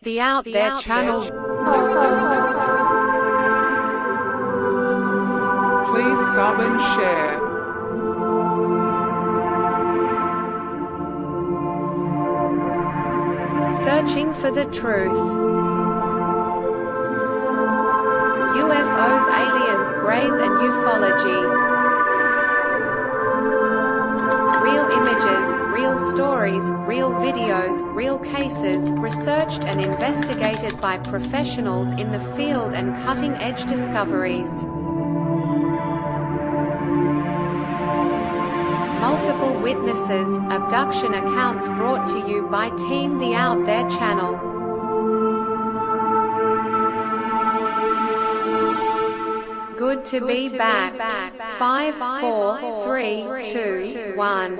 The Out There channel. Please sub and share. Searching for the truth. UFOs, aliens, greys and ufology. Real images, real stories, real videos, real cases, researched and investigated by professionals in the field and cutting-edge discoveries. Multiple witnesses, abduction accounts brought to you by Team The Out There channel. Good to be back. 5, 4, 3, 2, 1.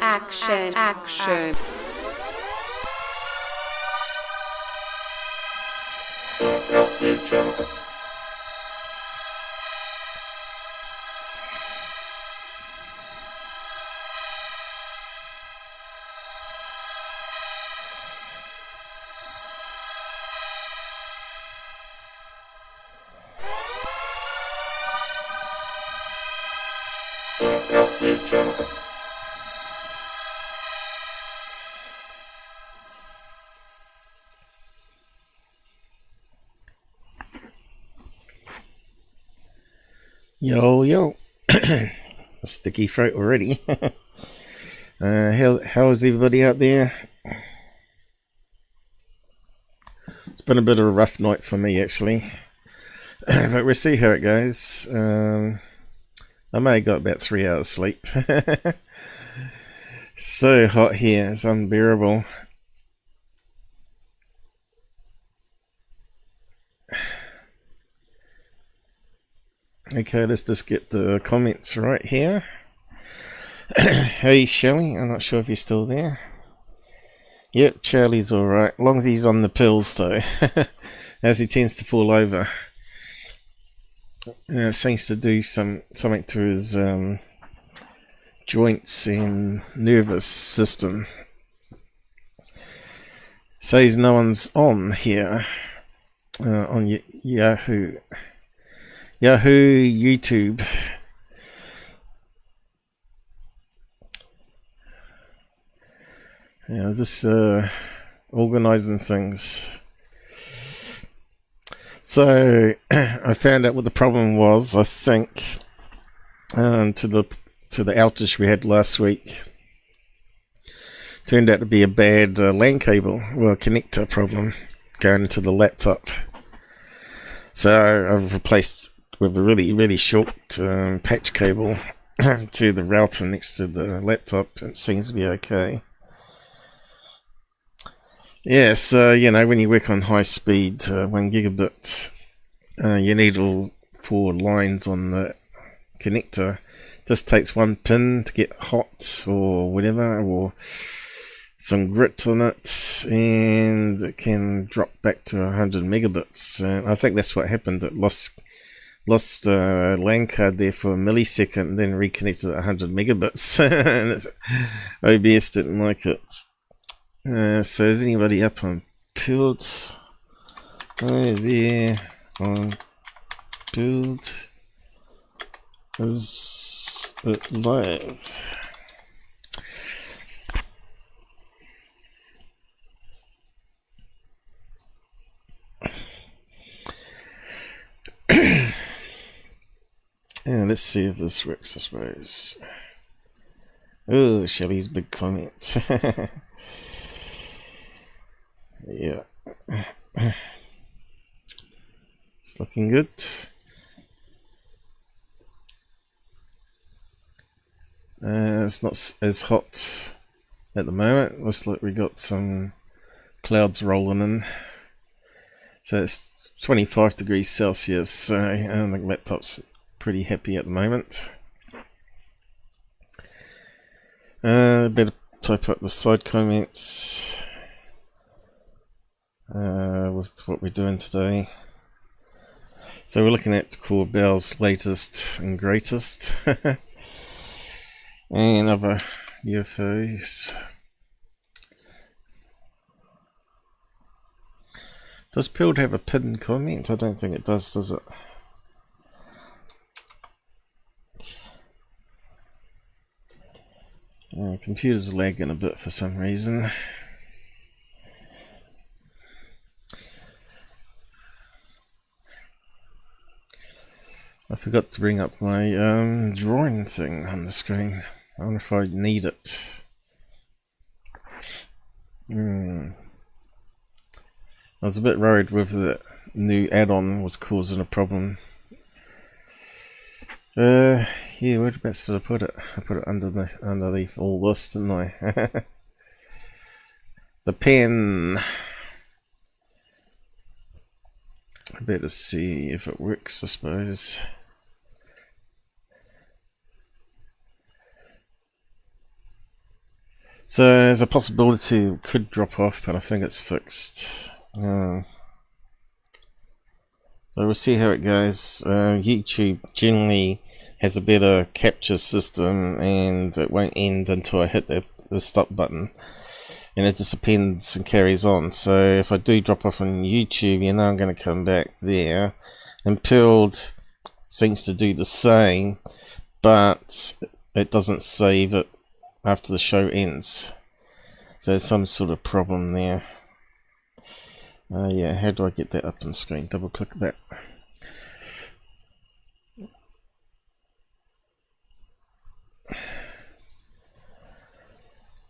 Action. Yo, a sticky throat already. How is everybody out there? It's been a bit of a rough night for me actually, but we'll see how it goes. I may have got about 3 hours sleep. So hot here, it's unbearable. Okay, let's just get the comments right here. Hey Shelley, I'm not sure if you're still there. Yep, Charlie's alright, as long as he's on the pills though, as he tends to fall over. Seems to do something to his joints and nervous system. Says no one's on here on Yahoo, YouTube. Yeah, just organising things. So I found out what the problem was. I think to the outage we had last week. Turned out to be a bad LAN cable, well, connector problem going into the laptop. So I've replaced with a really short patch cable to the router next to the laptop. It seems to be okay. Yeah, so you know, when you work on high speed 1 gigabit, you need all 4 lines on the connector. Just takes 1 pin to get hot or whatever, or some grit on it, and it can drop back to 100 megabits. I think that's what happened. It lost LAN card there for a millisecond, then reconnected at 100 megabits. And OBS didn't like it. So is anybody up on build? Oh, there on build. Is it live? Yeah, let's see if this works, I suppose. Oh, Shelly's big comment. Yeah. It's looking good. It's not as hot at the moment. Looks like we got some clouds rolling in. So it's 25 degrees Celsius, so the laptop's pretty happy at the moment. Better type up the side comments with what we're doing today. So we're looking at Corbell's latest and greatest and other UFOs. Does Pill have a pinned comment? I don't think it does it? Computer's lagging a bit for some reason. I forgot to bring up my drawing thing on the screen. I wonder if I need it. I was a bit worried whether the new add-on was causing a problem. Yeah, whereabouts did I put it? I put it underneath all this, didn't I? The pen. I better see if it works, I suppose. So there's a possibility it could drop off, but I think it's fixed. So we'll see how it goes. YouTube generally has a better capture system, and it won't end until I hit the stop button. And it just depends and carries on. So if I do drop off on YouTube, you know I'm going to come back there. And Pilled seems to do the same, but it doesn't save it after the show ends. So there's some sort of problem there. Yeah, how do I get that up on screen? Double click that.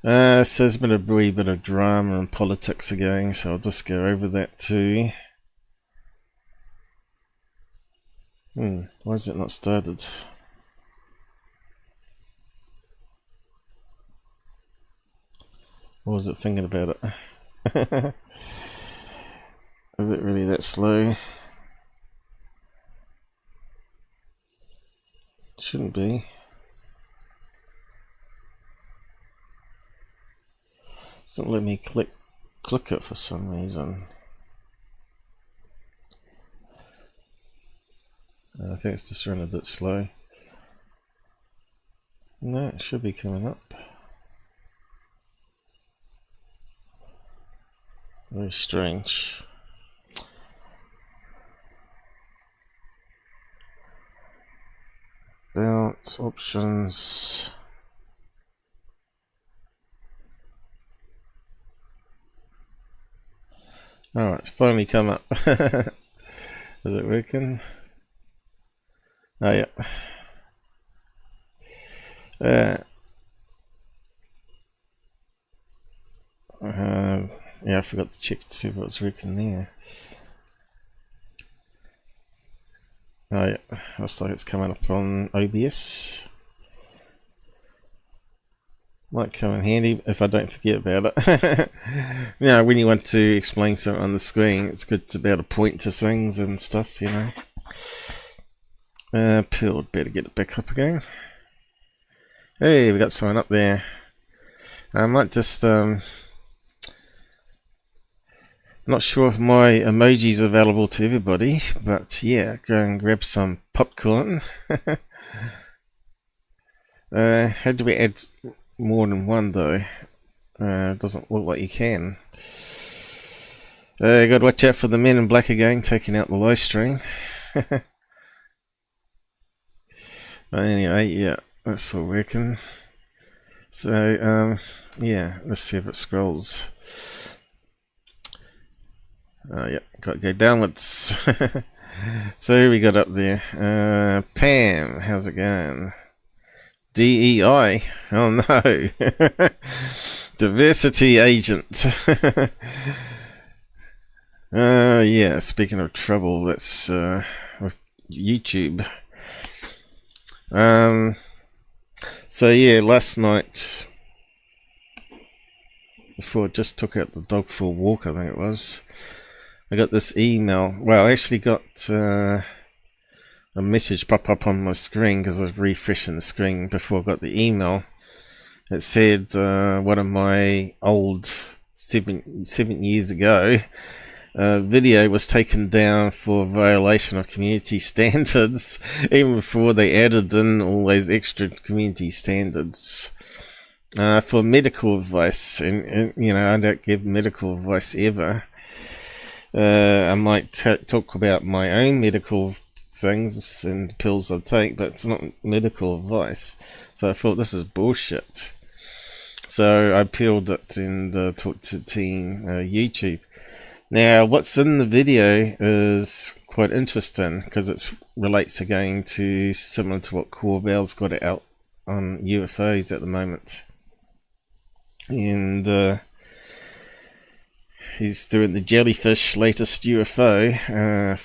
So there's been a wee bit of drama and politics again, so I'll just go over that too. Why is it not started? What was it thinking about it? Is it really that slow? Shouldn't be. Doesn't let me click it for some reason. I think it's just running a bit slow. No, it should be coming up. Very strange. About options. Alright, it's finally come up. Is it working? Oh yeah. Yeah, I forgot to check to see if it was working there. Oh yeah, looks like it's coming up on OBS. Might come in handy if I don't forget about it. You know, when you want to explain something on the screen, it's good to be able to point to things and stuff, you know. Pilled, better get it back up again. Hey, we got someone up there. I might just, not sure if my emoji's available to everybody, but yeah, go and grab some popcorn. How do we add more than one though? It doesn't look like you can. Gotta watch out for the men in black again, taking out the live stream. Anyway, yeah, that's all working. So, yeah, let's see if it scrolls. Yeah, gotta go downwards. So who we got up there? Pam, how's it going? DEI, oh no. Diversity agent. Yeah, speaking of trouble, that's with YouTube. So yeah, last night, before I just took out the dog for a walk, I think it was, I got this email. Well, I actually got a message pop up on my screen because I was refreshing the screen before I got the email. It said one of my old 7 years ago video was taken down for violation of community standards, even before they added in all those extra community standards for medical advice. And you know, I don't give medical advice ever. I might talk about my own medical things and pills I take, but it's not medical advice. So I thought this is bullshit. So I peeled it and talked to Team YouTube. Now, what's in the video is quite interesting because it relates again to similar to what Corbell's got out on UFOs at the moment. And he's doing the Jellyfish latest UFO,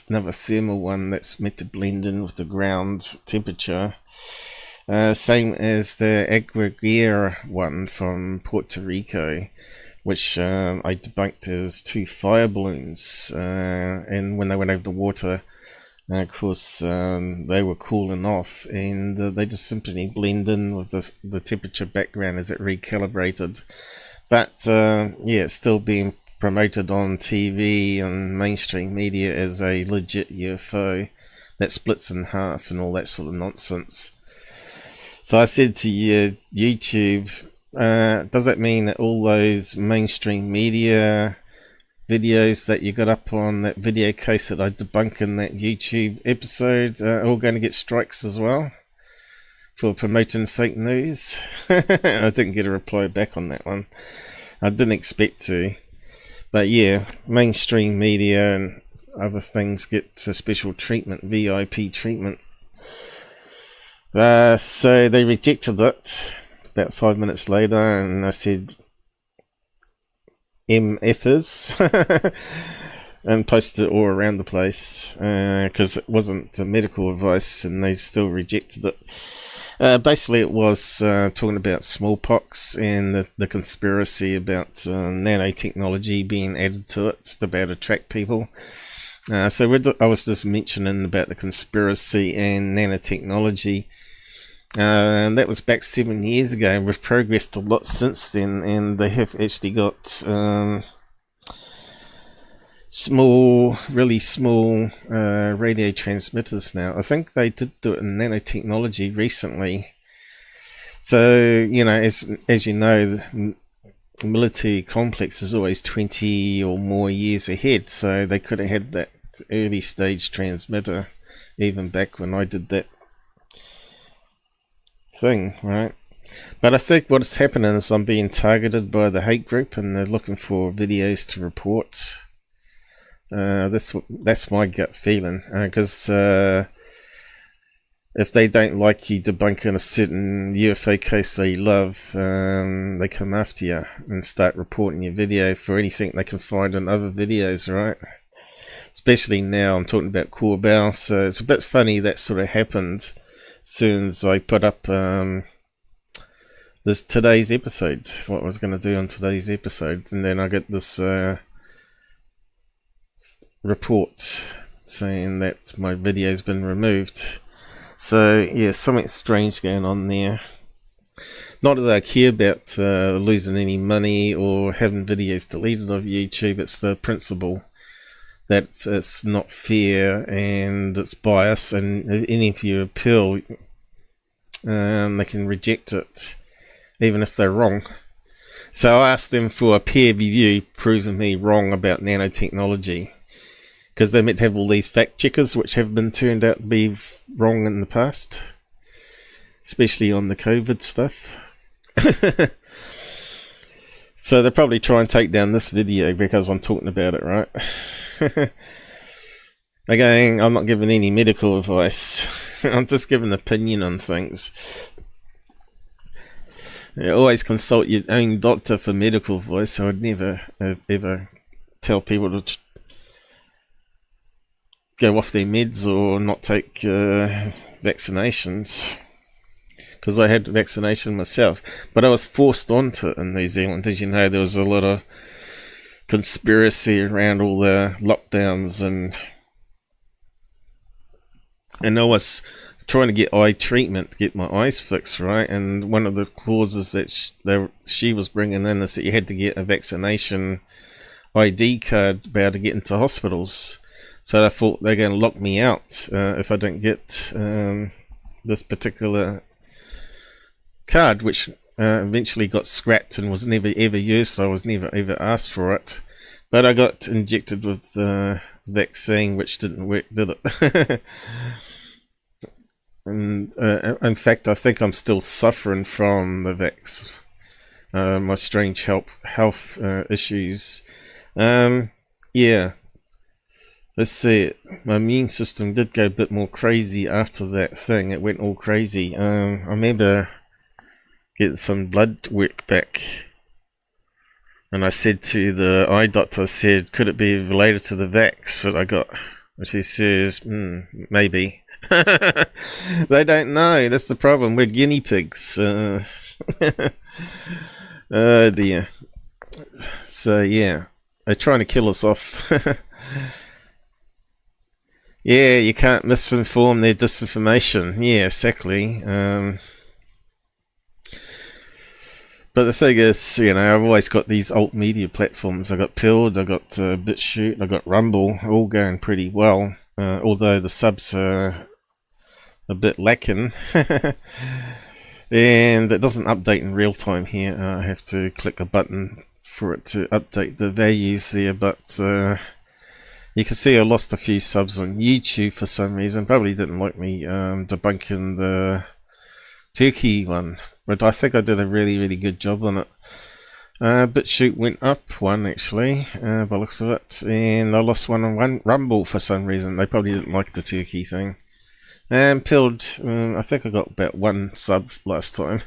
another thermal one that's meant to blend in with the ground temperature. Same as the Aguirre one from Puerto Rico, which I debunked as 2 fire balloons. And when they went over the water, of course, they were cooling off, and they just simply blend in with the temperature background as it recalibrated. But yeah, it's still being promoted on TV and mainstream media as a legit UFO that splits in half and all that sort of nonsense. So I said to YouTube, does that mean that all those mainstream media videos that you got up on that video case that I debunk in that YouTube episode are all going to get strikes as well for promoting fake news? I didn't get a reply back on that one. I didn't expect to. But yeah, mainstream media and other things get special treatment, VIP treatment. So they rejected it about 5 minutes later, and I said MFers and posted it all around the place because it wasn't medical advice, and they still rejected it. Basically it was talking about smallpox and the conspiracy about nanotechnology being added to it to be able to track people. So I was just mentioning about the conspiracy and nanotechnology. That was back 7 years ago, and we've progressed a lot since then, and they have actually got really small radio transmitters now. I think they did do it in nanotechnology recently. So, you know, as you know, the military complex is always 20 or more years ahead, so they could have had that early stage transmitter even back when I did that thing, right? But I think what's happening is I'm being targeted by the hate group, and they're looking for videos to report. That's my gut feeling, because if they don't like you debunking a certain UFO case they love, they come after you and start reporting your video for anything they can find in other videos, right? Especially now I'm talking about Corbell, so it's a bit funny that sort of happened as soon as I put up today's episode, what I was going to do on today's episode, and then I get this report saying that my video's been removed. So yeah, something strange going on there. Not that I care about losing any money or having videos deleted off YouTube. It's the principle that it's not fair and it's biased, and any of you appeal, they can reject it even if they're wrong. So I asked them for a peer review proving me wrong about nanotechnology, because they're meant to have all these fact checkers which have been turned out to be wrong in the past, especially on the COVID stuff. So they'll probably try and take down this video because I'm talking about it, right? Again, I'm not giving any medical advice. I'm just giving an opinion on things. You always consult your own doctor for medical advice. I would never ever tell people to go off their meds or not take vaccinations, because I had vaccination myself, but I was forced onto it in New Zealand. As you know, there was a lot of conspiracy around all the lockdowns, and I was trying to get eye treatment to get my eyes fixed, right? And one of the clauses that she was bringing in is that you had to get a vaccination ID card to be able to get into hospitals. So I thought they're going to lock me out if I don't get this particular card, which eventually got scrapped and was never ever used. So I was never ever asked for it. But I got injected with the vaccine, which didn't work, did it? And in fact, I think I'm still suffering from the vax. My strange health issues. Yeah. Let's see. My immune system did go a bit more crazy after that thing. It went all crazy. I remember getting some blood work back. And I said to the eye doctor, I said, could it be related to the vax that I got? And she says, maybe. They don't know. That's the problem. We're guinea pigs. Oh dear. So yeah, they're trying to kill us off. Yeah, you can't misinform their disinformation. Yeah, exactly. But the thing is, you know, I've always got these alt media platforms. I got Pilled, I got BitChute, I got Rumble, all going pretty well. Although the subs are a bit lacking. And it doesn't update in real time here. I have to click a button for it to update the values there. But you can see I lost a few subs on YouTube for some reason. Probably didn't like me debunking the Turkey one. But I think I did a really good job on it. BitChute went up one actually, by the looks of it. And I lost one on Rumble for some reason. They probably didn't like the Turkey thing. And Pilled, I think I got about 1 sub last time.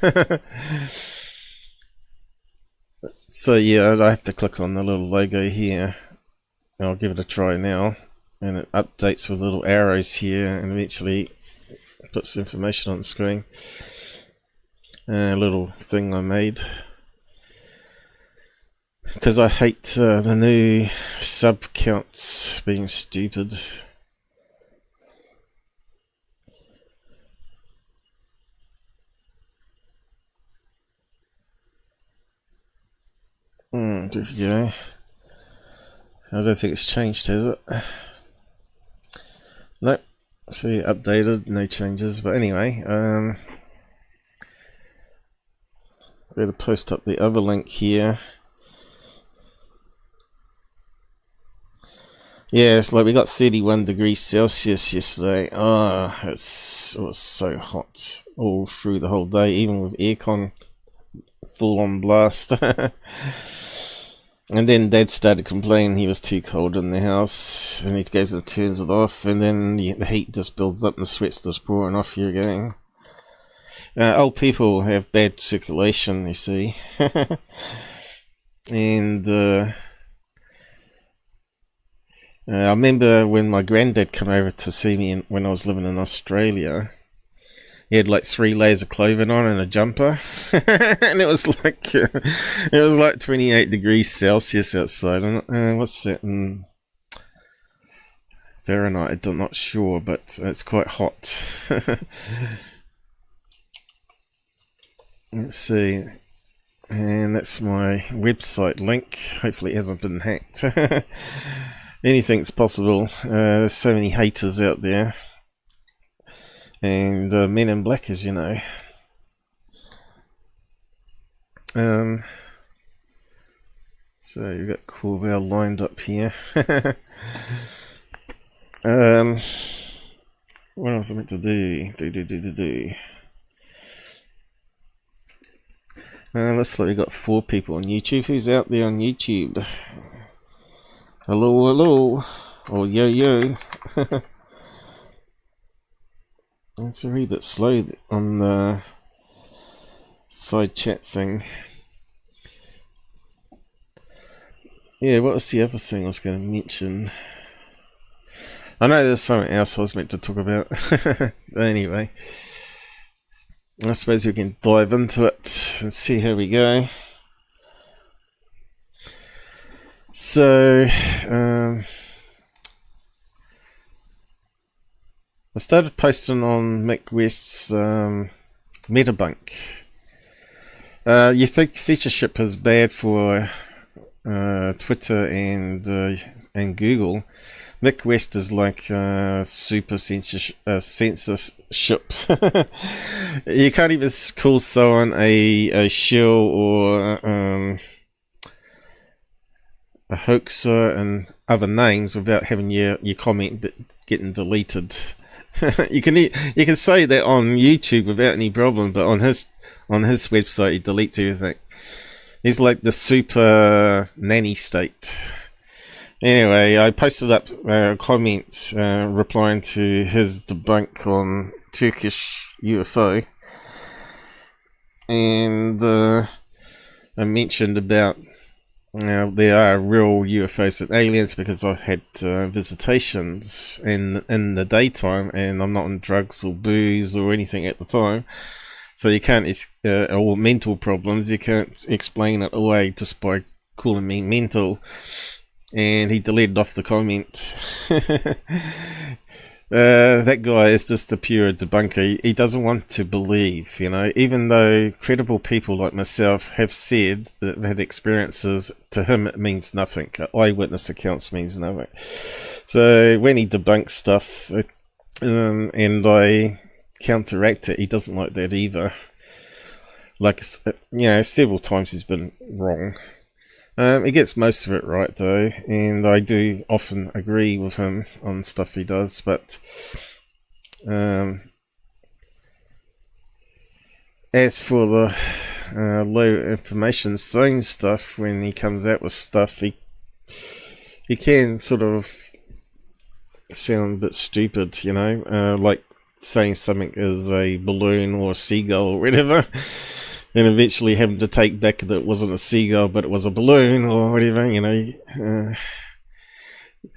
So yeah, I have to click on the little logo here. I'll give it a try now. And it updates with little arrows here and eventually puts information on the screen. A little thing I made. Because I hate the new sub counts being stupid. There we go. I don't think it's changed, has it? Nope. See, updated, no changes. But anyway, better post up the other link here. Yeah, it's like we got 31 degrees Celsius yesterday. Oh, it was so hot all through the whole day, even with aircon full on blast. And then Dad started complaining he was too cold in the house, and he goes and turns it off, and then the heat just builds up and the sweat's just pouring off you again. Old people have bad circulation, you see. And I remember when my granddad came over to see me when I was living in Australia. He had like 3 layers of clothing on and a jumper, and it was like 28 degrees Celsius outside. What's that in Fahrenheit? I'm not sure, but it's quite hot. Let's see, and that's my website link. Hopefully, it hasn't been hacked. Anything's possible. There's so many haters out there. And Men in Black, as you know. So you've got Corbell lined up here. What else am I meant to do? Looks like we got 4 people on YouTube. Who's out there on YouTube? Hello. Oh, yo. It's a wee bit slow on the side chat thing. Yeah, what was the other thing I was going to mention? I know there's something else I was meant to talk about. But anyway, I suppose we can dive into it and see how we go. So, I started posting on Mick West's Metabunk. You think censorship is bad for Twitter and Google? Mick West is like super censorship. You can't even call someone a shill or a hoaxer and other names without having your comment getting deleted. you can say that on YouTube without any problem, but on his website he deletes everything. He's like the super nanny state. Anyway, I posted up a comment replying to his debunk on Turkish UFO, and I mentioned about there are real UFOs and aliens because I've had visitations in the daytime, and I'm not on drugs or booze or anything at the time, so you can't or mental problems, you can't explain it away just by calling me mental. And he deleted off the comment. That guy is just a pure debunker. He doesn't want to believe, you know, even though credible people like myself have said that they've had experiences, to him it means nothing. Eyewitness accounts means nothing. So when he debunks stuff and I counteract it, he doesn't like that either. Like, you know, several times he's been wrong. He gets most of it right though, and I do often agree with him on stuff he does, but as for the low information zone stuff, when he comes out with stuff, he can sort of sound a bit stupid, you know, like saying something is a balloon or a seagull or whatever. And eventually having to take back that it wasn't a seagull but it was a balloon or whatever, you know.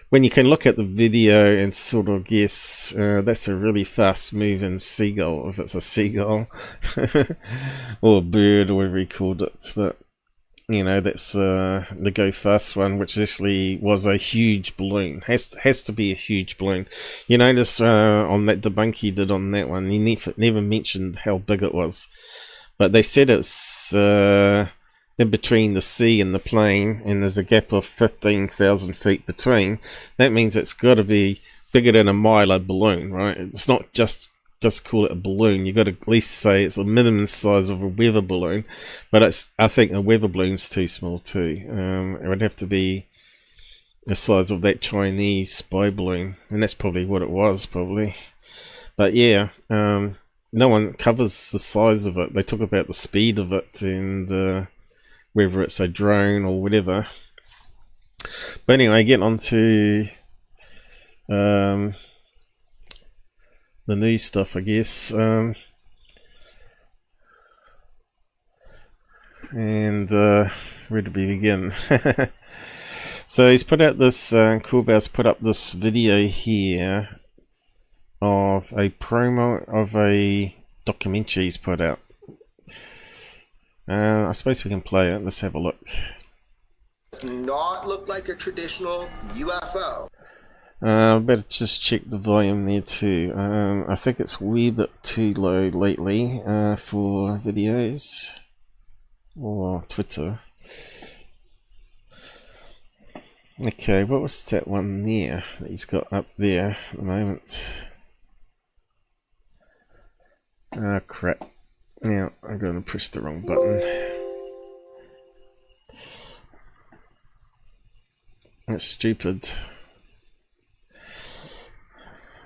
When you can look at the video and sort of guess that's a really fast moving seagull if it's a seagull or a bird or whatever he called it. But you know, that's the go fast one, which actually was a huge balloon. Has to be a huge balloon. You notice on that debunk he did on that one, he never mentioned how big it was. But they said it's in between the sea and the plane, and there's a gap of 15,000 feet between. That means it's got to be bigger than a Milo balloon, right? It's not just call it a balloon. You've got to at least say it's a minimum size of a weather balloon. But I think a weather balloon's too small too. It would have to be the size of that Chinese spy balloon, and that's probably what it was, probably. But yeah. No one covers the size of it. They talk about the speed of it and whether it's a drone or whatever. But anyway, getting on to the news stuff, I guess. And where do we begin? So he's put out this, Corbell's put up this video here of a promo of a documentary he's put out. I suppose we can play it. Let's have a look. Does not look like a traditional UFO. I better just check the volume there too. I think it's a wee bit too low lately for videos or Twitter. Okay, what was that one there that he's got up there at the moment? Ah, crap. Now I'm going to push the wrong button. That's stupid.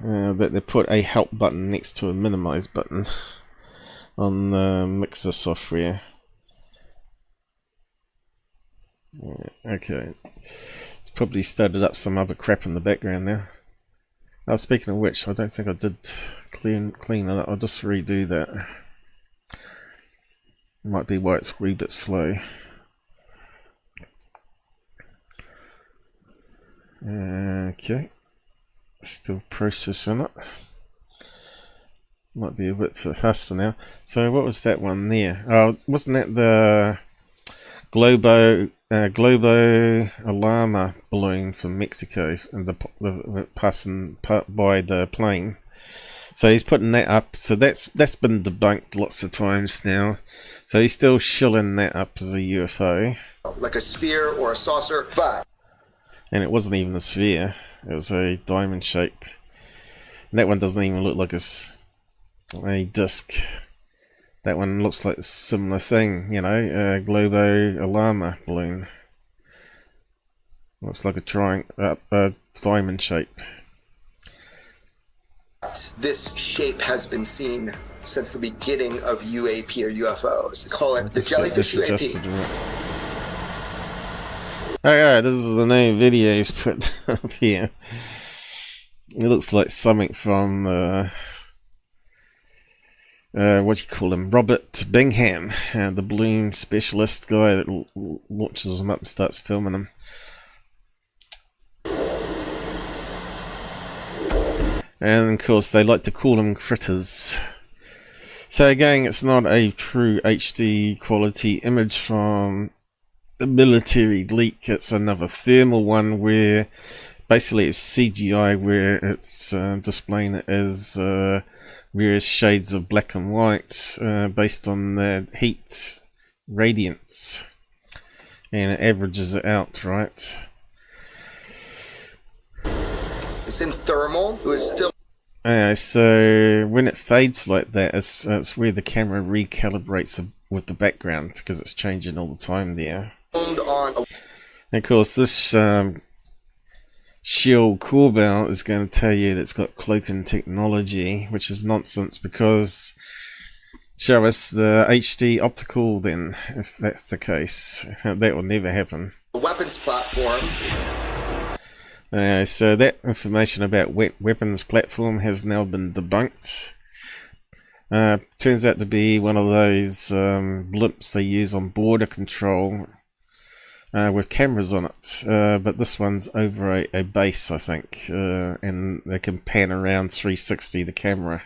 That they put a help button next to a minimize button on the Mixer software. Okay. It's probably started up some other crap in the background now. Oh, speaking of which, I don't think I did clean it up. I'll just redo that. Might be why it's a wee bit slow. Okay. Still processing it. Might be a bit faster now. So what was that one there? Oh, wasn't that the Globo Alarma balloon from Mexico and the passing by the plane? So he's putting that up. So that's been debunked lots of times now. So he's still shilling that up as a UFO. Like a sphere or a saucer, but... And it wasn't even a sphere. It was a diamond shape. And that one doesn't even look like a disc. That one looks like a similar thing, you know, a Globo Alarma balloon. Looks like a diamond shape. This shape has been seen since the beginning of UAP or UFOs. They call it the Jellyfish UAP. Oh yeah, this is the new video he's put up here. It looks like something from what do you call him? Robert Bingham, the balloon specialist guy that launches them up and starts filming them. And of course they like to call them critters. So again, it's not a true HD quality image from the military leak. It's another thermal one where basically it's CGI, where it's displaying it as various shades of black and white based on the heat radiance, and it averages it out, right? It's in thermal. It was filmed. So when it fades like that, it's where the camera recalibrates with the background, because it's changing all the time there. On. And of course, this shield Corbell is going to tell you that it's got cloaking technology, which is nonsense, because show us the HD optical then, if that's the case. That will never happen. A weapons platform. So that information about weapons platform has now been debunked. Turns out to be one of those blimps they use on border control with cameras on it. But this one's over a base, I think, and they can pan around 360 the camera,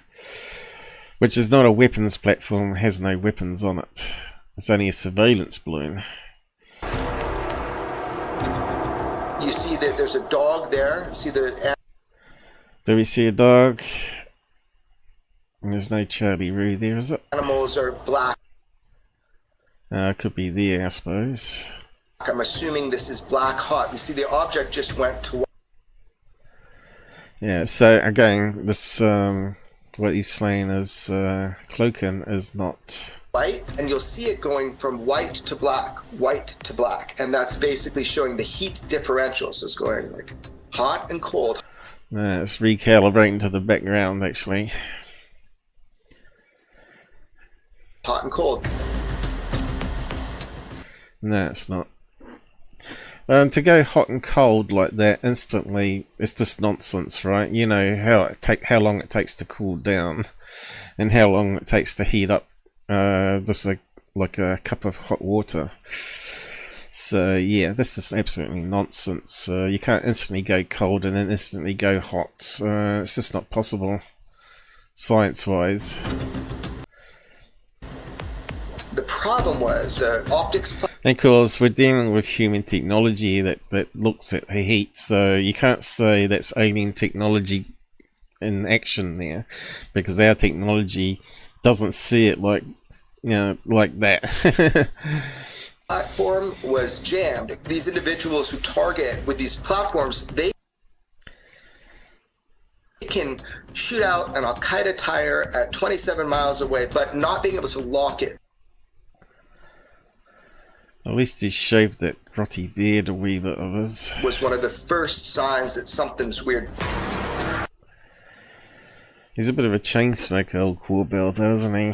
which is not a weapons platform, has no weapons on it. It's only a surveillance balloon. You see that there's a dog there. See the. Do we see a dog? And there's no Charlie Roo there, is it? Animals are black. Could be there, I suppose. I'm assuming this is black hot. You see the object just went to. Yeah, so again, this what he's saying is cloaking is not white, and you'll see it going from white to black, and that's basically showing the heat differential. So it's going like hot and cold. It's recalibrating to the background, actually. Hot and cold. No, it's not. To go hot and cold like that instantly, it's just nonsense, right? You know how long it takes to cool down, and how long it takes to heat up. Just like a cup of hot water. So yeah, this is absolutely nonsense. You can't instantly go cold and then instantly go hot. It's just not possible, science-wise. The problem was the optics. And of course, we're dealing with human technology that looks at heat, so you can't say that's alien technology in action there, because our technology doesn't see it like, you know, like that. Platform was jammed. These individuals who target with these platforms, they can shoot out an Al-Qaeda tire at 27 miles away, but not being able to lock it. At least he shaved that grotty beard a wee bit of his. Was one of the first signs that something's weird. He's a bit of a chain smoker, old Corbell, though, isn't he?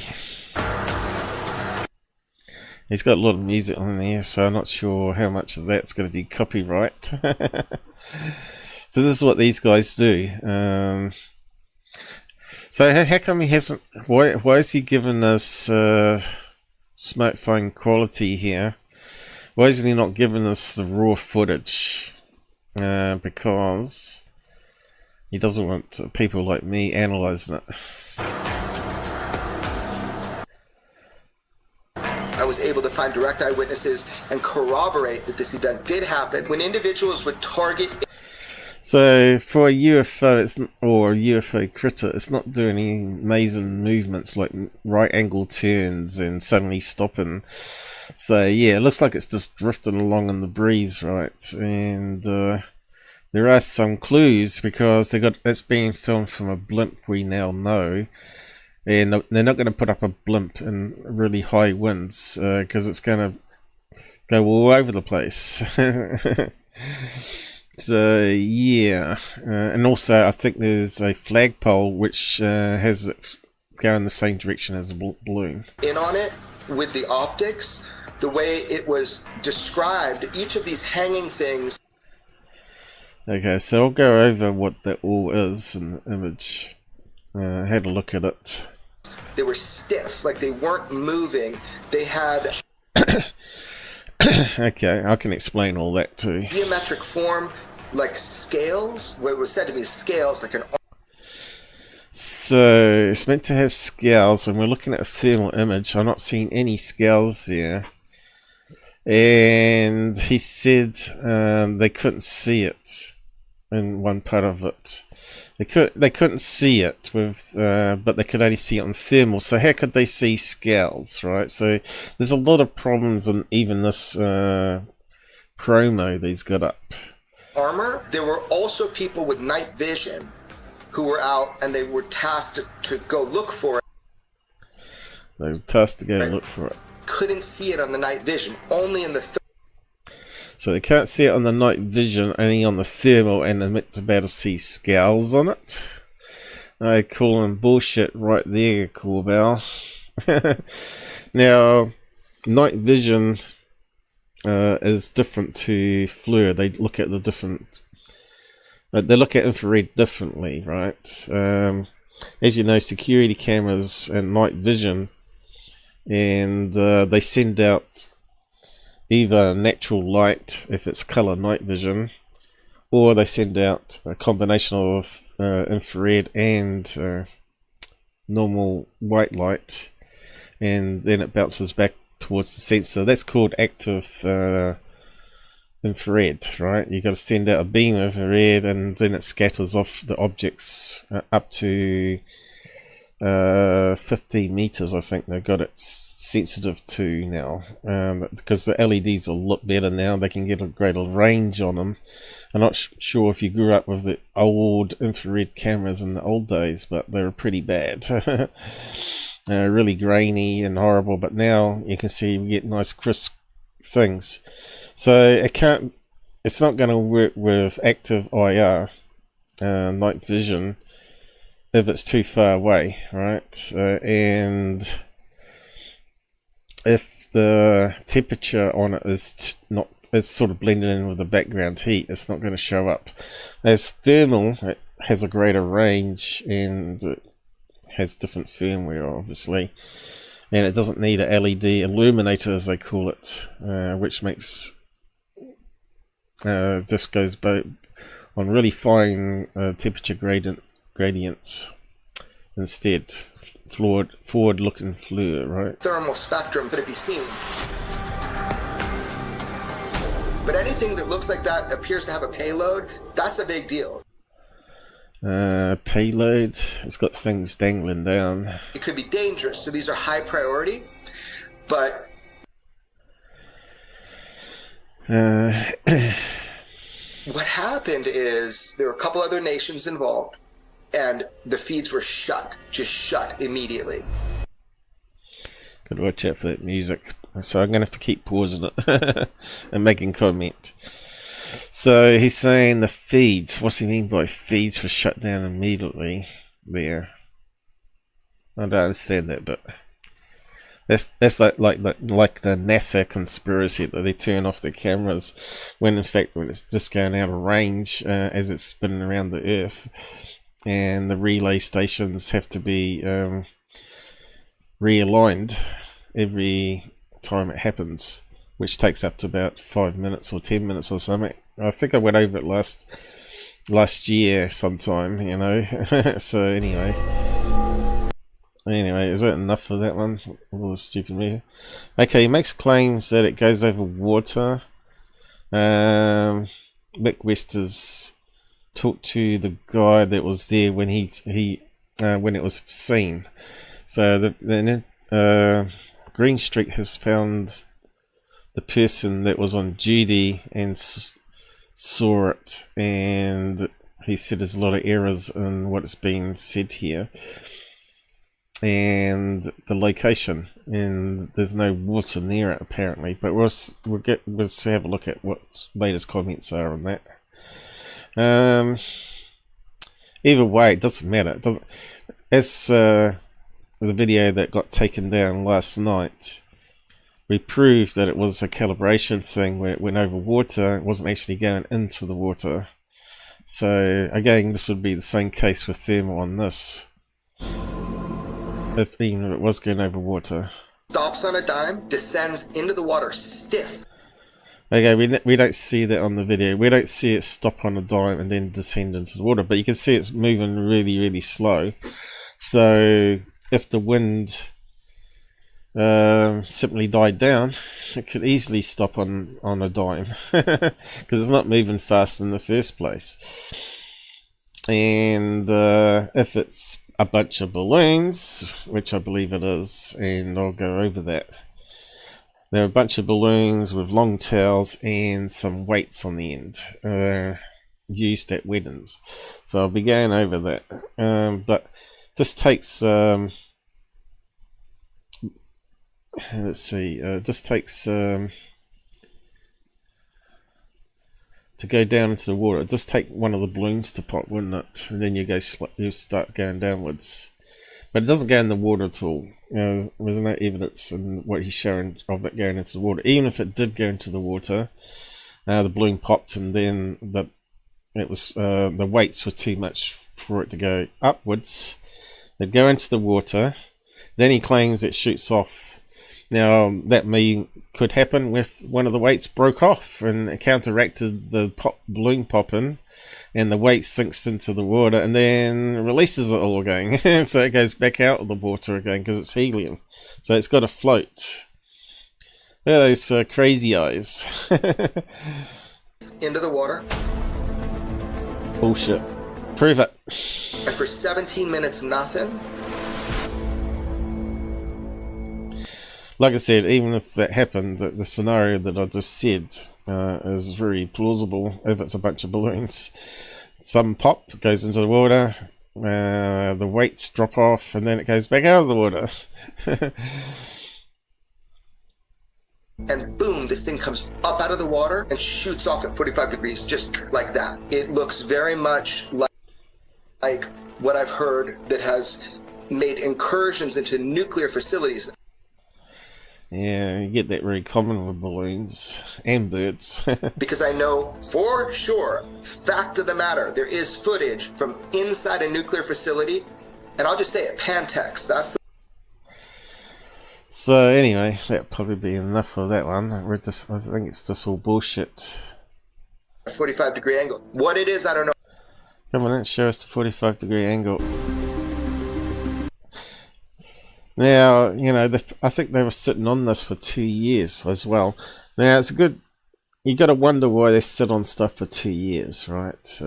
He's got a lot of music on there, so I'm not sure how much of that's going to be copyright. So this is what these guys do. So how come he hasn't... Why is he giving us smartphone quality here? Why isn't he not giving us the raw footage? Because he doesn't want people like me analysing it. I was able to find direct eyewitnesses and corroborate that this event did happen when individuals would target. So for a UFO, or a UFO critter, it's not doing any amazing movements like right angle turns and suddenly stopping. So yeah, it looks like it's just drifting along in the breeze, right? And there are some clues, because it's being filmed from a blimp, we now know, and they're not going to put up a blimp in really high winds, because it's going to go all over the place. So yeah, and also I think there's a flagpole which has it go in the same direction as a balloon. In on it with the optics, the way it was described, each of these hanging things. Okay, so I'll go over what that all is in the image. Have a look at it. They were stiff, like they weren't moving. They had Okay, I can explain all that too. geometric form, like scales. What was said to me, scales, like an. So it's meant to have scales, and we're looking at a thermal image. I'm not seeing any scales there. And he said they couldn't see it in one part of it. They couldn't see it with, but they could only see it on thermal. So how could they see scales, right? So there's a lot of problems in even this promo that he's got up. Armor. There were also people with night vision who were out, and they were tasked to go look for it. They were tasked to go look for it. Couldn't see it on the night vision, only in the. So they can't see it on the night vision, only on the thermal, and they're meant to be able to see scales on it. I call him bullshit right there, Corbell. Now, night vision is different to FLIR. They look at the different. They look at infrared differently, right? As you know, security cameras and night vision, and they send out either natural light if it's color night vision, or they send out a combination of infrared and normal white light, and then it bounces back towards the sensor. That's called active infrared, right? You got to send out a beam of infrared, and then it scatters off the objects up to 15 meters. I think they've got it sensitive to now, because the LEDs will look better now. They can get a greater range on them. I'm not sure if you grew up with the old infrared cameras in the old days, but they were pretty bad. Really grainy and horrible, but now you can see you get nice crisp things. So it's not going to work with active IR, night vision, if it's too far away, right? And if the temperature on it is sort of blended in with the background heat, it's not going to show up. As thermal, it has a greater range, and it has different firmware, obviously, and it doesn't need a LED illuminator, as they call it, which makes just goes on really fine temperature gradients instead. Forward looking FLIR, right? Thermal spectrum, could it be seen? But anything that looks like that appears to have a payload, that's a big deal. Payload, it's got things dangling down. It could be dangerous, so these are high priority, but what happened is there were a couple other nations involved, and the feeds were shut immediately. Gotta watch out for that music, so I'm gonna have to keep pausing it and making comment. So he's saying the feeds. What's he mean by feeds were shut down immediately there? I don't understand that, but that's like the NASA conspiracy that they turn off their cameras when in fact it's just going out of range as it's spinning around the Earth, and the relay stations have to be realigned every time it happens, which takes up to about 5 minutes or 10 minutes or something. I think I went over it last year sometime, you know. So anyway, is that enough for that one? All the stupid media. Okay, he makes claims that it goes over water. Mick West has talked to the guy that was there when when it was seen. So the Greenstreet has found the person that was on duty and saw it, and he said there's a lot of errors in what's being said here. and the location, and there's no water near it apparently, but we'll have a look at what latest comments are on that. Either way, it doesn't matter. It doesn't, as the video that got taken down last night, we proved that it was a calibration thing where it went over water. It wasn't actually going into the water. So again, this would be the same case with thermal on this, even if it was going over water. Stops on a dime, descends into the water stiff. Okay, we don't see that on the video. We don't see it stop on a dime and then descend into the water, but you can see it's moving really, really slow. So if the wind simply died down, it could easily stop on a dime because it's not moving fast in the first place. And if it's a bunch of balloons, which I believe it is, and I'll go over that. There are a bunch of balloons with long tails and some weights on the end used at weddings. So I'll be going over that. But this takes, let's see, just takes to go down into the water. Just take one of the balloons to pop, wouldn't it? And then you start going downwards. But it doesn't go in the water at all. There's no evidence in what he's showing of it going into the water. Even if it did go into the water, the balloon popped, and then the weights were too much for it to go upwards. It'd go into the water. Then he claims it shoots off. Now that could happen if one of the weights broke off and it counteracted the balloon popping, and the weight sinks into the water and then releases it all again. So it goes back out of the water again because it's helium. So it's got to float. Look at those crazy eyes. Into the water. Bullshit. Prove it. And for 17 minutes, nothing. Like I said, even if that happened, the scenario that I just said is very plausible. If it's a bunch of balloons, some pop, goes into the water, the weights drop off, and then it goes back out of the water. And boom, this thing comes up out of the water and shoots off at 45 degrees, just like that. It looks very much like what I've heard that has made incursions into nuclear facilities. Yeah, you get that very common with balloons and birds. Because I know for sure, fact of the matter, there is footage from inside a nuclear facility, and I'll just say it, Pantex. That's the... So anyway, that'll probably be enough of that one. I think it's just all bullshit. 45-degree angle. What it is, I don't know. Come on, let's show us the 45-degree angle. Now, you know, I think they were sitting on this for 2 years as well. Now, it's good. You got to wonder why they sit on stuff for 2 years, right?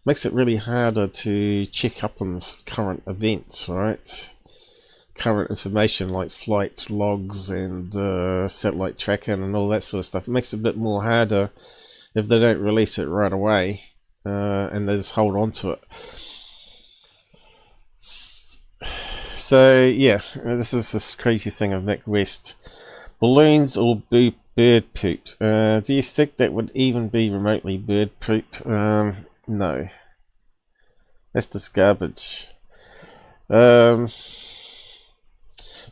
Makes it really harder to check up on current events, right? Current information like flight logs and satellite tracking and all that sort of stuff. It makes it a bit more harder if they don't release it right away and they just hold on to it. So yeah, this is this crazy thing of Mick West. Balloons or bird poop. Do you think that would even be remotely bird poop? No. That's just garbage. So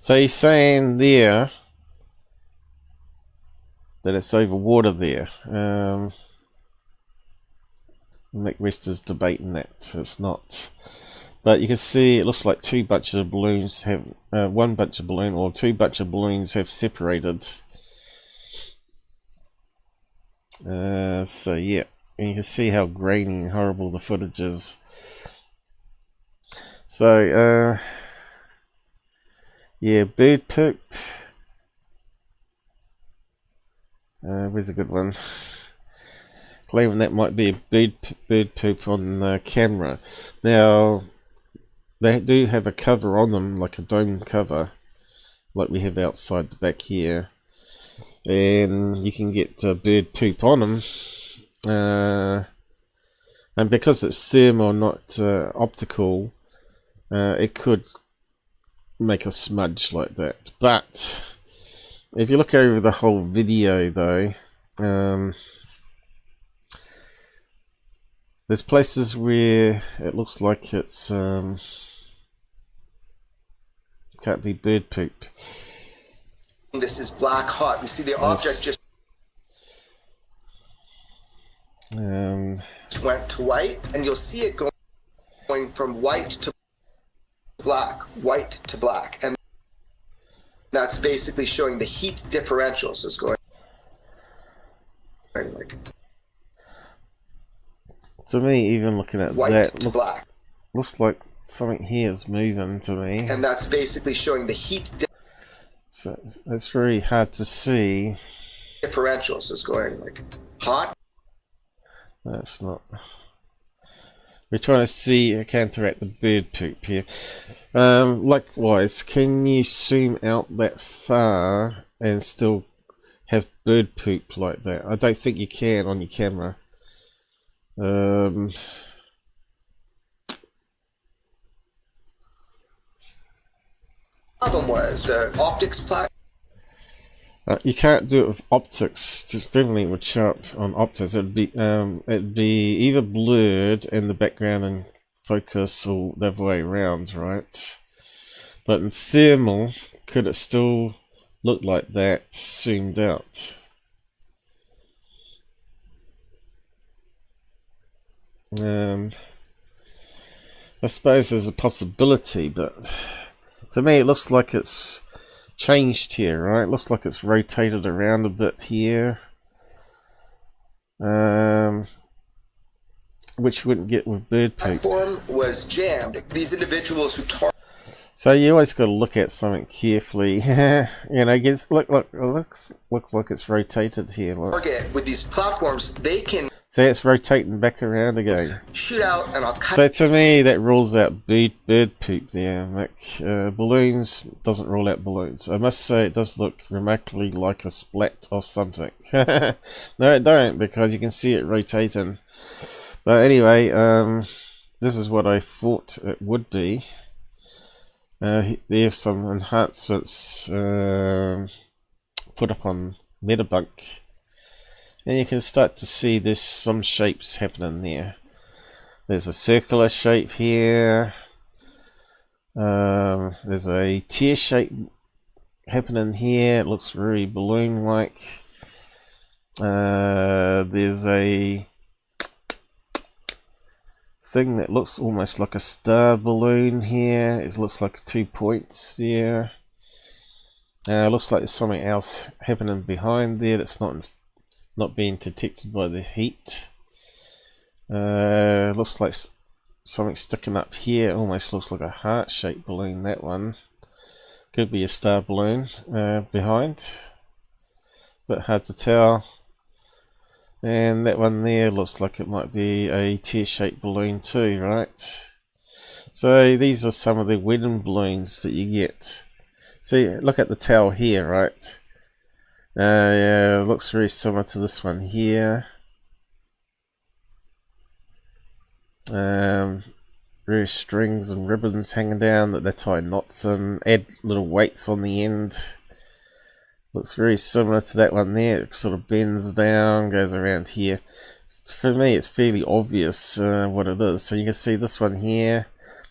he's saying there that it's over water there. Mick West is debating that. It's not. But you can see it looks like two bunches of balloons have one bunch of balloon or two bunch of balloons have separated. So yeah, and you can see how grainy and horrible the footage is. So yeah, bird poop. Where's a good one? Claiming that might be a bird poop on camera. Now, they do have a cover on them, like a dome cover, like we have outside the back here. And you can get bird poop on them. And because it's thermal, not optical, it could make a smudge like that. But if you look over the whole video though, there's places where it looks like it's can't be bird poop. This is black hot. You see the object just went to white, and you'll see it going from white to black, and that's basically showing the heat differential. So it's going like, to me, even looking at white that, to black. Looks like something here is moving to me. And that's basically showing the heat so it's very hard to see. differential. So it's going like hot. That's not. We're trying to see counteract the bird poop here. Likewise, can you zoom out that far and still have bird poop like that? I don't think you can on your camera. Problem was the optics platform. You can't do it with optics. Just definitely would show up on optics. It'd be either blurred in the background and focus, or the other way around, right? But in thermal, could it still look like that zoomed out? I suppose there's a possibility, but to me it looks like it's changed here, right? Looks like it's rotated around a bit here, which wouldn't get with bird poop. Platform was jammed. These individuals who so you always got to look at something carefully. You know, it looks like it's rotated here. Look. target with these platforms, they can See, it's rotating back around again. shoot out, and I'll cut. So to me, that rules out bird poop there. Like, balloons doesn't rule out balloons. I must say, it does look remarkably like a splat of something. No, it don't, because you can see it rotating. But anyway, this is what I thought it would be. There's some enhancements put up on Metabunk. And you can start to see there's some shapes happening there. There's a circular shape here. There's a tear shape happening here. It looks very balloon-like. There's a thing that looks almost like a star balloon here. It looks like 2 points there. Looks like there's something else happening behind there that's not being detected by the heat. Looks like something sticking up here. Almost looks like a heart-shaped balloon, that one. Could be a star balloon behind, but hard to tell. And that one there looks like it might be a tear-shaped balloon too, right? So these are some of the wedding balloons that you get. See, look at the tail here, right? Yeah, it looks very similar to this one here. Various strings and ribbons hanging down that they tie knots in, add little weights on the end. Looks very similar to that one there. It sort of bends down, goes around here. For me, it's fairly obvious what it is. So you can see this one here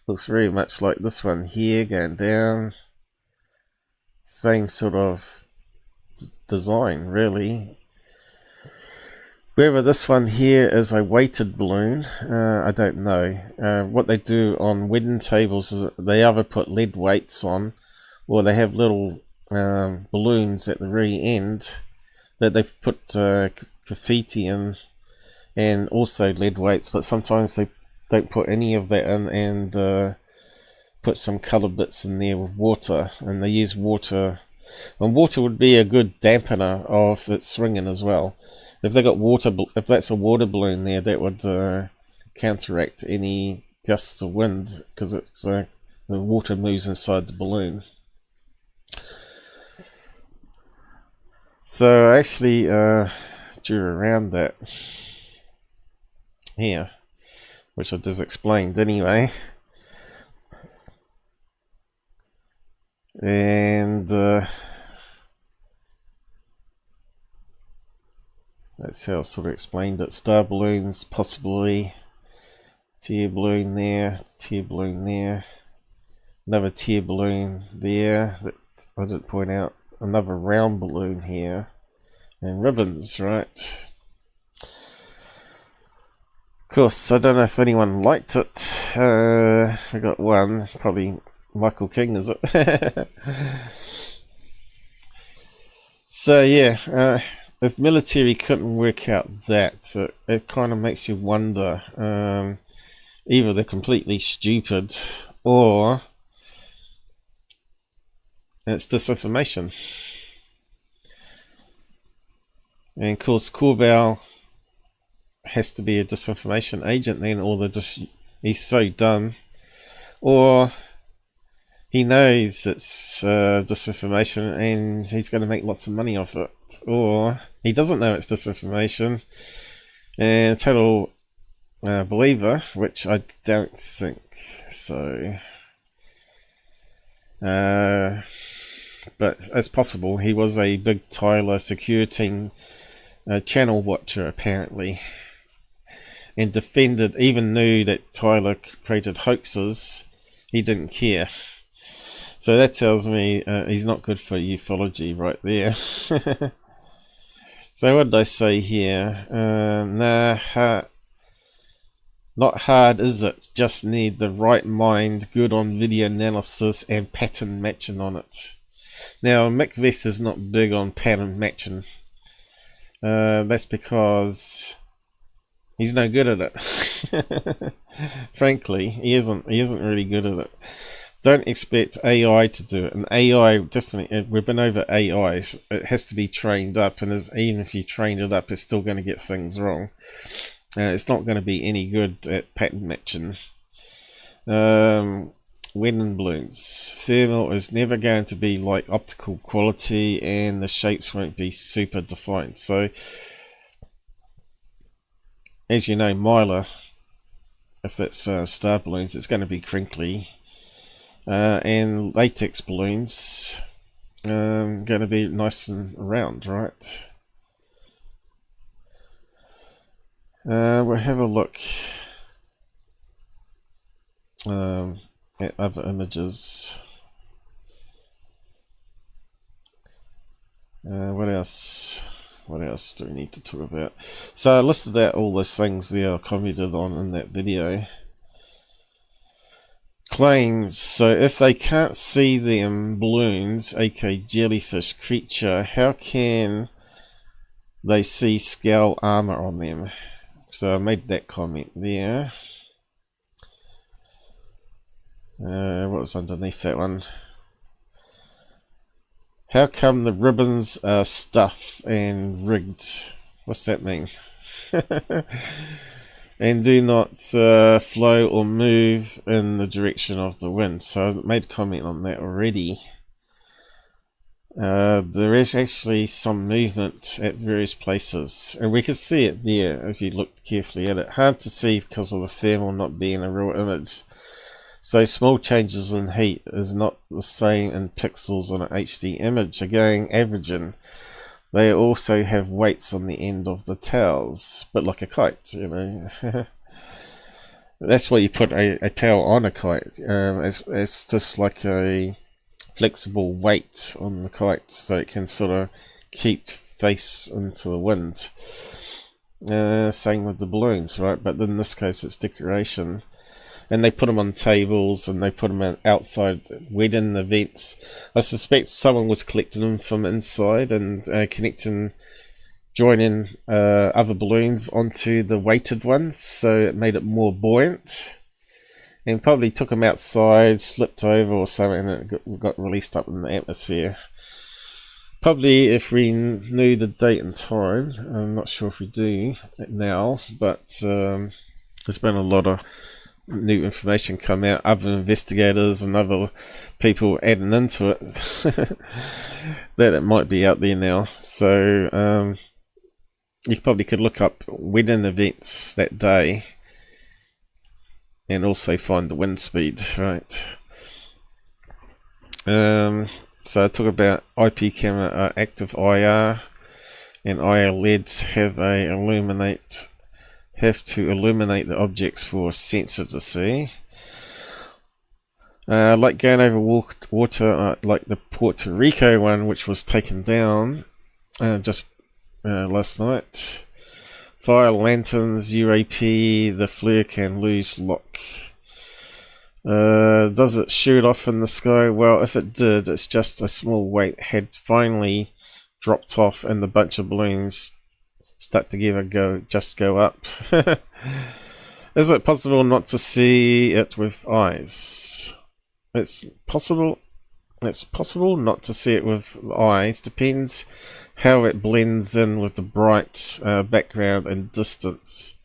looks very much like this one here, going down. Same sort of design, really. Whether this one here is a weighted balloon, I don't know. What they do on wedding tables is they either put lead weights on, or they have little balloons at the very end that they put graffiti in, and also lead weights, but sometimes they don't put any of that in and put some colour bits in there with water, and they use water. And water would be a good dampener of it swinging as well. If they got water, if that's a water balloon there, that would counteract any gusts of wind, because it's the water moves inside the balloon. So I actually drew around that here, which I just explained anyway. And that's how I sort of explained it. Star balloons, possibly. Tear balloon there, tear balloon there. Another tear balloon there that I didn't point out. Another round balloon here. And ribbons, right? Of course, I don't know if anyone liked it. I got one, probably Michael King, is it? So yeah, if military couldn't work out that, it kind of makes you wonder, either they're completely stupid or it's disinformation. And of course Corbell has to be a disinformation agent then, or he's so dumb, or he knows it's disinformation and he's going to make lots of money off it, or he doesn't know it's disinformation and a total believer, which I don't think so. But it's possible. He was a big Tyler security channel watcher apparently, and defended, even knew that Tyler created hoaxes. He didn't care. So that tells me he's not good for ufology right there. So what did I say here? Not hard, is it? Just need the right mind, good on video analysis and pattern matching on it. Now Mick Vest is not big on pattern matching. That's because he's no good at it. Frankly, he isn't really good at it. Don't expect AI to do it. And AI, definitely, we've been over AI. It has to be trained up, and even if you train it up, it's still going to get things wrong. It's not going to be any good at pattern matching. Wedding balloons. Thermal is never going to be like optical quality, and the shapes won't be super defined. So, as you know, Mylar, if that's star balloons, it's going to be crinkly. And latex balloons going to be nice and round, right? We'll have a look at other images. What else? What else do we need to talk about? So I listed out all those things there I commented on in that video. Claims. So if they can't see them balloons, aka jellyfish creature, how can they see scale armor on them? So I made that comment there. What was underneath that one? How come the ribbons are stuffed and rigged? What's that mean? And do not flow or move in the direction of the wind. So I made a comment on that already. There is actually some movement at various places, and we can see it there if you look carefully at it. Hard to see because of the thermal not being a real image. So small changes in heat is not the same in pixels on an HD image. Again, averaging. They also have weights on the end of the tails, but like a kite, you know. That's why you put a tail on a kite. It's just like a flexible weight on the kite, so it can sort of keep face into the wind. Same with the balloons, right? But in this case, it's decoration. And they put them on tables, and they put them outside wedding events. I suspect someone was collecting them from inside and joining other balloons onto the weighted ones, so it made it more buoyant. And probably took them outside, slipped over or something, and it got released up in the atmosphere. Probably if we knew the date and time, I'm not sure if we do now, but there's been a lot of new information come out, other investigators and other people adding into it, that it might be out there now. So you probably could look up wedding events that day and also find the wind speed, right? So I talk about IP camera active IR, and IR LEDs have to illuminate the objects for a sensor to see. Like going over water, like the Puerto Rico one, which was taken down just last night. Fire lanterns, UAP, the flare can lose lock. Does it shoot off in the sky? Well, if it did, it's just a small weight had finally dropped off and the bunch of balloons stuck together go up. Is it possible not to see it with eyes? It's possible not to see it with eyes. Depends how it blends in with the bright background and distance,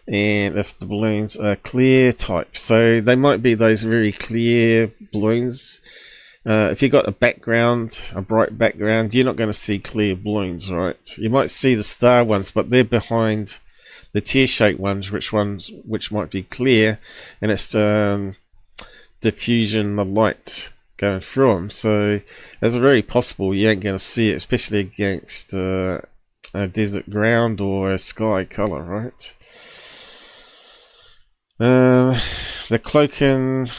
and if the balloons are clear type. So they might be those very clear balloons. If you've got a bright background, you're not going to see clear balloons, right? You might see the star ones, but they're behind the tear-shaped ones, which might be clear, and it's diffusion of light going through them. So it's very possible you ain't going to see it, especially against a desert ground or a sky color, right? The cloaking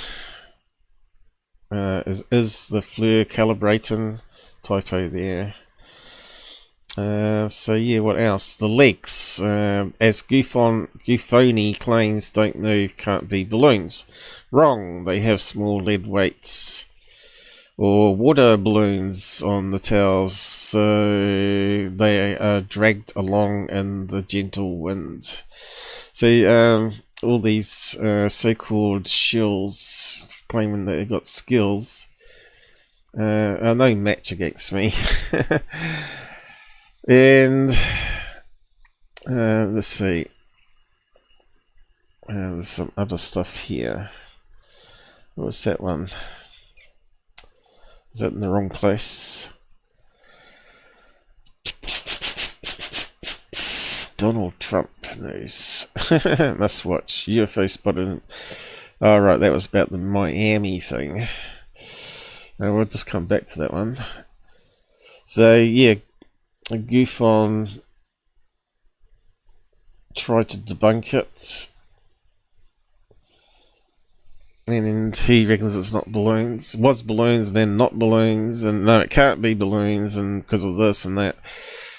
is the flare calibrating typo there. So yeah, what else? The legs, as GUFONI claims, don't move, can't be balloons. Wrong. They have small lead weights or water balloons on the tails, so they are dragged along in the gentle wind. So all these so-called shills claiming that they've got skills are no match against me. And let's see, there's some other stuff here. What was that one? Is that in the wrong place? Donald Trump news. Must watch. UFO spotted. Oh, right, that was about the Miami thing. We'll just come back to that one. So, yeah, GUFON tried to debunk it, and he reckons it's not balloons. It was balloons and then not balloons, and no, it can't be balloons, and because of this and that.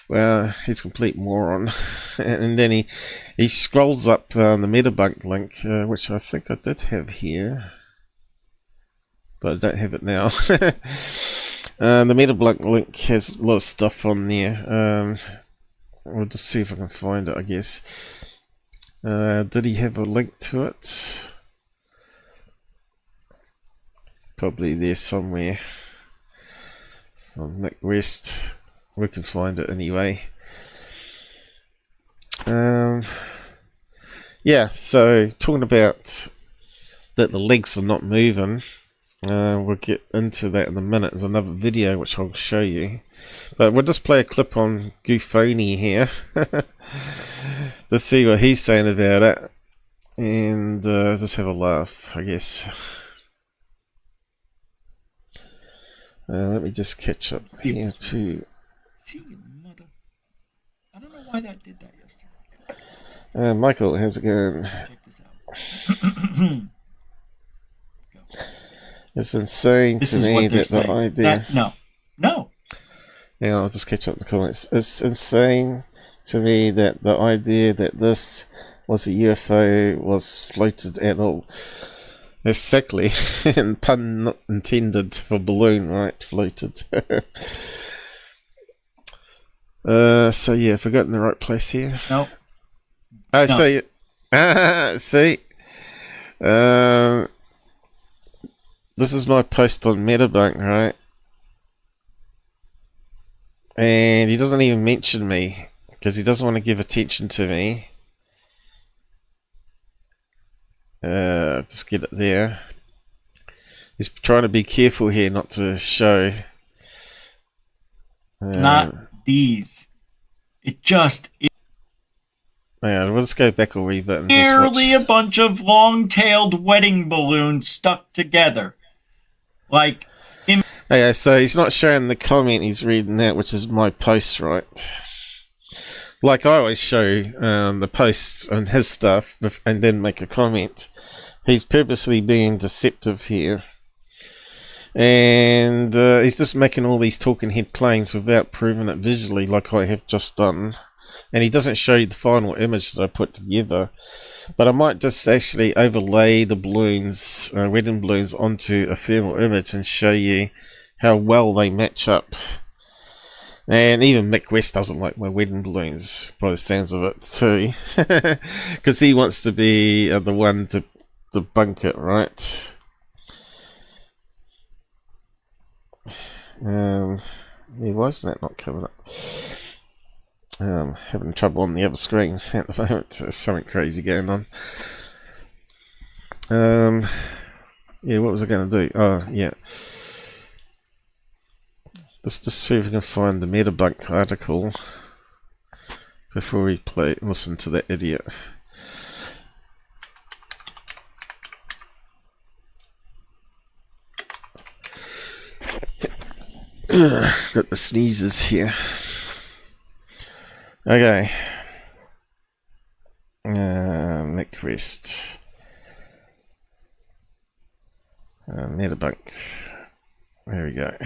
Well, he's a complete moron. And then he scrolls up the Metabunk link, which I think I did have here, but I don't have it now. The Metabunk link has a lot of stuff on there. We'll just see if I can find it, I guess. Did he have a link to it? Probably there somewhere. On Nick West. We can find it anyway. Yeah, so talking about that the legs are not moving. We'll get into that in a minute. There's another video which I'll show you, but we'll just play a clip on GUFONI here to see what he's saying about it, and just have a laugh, I guess. Let me just catch up here too. See, mother. I don't know why that did that yesterday. Michael, how's it going? Check this out. It's insane to me that the idea. No. Yeah, I'll just catch up the comments. It's insane to me that the idea that this was a UFO was floated at all. Exactly, and pun not intended for balloon, right? Floated. So yeah, if I got in the right place here. No. Oh, no. See. This is my post on Metabunk, right? And he doesn't even mention me because he doesn't want to give attention to me. Just get it there. He's trying to be careful here not to show. Not these. It just is. Yeah, we'll just go back a wee bit and merely just watch. a bunch of long-tailed wedding balloons stuck together. Like, Okay, so he's not showing the comment he's reading out, which is my post, right? Like I always show the posts on his stuff and then make a comment. He's purposely being deceptive here. And he's just making all these talking head claims without proving it visually, like I have just done. And he doesn't show you the final image that I put together. But I might just actually overlay the balloons, wedding balloons, onto a thermal image and show you how well they match up. And even Mick West doesn't like my wedding balloons, by the sounds of it, too. Because he wants to be the one to debunk it, right? Yeah, why is that not coming up? Having trouble on the other screen at the moment. There's something crazy going on. Yeah, what was I going to do? Oh, yeah. Let's just see if we can find the Metabunk article before we listen to that idiot. Got the sneezes here. Okay. Mick West. Metabunk. There we go.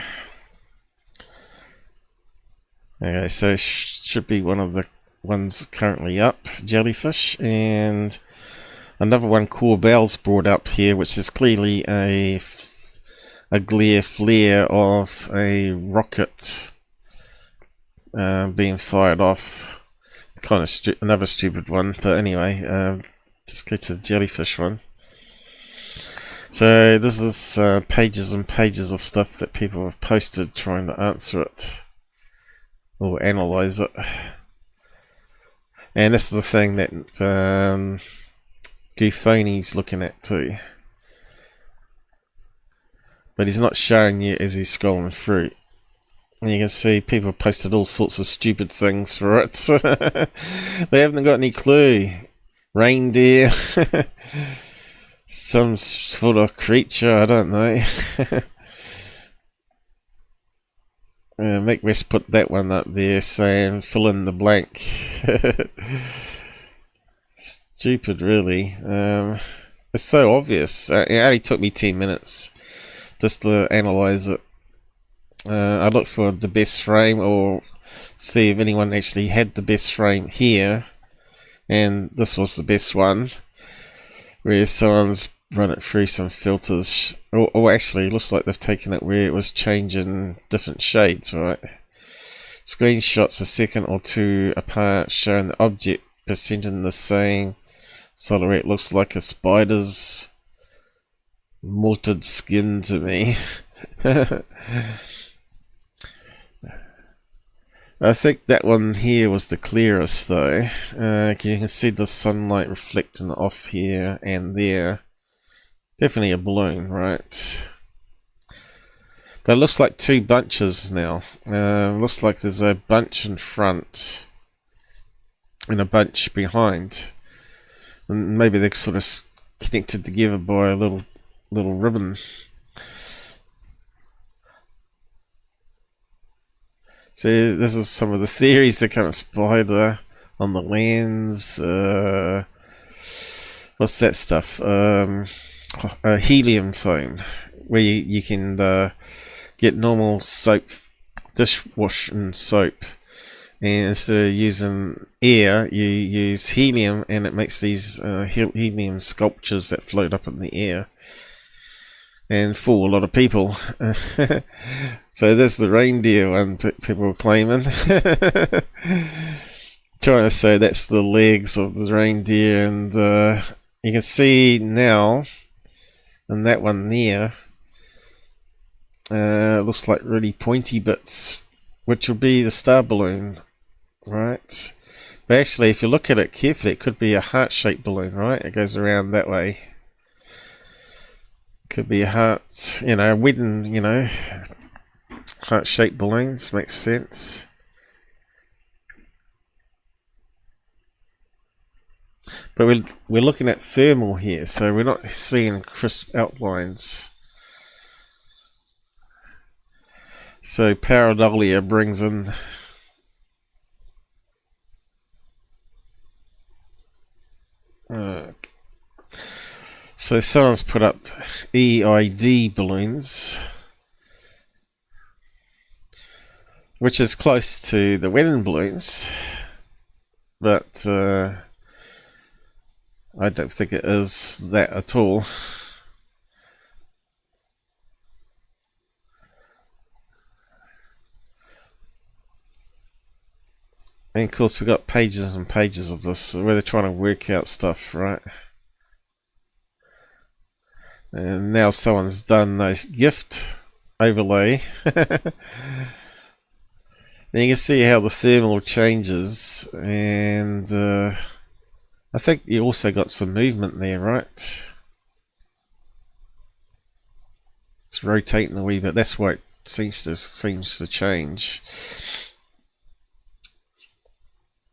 Okay, so should be one of the ones currently up, Jellyfish, and another one Corbells brought up here, which is clearly a glare flare of a rocket being fired off. Kind of another stupid one, but anyway, just go to the Jellyfish one. So this is pages and pages of stuff that people have posted trying to answer it or analyze it. And this is the thing that GUFONI's looking at too. But he's not showing you as he's scrolling through. And you can see people posted all sorts of stupid things for it. They haven't got any clue. Reindeer. Some sort of creature, I don't know. Mick West put that one up there saying fill in the blank. Stupid, really. It's so obvious. It only took me 10 minutes just to analyze it. I looked for the best frame or see if anyone actually had the best frame here, and this was the best one, where someone's run it through some filters, or actually it looks like they've taken it where it was changing different shades, right? Screenshots a second or two apart showing the object presenting the same silhouette. Looks like a spider's molted skin to me. I think that one here was the clearest though. You can see the sunlight reflecting off here and there. Definitely a balloon, right? But it looks like two bunches now. Looks like there's a bunch in front and a bunch behind. And maybe they're sort of connected together by a little ribbon. So this is some of the theories that come up spider on the lens. What's that stuff? Helium foam, where you can get normal soap, dishwashing soap, and instead of using air, you use helium, and it makes these helium sculptures that float up in the air and fool a lot of people. So there's the reindeer one people were claiming. Trying to say that's the legs of the reindeer, and you can see now, and that one there, looks like really pointy bits, which will be the star balloon, right? But actually, if you look at it carefully, it could be a heart-shaped balloon, right? It goes around that way. Could be a heart, you know, wedding, you know, heart-shaped balloons, makes sense. But we're looking at thermal here, so we're not seeing crisp outlines. So pareidolia brings in so someone's put up EID balloons, which is close to the wedding balloons, but I don't think it is that at all. And of course we've got pages and pages of this where they're trying to work out stuff, right? And now someone's done a gift overlay. And you can see how the thermal changes, and I think you also got some movement there, right? It's rotating a wee bit. That's why it seems to change.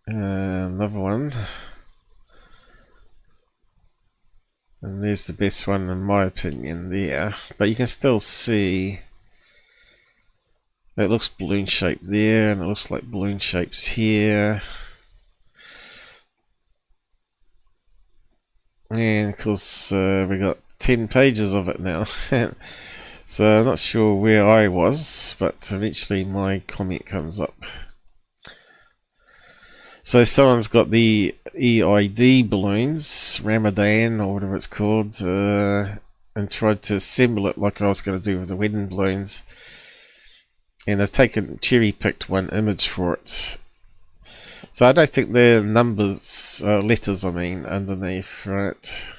Another one, and there's the best one in my opinion there, but you can still see it looks balloon shaped there, and it looks like balloon shapes here, and of course we got 10 pages of it now. So I'm not sure where I was, but eventually my comment comes up. So someone's got the EID balloons, Ramadan or whatever it's called, and tried to assemble it like I was going to do with the wedding balloons. And I've cherry-picked one image for it. So I don't think they're numbers, letters I mean, underneath, right?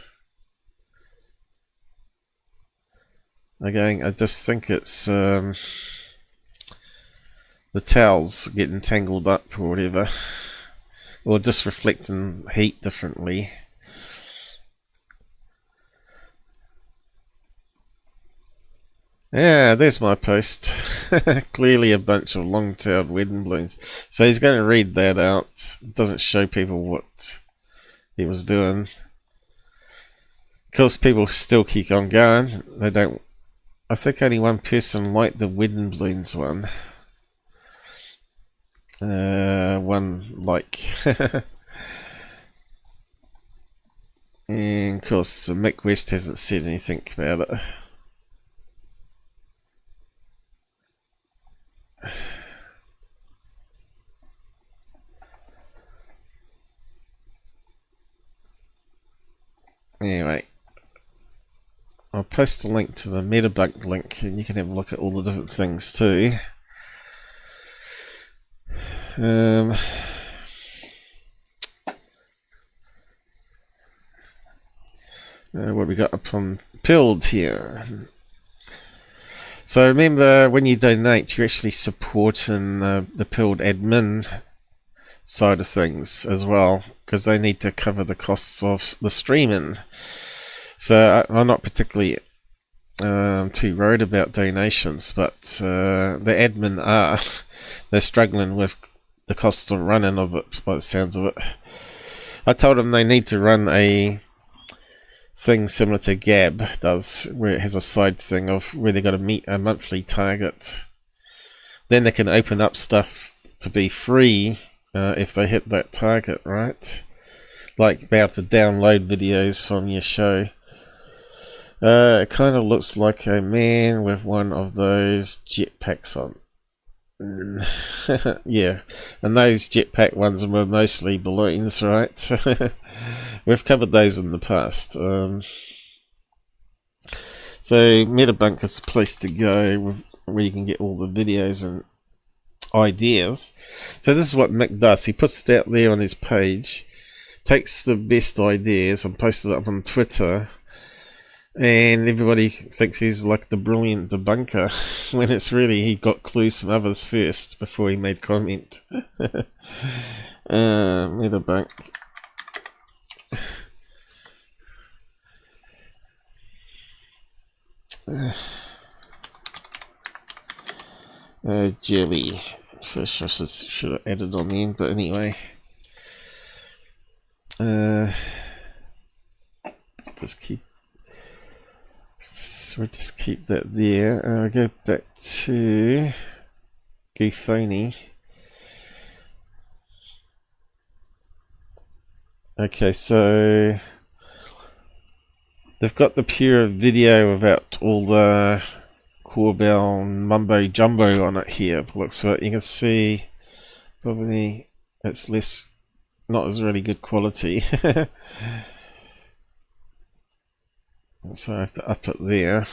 Again, I just think it's the towels getting tangled up or whatever. Or just reflecting heat differently. Yeah, there's my post. Clearly a bunch of long-tailed wedding balloons. So he's going to read that out. It doesn't show people what he was doing. Of course, people still keep on going. They don't. I think only one person liked the wedding balloons one. One like. And of course Mick West hasn't said anything about it. Anyway, I'll post a link to the Metabunk link and you can have a look at all the different things too. What we got up on Pilled here. So remember, when you donate, you're actually supporting the Pilled admin side of things as well, because they need to cover the costs of the streaming. So I'm not particularly too worried about donations, but the admin are. They're struggling with the cost of running of it, by the sounds of it. I told them they need to run a thing similar to Gab does, where it has a side thing of where they've got to meet a monthly target. Then they can open up stuff to be free if they hit that target, right? Like be able to download videos from your show. It kind of looks like a man with one of those jetpacks on. Yeah, and those jetpack ones were mostly balloons, right? We've covered those in the past. So Metabunk is the place to go where you can get all the videos and ideas. So this is what Mick does. He puts it out there on his page, takes the best ideas and posts it up on Twitter, and everybody thinks he's like the brilliant debunker, when it's really he got clues from others first before he made comment. Metabunk. Jellyfish, I should have added on the end, but anyway. We'll just keep that there. I'll go back to GUFONI. Okay, so they've got the pure video about all the Corbell mumbo jumbo on it here. Looks like you can see probably it's less, not as really good quality. So I have to up it there.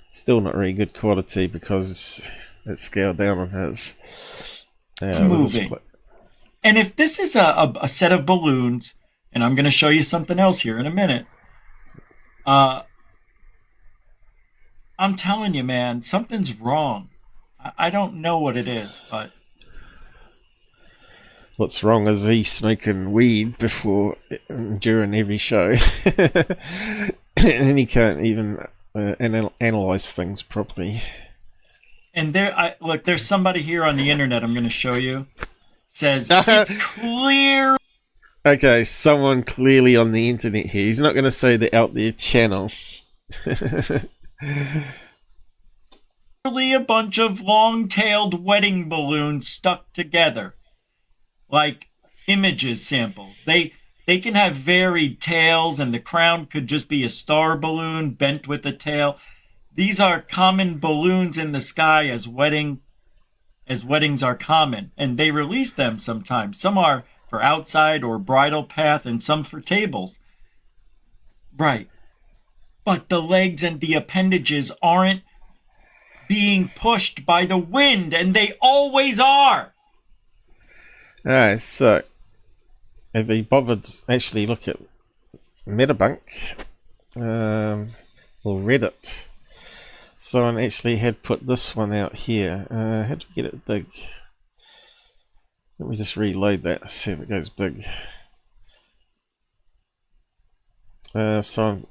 Still not really good quality because it's scaled down on his. It's moving. And if this is a set of balloons, and I'm going to show you something else here in a minute. I'm telling you, man, something's wrong. I don't know what it is, but what's wrong is he's smoking weed before, during every show, and he can't even analyze things properly. And look, there's somebody here on the internet. I'm going to show you. Says it's clear. Okay, someone clearly on the internet here. He's not going to say the out there channel. A bunch of long-tailed wedding balloons stuck together, like images samples. They can have varied tails, and the crown could just be a star balloon bent with a tail. These are common balloons in the sky as weddings are common, and they release them sometimes. Some are for outside or bridal path, and some for tables. Right. But the legs and the appendages aren't being pushed by the wind, and they always are. Alright, so if he bothered actually look at Metabunk or Reddit, someone actually had put this one out here. How do we get it big? Let me just reload that, see if it goes big. Someone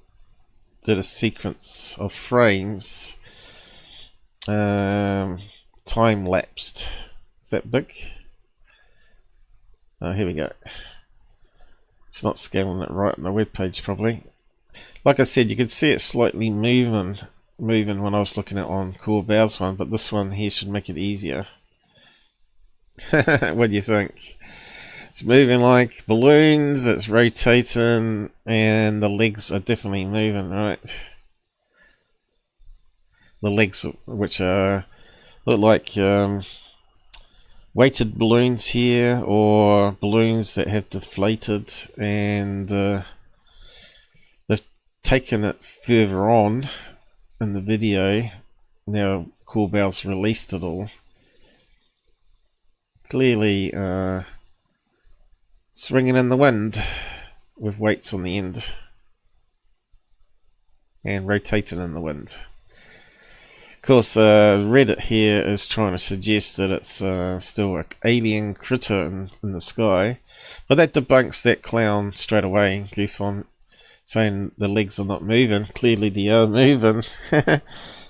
did a sequence of frames, time lapsed. Is that big? Oh, here we go. It's not scaling it right on the web page probably. Like I said, you could see it slightly moving when I was looking at on Corbell's one, but this one here should make it easier. What do you think? It's moving like balloons, it's rotating, and the legs are definitely moving, right? The legs, which look like weighted balloons here, or balloons that have deflated, and they've taken it further on in the video. Now Corbell's released it all. Clearly swinging in the wind with weights on the end and rotating in the wind. Of course, Reddit here is trying to suggest that it's still an alien critter in the sky, but that debunks that clown straight away. GUFON saying the legs are not moving. Clearly they are moving.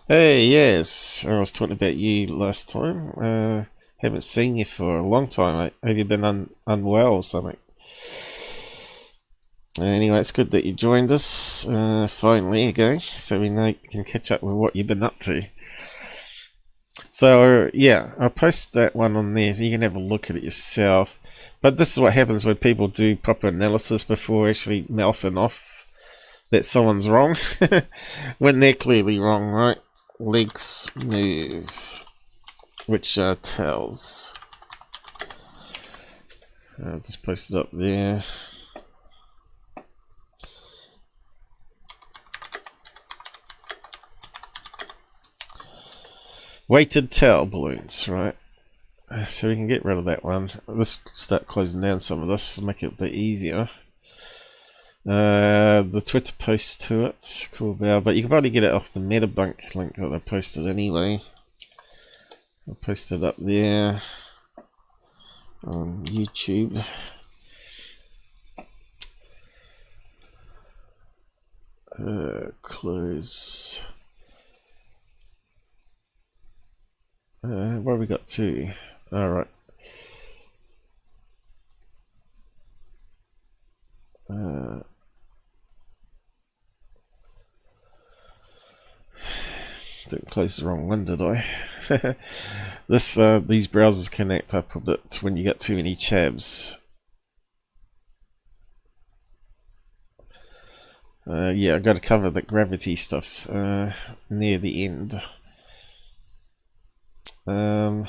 Hey, yes, I was talking about you last time. Haven't seen you for a long time. Have you been unwell or something? Anyway, it's good that you joined us finally again, so we can catch up with what you've been up to. So yeah, I'll post that one on there so you can have a look at it yourself. But this is what happens when people do proper analysis before actually mouthing off that someone's wrong. When they're clearly wrong, right? Legs move, which tells. I'll just post it up there. Weighted tail balloons, right? So we can get rid of that one. Let's start closing down some of this, make it a bit easier. The Twitter post to it, Corbell, but you can probably get it off the Metabunk link that I posted anyway. I'll post it up there on YouTube. Close. Where have we got to? Alright. Didn't close the wrong one, did I? These browsers can act up a bit when you get too many tabs. Yeah, I've got to cover the gravity stuff near the end. Yeah,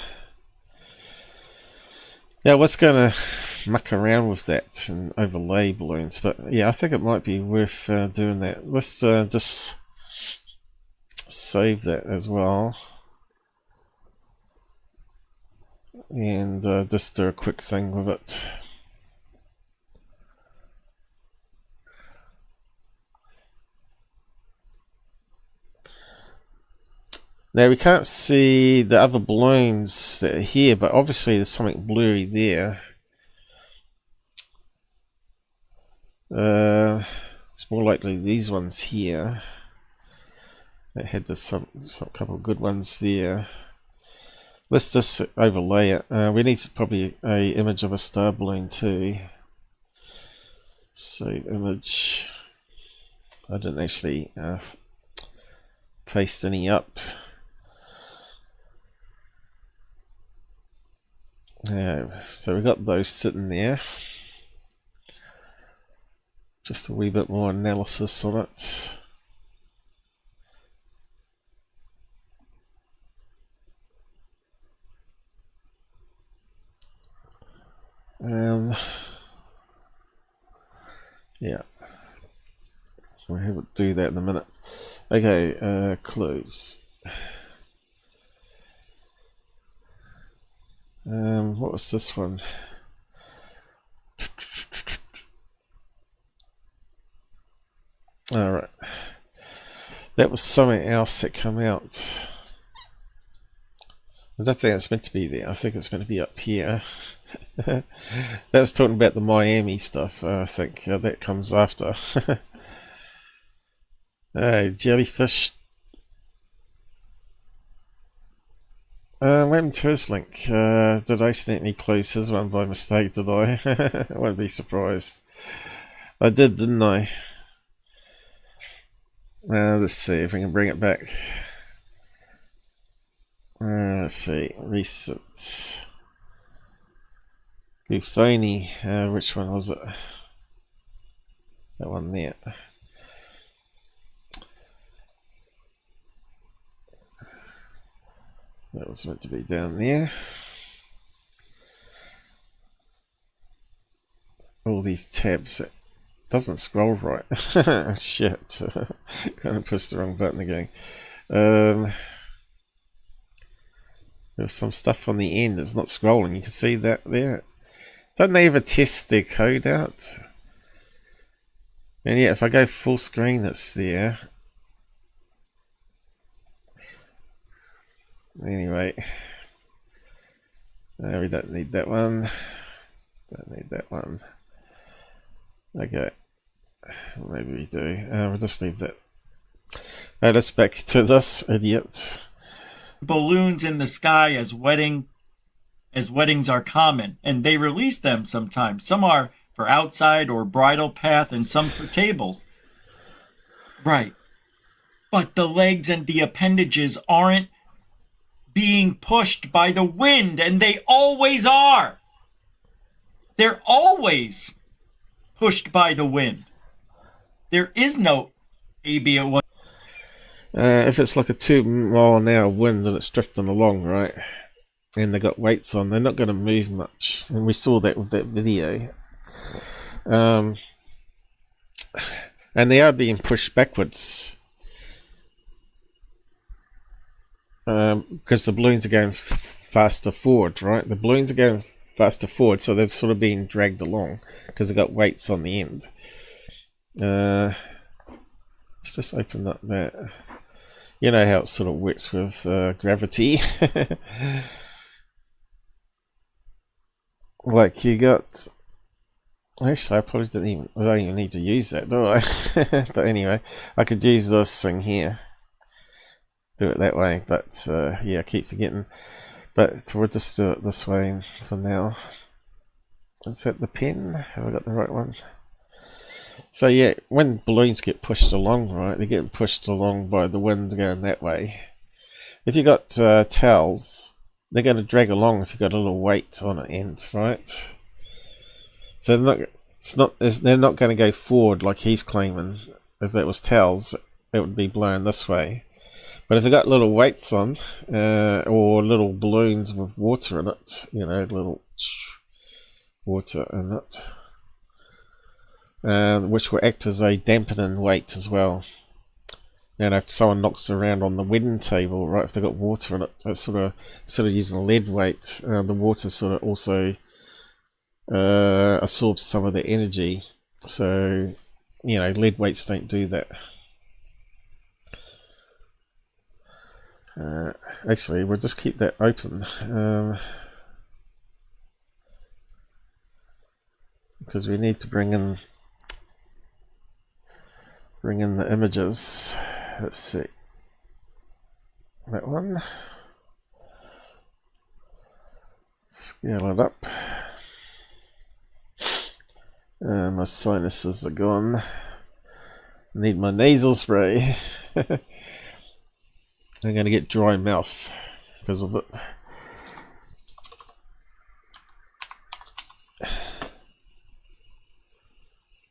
I was going to muck around with that and overlay balloons, but yeah, I think it might be worth doing that. Let's just save that as well, and just do a quick thing with it. Now we can't see the other balloons that are here, but obviously there's something blurry there. It's more likely these ones here. It had some couple of good ones there. Let's just overlay it. We need probably a image of a star balloon too. Save image. I didn't actually paste any up. So we got those sitting there. Just a wee bit more analysis on it. Yeah, we'll do that in a minute. Okay, close. What was this one? Alright. That was something else that came out. I don't think it's meant to be there. I think it's meant to be up here. That was talking about the Miami stuff. I think that comes after. Jellyfish. What happened to his link? Did I accidentally close his one by mistake, did I? I won't be surprised. I did, didn't I? Let's see if we can bring it back. Let's see, recent. GUFONI, which one was it? That one there. That was meant to be down there. All these tabs. It doesn't scroll right. Shit. Kind of pushed the wrong button again. There's some stuff on the end that's not scrolling. You can see that there. Don't they ever test their code out? And yeah, if I go full screen, it's there. Anyway, we don't need that one. Don't need that one. Okay, maybe we do. We'll just leave that. Let's back to this idiot. Balloons in the sky as weddings are common, and they release them sometimes. Some are for outside or bridal path, and some for tables. Right, but the legs and the appendages aren't being pushed by the wind, and they always are. They're always pushed by the wind. There is no maybe it was. If it's like a 2 mile an hour wind and it's drifting along, right, and they got weights on, they're not going to move much. And we saw that with that video. And they are being pushed backwards. Because the balloons are going faster forward, right? The balloons are going faster forward, so they've sort of been dragged along because they've got weights on the end. Let's just open up that. You know how it sort of works with gravity. Like you got. Actually, I probably I don't even need to use that, do I? But anyway, I could use this thing here. Do it that way, but yeah, I keep forgetting. But we'll just do it this way for now. Is that the pen? Have I got the right one? So yeah, when balloons get pushed along, right, they're getting pushed along by the wind going that way. if you got towels, they're going to drag along if you've got a little weight on the end, right? So they're not going to go forward like he's claiming. If it was towels, it would be blown this way. But if you've got little weights on, or little balloons with water in it, you know, little water in it, which will act as a dampening weight as well. And if someone knocks around on the wedding table, right, if they've got water in it, it's sort of, instead of using lead weight, the water sort of also absorbs some of the energy. So, you know, lead weights don't do that. Actually, we'll just keep that open, because we need to bring in the images. Let's see, that one, scale it up. My sinuses are gone. Need my nasal spray. I'm going to get dry mouth because of it.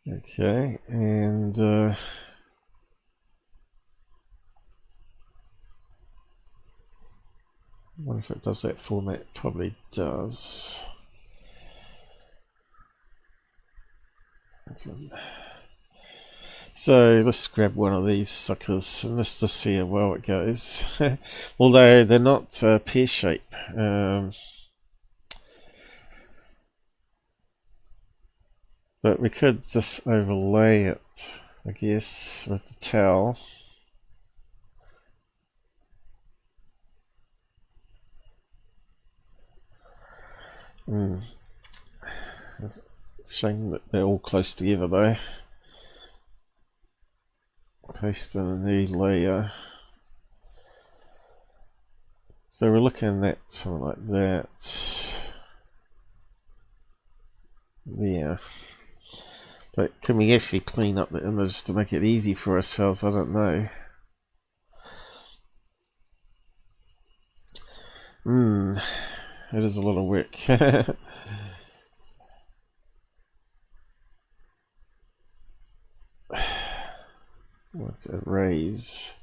Okay, and I wonder if it does that format. It probably does. Okay. So let's grab one of these suckers and let's just see how well it goes. Although they're not pear shape. But we could just overlay it, I guess, with the towel. It's a shame that they're all close together though. Paste in a new layer. So we're looking at something like that. There. But can we actually clean up the image to make it easy for ourselves? I don't know. It is a lot of work. What erase?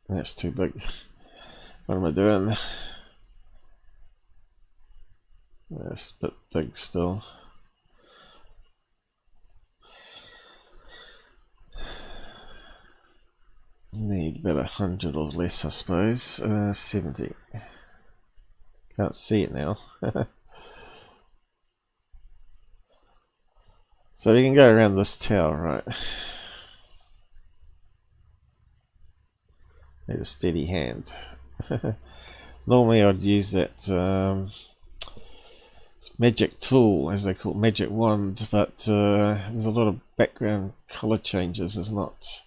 That's too big. What am I doing? That's a bit big still. Need about 100 or less, I suppose. 70. Can't see it now. So we can go around this tower, right? Need a steady hand. Normally I'd use that magic tool, as they call it, magic wand, but there's a lot of background color changes. It's not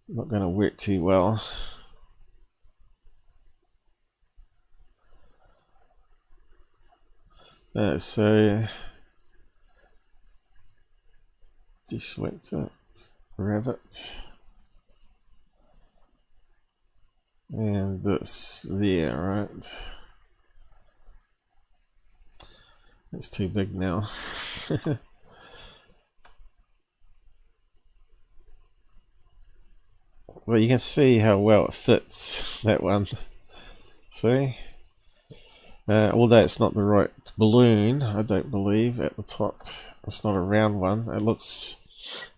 going to work too well. So deselect it, grab it, and this there, right? It's too big now. Well, you can see how well it fits, that one. See? Although it's not the right balloon, I don't believe, at the top. It's not a round one. It looks,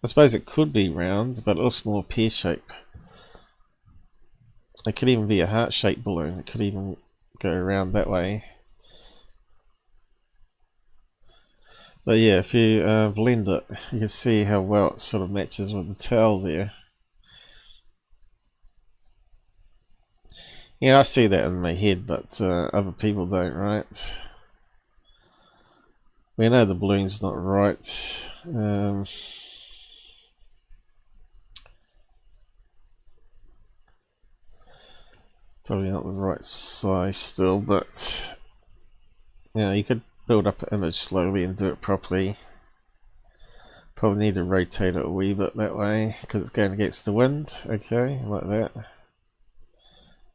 I suppose it could be round, but it looks more pear-shaped. It could even be a heart-shaped balloon. It could even go around that way. But yeah, if you blend it, you can see how well it sort of matches with the towel there. Yeah, I see that in my head, but other people don't, right? We know the balloon's not right. Probably not the right size still, but yeah, you could build up an image slowly and do it properly. Probably need to rotate it a wee bit that way because it's going against the wind. Okay, like that.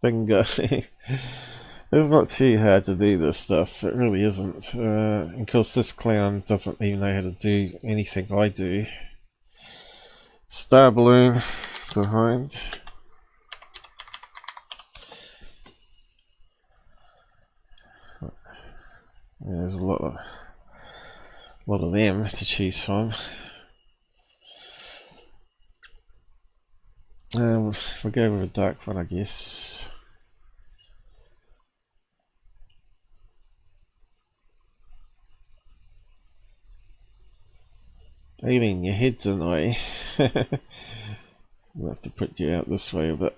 Bingo. It's not too hard to do this stuff. It really isn't. Of course, this clown doesn't even know how to do anything I do. Star balloon behind. There's a lot of them to choose from. We'll go with a dark one, I guess. Aileen, your head's in the way. We'll have to put you out this way a bit.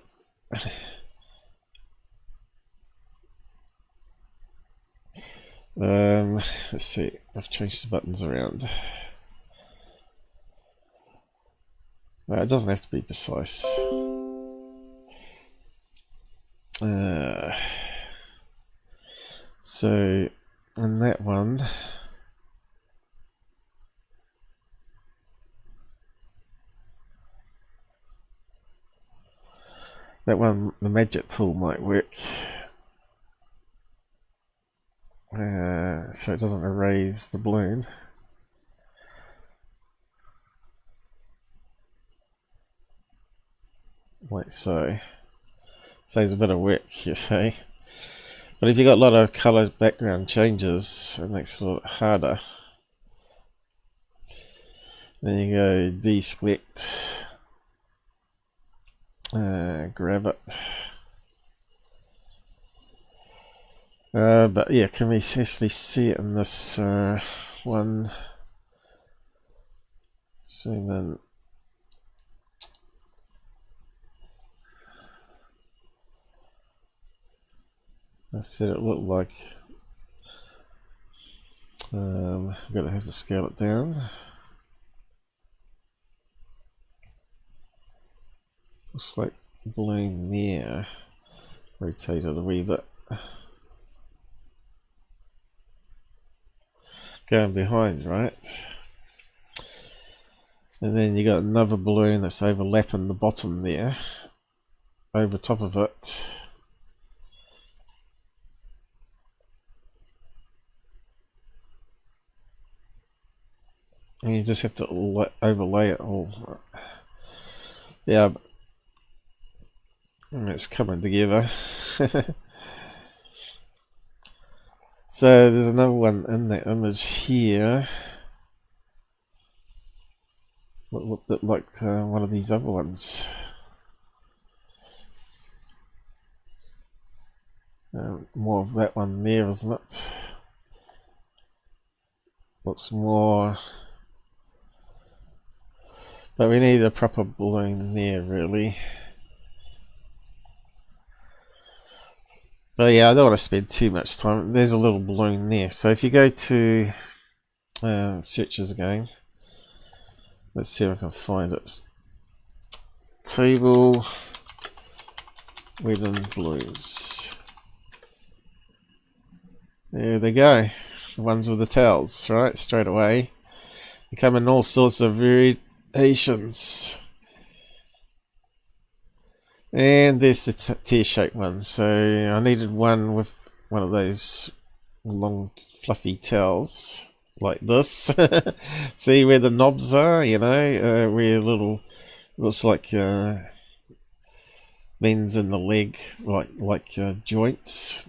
Let's see, I've changed the buttons around. Well, it doesn't have to be precise. So, in that one, the magic tool might work. So it doesn't erase the balloon. Like so. Saves a bit of work, you see. But if you've got a lot of colour background changes, it makes it a lot harder. Then you go deselect, grab it. But yeah, can we actually see it in this one? Zoom in. I said it looked like I'm gonna have to scale it down. Looks like balloon there. Rotate it a wee bit. Going behind, right? And then you got another balloon that's overlapping the bottom there, over top of it. And you just have to overlay it all. Yeah, it's coming together. So there's another one in that image here. Look a bit like one of these other ones. More of that one there, isn't it? Looks more. But we need a proper balloon there, really. But yeah, I don't want to spend too much time. There's a little balloon there. So if you go to searches again, let's see if I can find it. Table wedding balloons. There they go. The ones with the tails, right? Straight away. They come in all sorts of variations. And there's the tear-shaped one. So I needed one with one of those long fluffy tails like this. See where the knobs are, you know, where little looks like bends in the leg, like joints.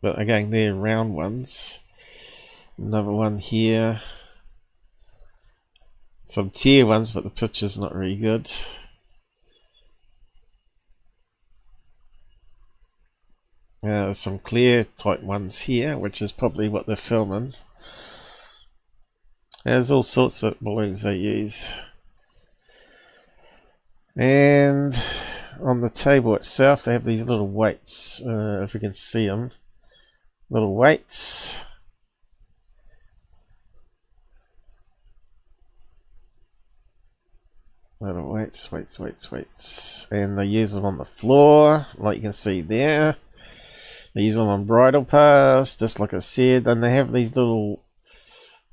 But again, they're round ones. Another one here. Some tear ones, but the picture's not really good. There's some clear type ones here, which is probably what they're filming. There's all sorts of balloons they use. And on the table itself, they have these little weights, if you can see them. Little weights. Little weights. And they use them on the floor, like you can see there. They use them on bridle paths, just like I said, and they have these little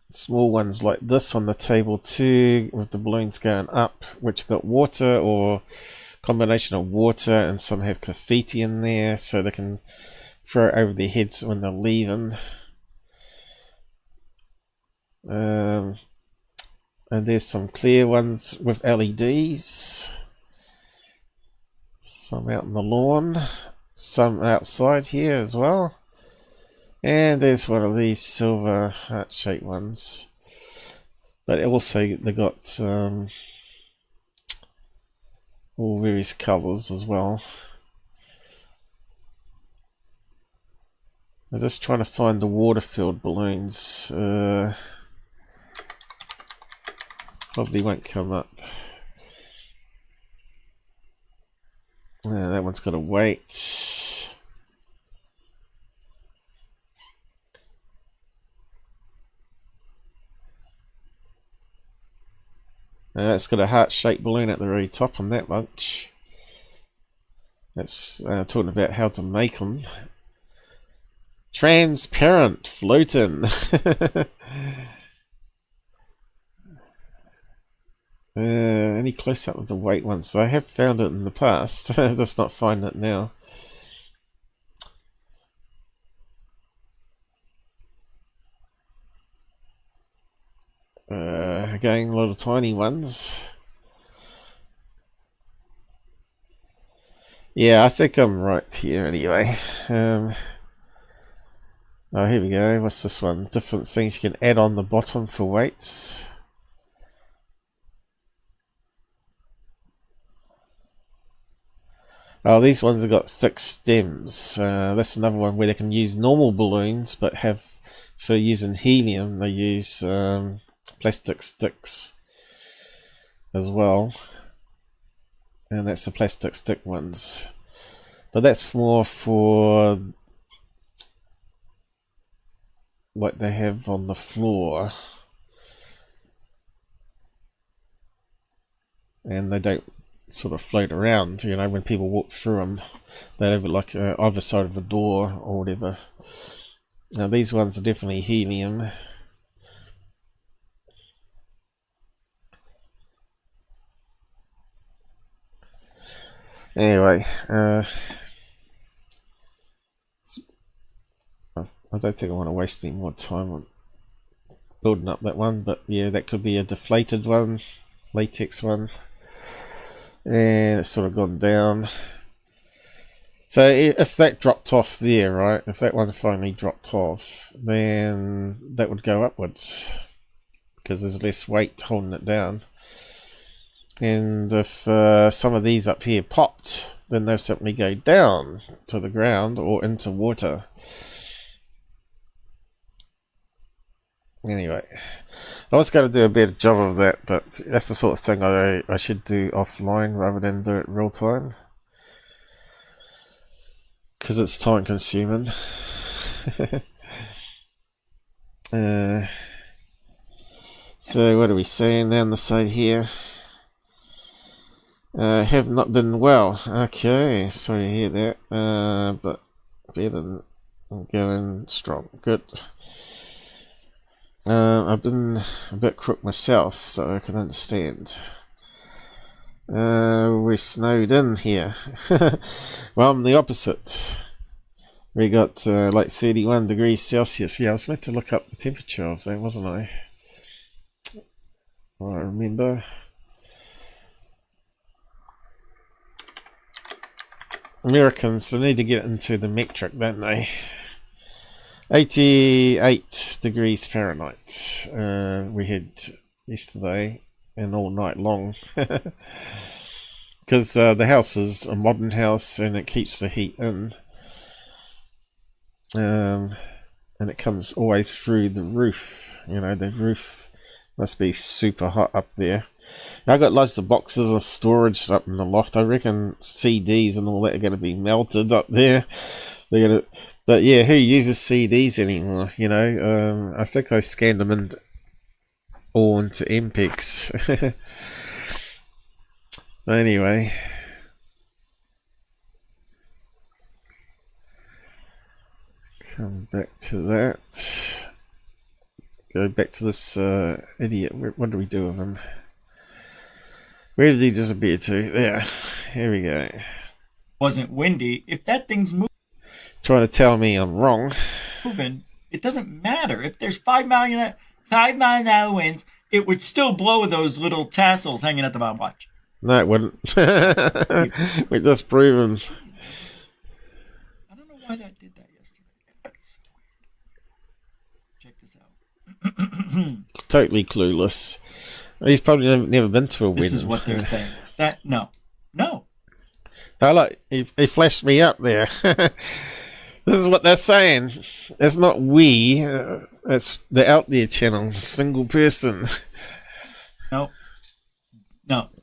small ones like this on the table too, with the balloons going up, which got water or combination of water, and some have graffiti in there so they can throw it over their heads when they're leaving. And there's some clear ones with LEDs, some out in the lawn, some outside here as well. And there's one of these silver heart-shaped ones, but also they got all various colours as well. I'm just trying to find the water-filled balloons. Probably won't come up. That one's got to wait. It's got a heart-shaped balloon at the very top on that bunch. That's talking about how to make them. Transparent, floating. Any close-up of the weight ones? I have found it in the past. Just not find it now. Again, a lot of tiny ones. Yeah, I think I'm right here anyway. Oh, here we go. What's this one? Different things you can add on the bottom for weights. Oh, these ones have got fixed stems. That's another one where they can use normal balloons, but have, so using helium, they use plastic sticks as well, and that's the plastic stick ones, but that's more for like they have on the floor, and they don't sort of float around, you know, when people walk through them. They have it like either side of a door or whatever. Now these ones are definitely helium. Anyway, I don't think I want to waste any more time on building up that one, but yeah, that could be a deflated one, latex one, and it's sort of gone down. So if that dropped off there, right, if that one finally dropped off, then that would go upwards because there's less weight holding it down. And if some of these up here popped, then they'll simply go down to the ground or into water. Anyway, I was going to do a better job of that, but that's the sort of thing I should do offline rather than do it real time, because it's time consuming. So what are we saying down the side here? Have not been well. Okay, sorry to hear that. But better than going strong. Good. I've been a bit crook myself, so I can understand. We're snowed in here. Well, I'm the opposite. We got like 31 degrees Celsius. Yeah, I was meant to look up the temperature of that, wasn't I? I remember. Americans, they need to get into the metric, don't they? 88 degrees Fahrenheit we had yesterday and all night long, because the house is a modern house and it keeps the heat in, and it comes always through the roof. You know, the roof must be super hot up there. I got loads of boxes of storage up in the loft. I reckon CDs and all that are going to be melted up there. They're going to, but yeah, who uses CDs anymore? You know, I think I scanned them in all into MPEGs. Anyway, come back to that. go back to this idiot. What do we do with him? Where did he disappear to? There. Here we go. Wasn't windy. If that thing's Trying to tell me I'm wrong. moving, it doesn't matter. If there's 5 mile an hour winds, it would still blow those little tassels hanging at the bottom. Watch. No, it wouldn't. We just proven. I don't know why that did that yesterday. That's so weird. Check this out. Totally clueless. He's probably never been to a wedding. This is what they're saying. No. Oh, look, he flashed me up there. This is what they're saying. It's not we. It's the Out There channel. Single person. No.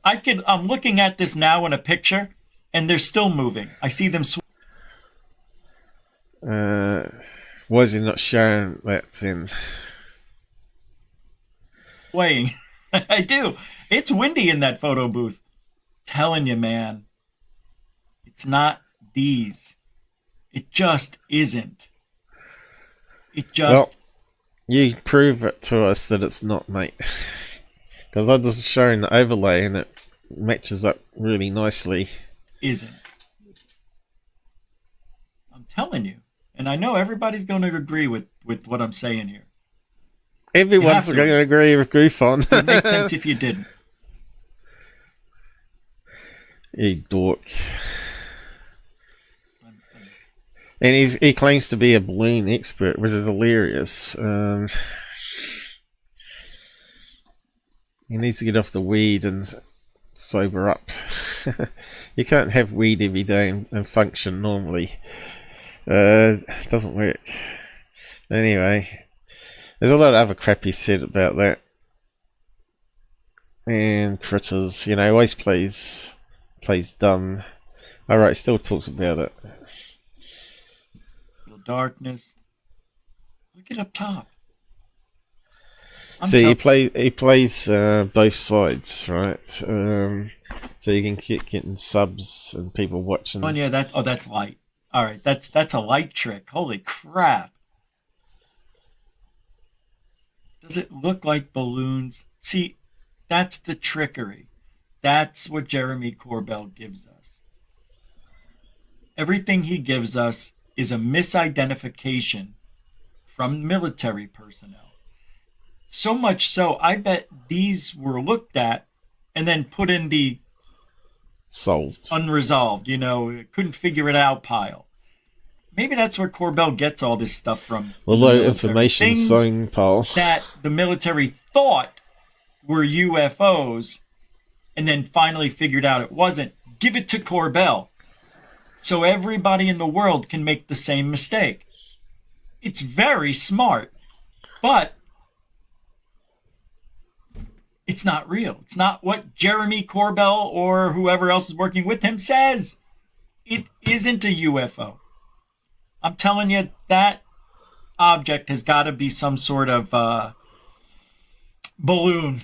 I'm looking at this now in a picture, and they're still moving. I see them Why is he not showing that then? swaying. I do. It's windy in that photo booth. Telling you, man. It's not these. It just isn't. It just... Well, you prove it to us that it's not, mate. Because I'm just showing the overlay and it matches up really nicely. Isn't. I'm telling you. And I know everybody's going to agree with what I'm saying here. Everyone's going to agree with GUFON. It makes sense if you didn't. You dork. And he claims to be a balloon expert, which is hilarious. He needs to get off the weed and sober up. You can't have weed every day and function normally. It doesn't work. Anyway, there's a lot of other crap he said about that. And critters, you know, always plays dumb. Alright, still talks about it. Darkness. Look at up top. See, he plays both sides, right? So you can keep getting subs and people watching. Oh yeah, that's light. All right, that's a light trick. Holy crap! Does it look like balloons? See, that's the trickery. That's what Jeremy Corbell gives us. Everything he gives us is a misidentification from military personnel. So much so, I bet these were looked at and then put in the solved, unresolved, couldn't figure it out pile. Maybe that's where Corbell gets all this stuff from. Although information zone pile that the military thought were UFOs and then finally figured out it wasn't. Give it to Corbell. So everybody in the world can make the same mistake. It's very smart, but it's not real. It's not what Jeremy Corbell or whoever else is working with him says. It isn't a UFO. I'm telling you, that object has got to be some sort of balloon.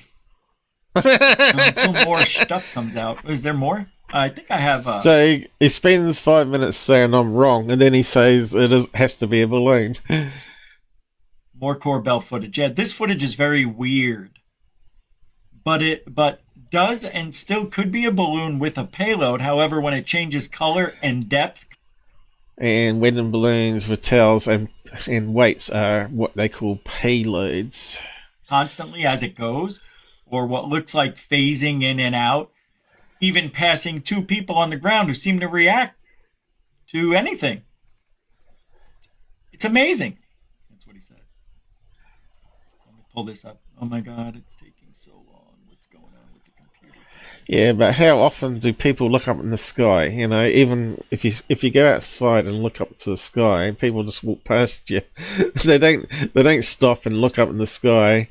Until more stuff comes out. Is there more? I think I have... So he spends 5 minutes saying I'm wrong, and then he says has to be a balloon. More Corbell footage. Yeah, this footage is very weird. But does and still could be a balloon with a payload. However, when it changes color and depth... And wedding balloons with tails and weights are what they call payloads. Constantly as it goes, or what looks like phasing in and out. Even passing two people on the ground who seem to react to anything. It's amazing. That's what he said. Let me pull this up. Oh my God, it's taking so long. What's going on with the computer? Yeah, but how often do people look up in the sky? Even if you go outside and look up to the sky, people just walk past you. They don't stop and look up in the sky.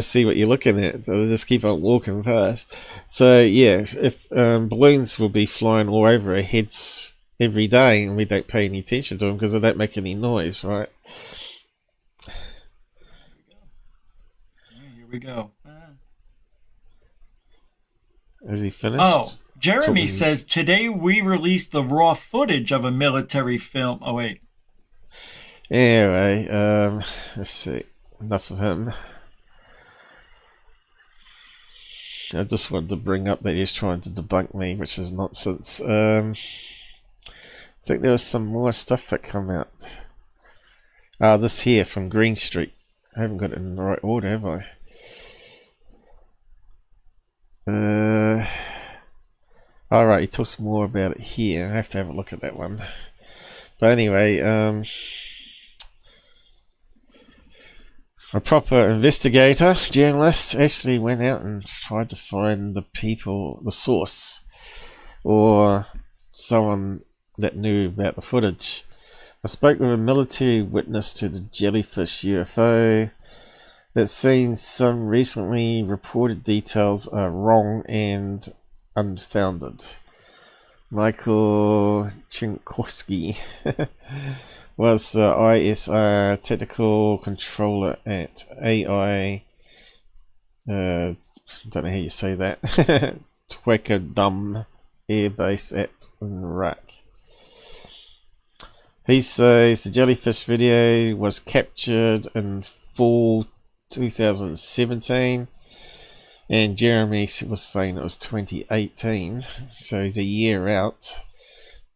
See what you're looking at. They just keep on walking past. So yeah, if balloons will be flying all over our heads every day, and we don't pay any attention to them because they don't make any noise, right? Here we go. Is he finished? Oh, Jeremy says today we released the raw footage of a military film. Oh wait. Anyway, let's see. enough of him. I just wanted to bring up that he's trying to debunk me, which is nonsense. I think there was some more stuff that come out. This here from Greenstreet. I haven't got it in the right order, have I? Alright, he talks more about it here. I have to have a look at that one. But anyway, a proper investigator, journalist, actually went out and tried to find the people, the source, or someone that knew about the footage. I spoke with a military witness to the Jellyfish UFO that seen some recently reported details are wrong and unfounded. Michael Chinkowski was the ISR technical controller at AI, don't know how you say that, Twekadum Air Base at Iraq. He says the Jellyfish video was captured in fall 2017, and Jeremy was saying it was 2018, so he's a year out,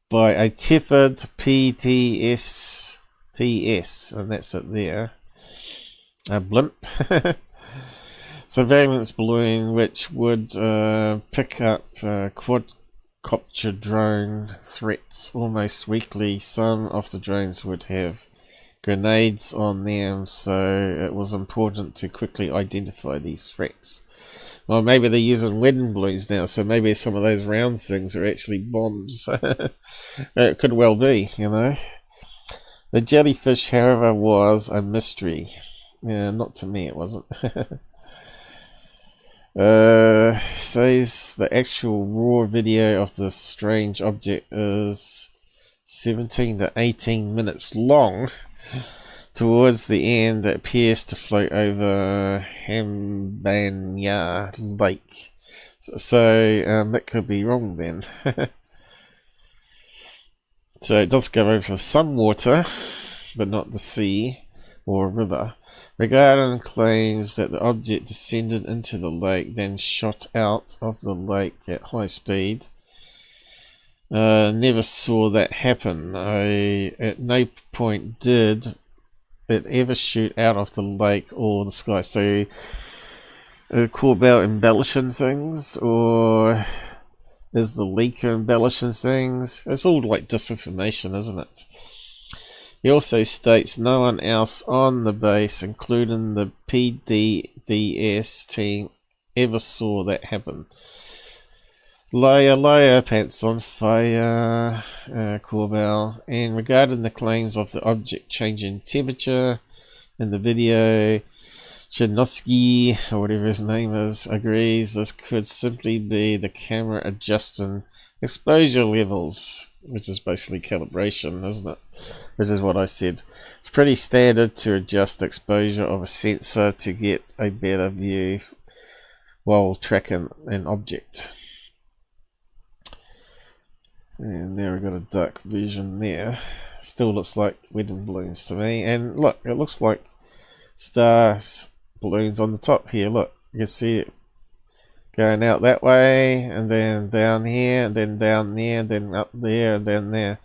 by a tethered PTS, and that's it there, a blimp, surveillance balloon which would pick up quadcopter drone threats almost weekly. Some of the drones would have grenades on them, so it was important to quickly identify these threats. Well, maybe they're using wedding balloons now, so maybe some of those round things are actually bombs. It could well be, you know. The jellyfish, however, was a mystery. Yeah, not to me, it wasn't. Says the actual raw video of the strange object is 17 to 18 minutes long. Towards the end, it appears to float over Hambanya Lake. So that could be wrong then. So it does go over some water, but not the sea or river. Regarding claims that the object descended into the lake, then shot out of the lake at high speed. Never saw that happen. At no point did it ever shoot out of the lake or the sky. So Corbell embellishing things, or is the leaker embellishing things? It's all like disinformation, isn't it? He also states no one else on the base, including the PDDS team, ever saw that happen. Liar, liar, pants on fire, Corbell. And regarding the claims of the object changing temperature in the video, Chinosky, or whatever his name is, agrees this could simply be the camera adjusting exposure levels, which is basically calibration, isn't it? Which is what I said. It's pretty standard to adjust exposure of a sensor to get a better view while tracking an object. And there we've got a dark vision there. Still looks like wedding balloons to me. And look, it looks like stars balloons on the top here. Look, you can see it going out that way, and then down here, and then down there, and then up there, and down there.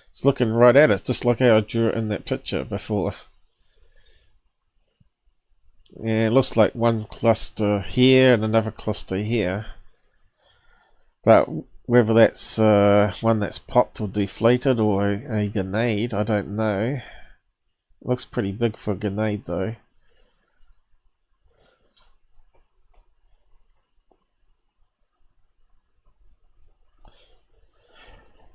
It's looking right at it, just like how I drew it in that picture before. And it looks like one cluster here and another cluster here. But whether that's one that's popped or deflated or a grenade, I don't know. It looks pretty big for a grenade though.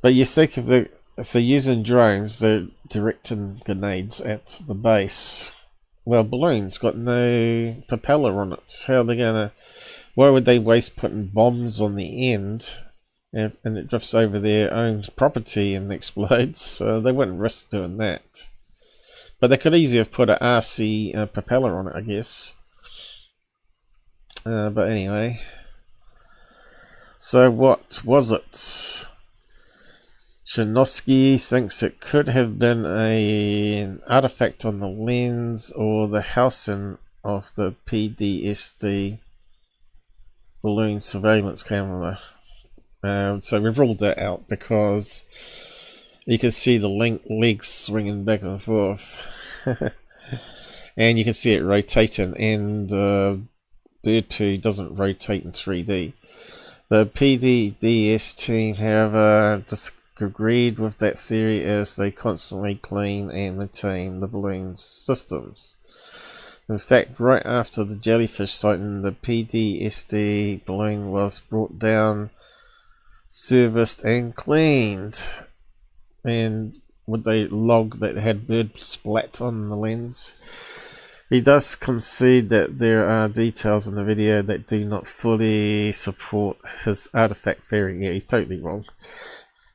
But you think if they're using drones, they're directing grenades at the base. Well, balloons got no propeller on it. How are they gonna? Why would they waste putting bombs on the end, and it drifts over their own property and explodes? So they wouldn't risk doing that. But they could easily have put an RC propeller on it, I guess. But anyway, so what was it? Shinosky thinks it could have been an artifact on the lens or the housing of the PDSD balloon surveillance camera. So we've ruled that out because you can see the legs swinging back and forth. And you can see it rotating, and bird poo doesn't rotate in 3D. The PDDS team, however, disagreed with that theory as they constantly clean and maintain the balloon's systems. In fact, right after the jellyfish sighting, the PDSD balloon was brought down, serviced and cleaned. And with a log that had bird splat on the lens. He does concede that there are details in the video that do not fully support his artifact theory. Yeah, he's totally wrong.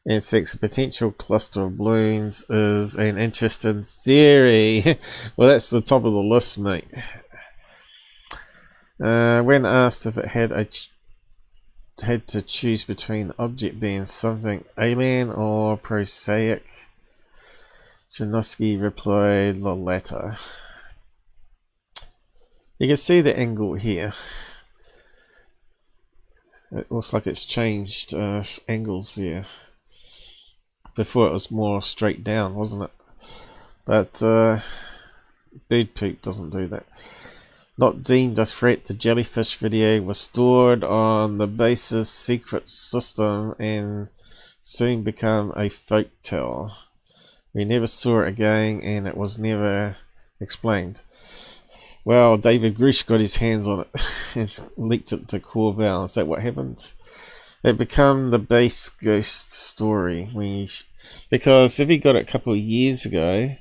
And thinks a potential cluster of balloons is an interesting theory. Well, that's the top of the list, mate. When asked if it had to choose between the object being something alien or prosaic, Shinosky replied the latter. You can see the angle here. It looks like it's changed angles there. Before it was more straight down, wasn't it? But bird poop doesn't do that. Not deemed a threat, the jellyfish video was stored on the base's secret system and soon became a folktale. We never saw it again, and it was never explained. Well, David Grush got his hands on it and leaked it to Corbell. Is that what happened? It became the base ghost story. Because if he got it a couple of years ago,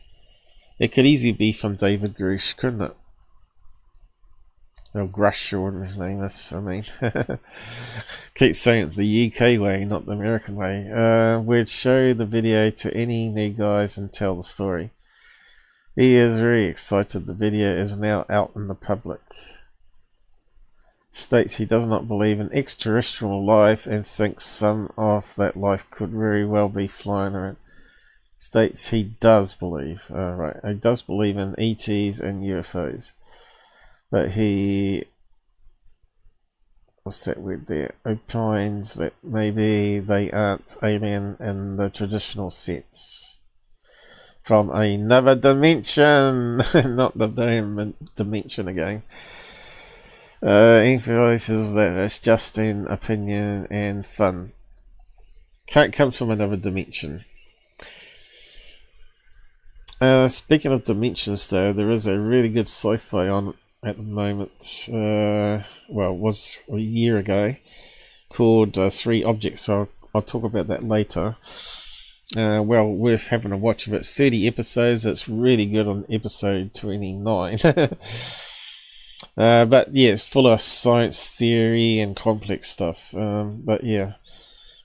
it could easily be from David Grush, couldn't it? Or Grush, or whatever his name is. I mean, keep saying it the UK way, not the American way. We'd show the video to any new guys and tell the story. He is very excited. The video is now out in the public. States he does not believe in extraterrestrial life and thinks some of that life could very well be flying around. States he does believe. Right, he does believe in ETs and UFOs. But he, what's that word there, opines that maybe they aren't alien in the traditional sense. From another dimension, not the damn dimension again. Emphasizes that it's just an opinion and fun. Can't come from another dimension. Speaking of dimensions though, there is a really good sci-fi on at the moment, well, it was a year ago, called Three Objects, so I'll talk about that later. Well, worth having a watch of it. 30 episodes, it's really good on episode 29. But yeah, it's full of science theory and complex stuff. But yeah,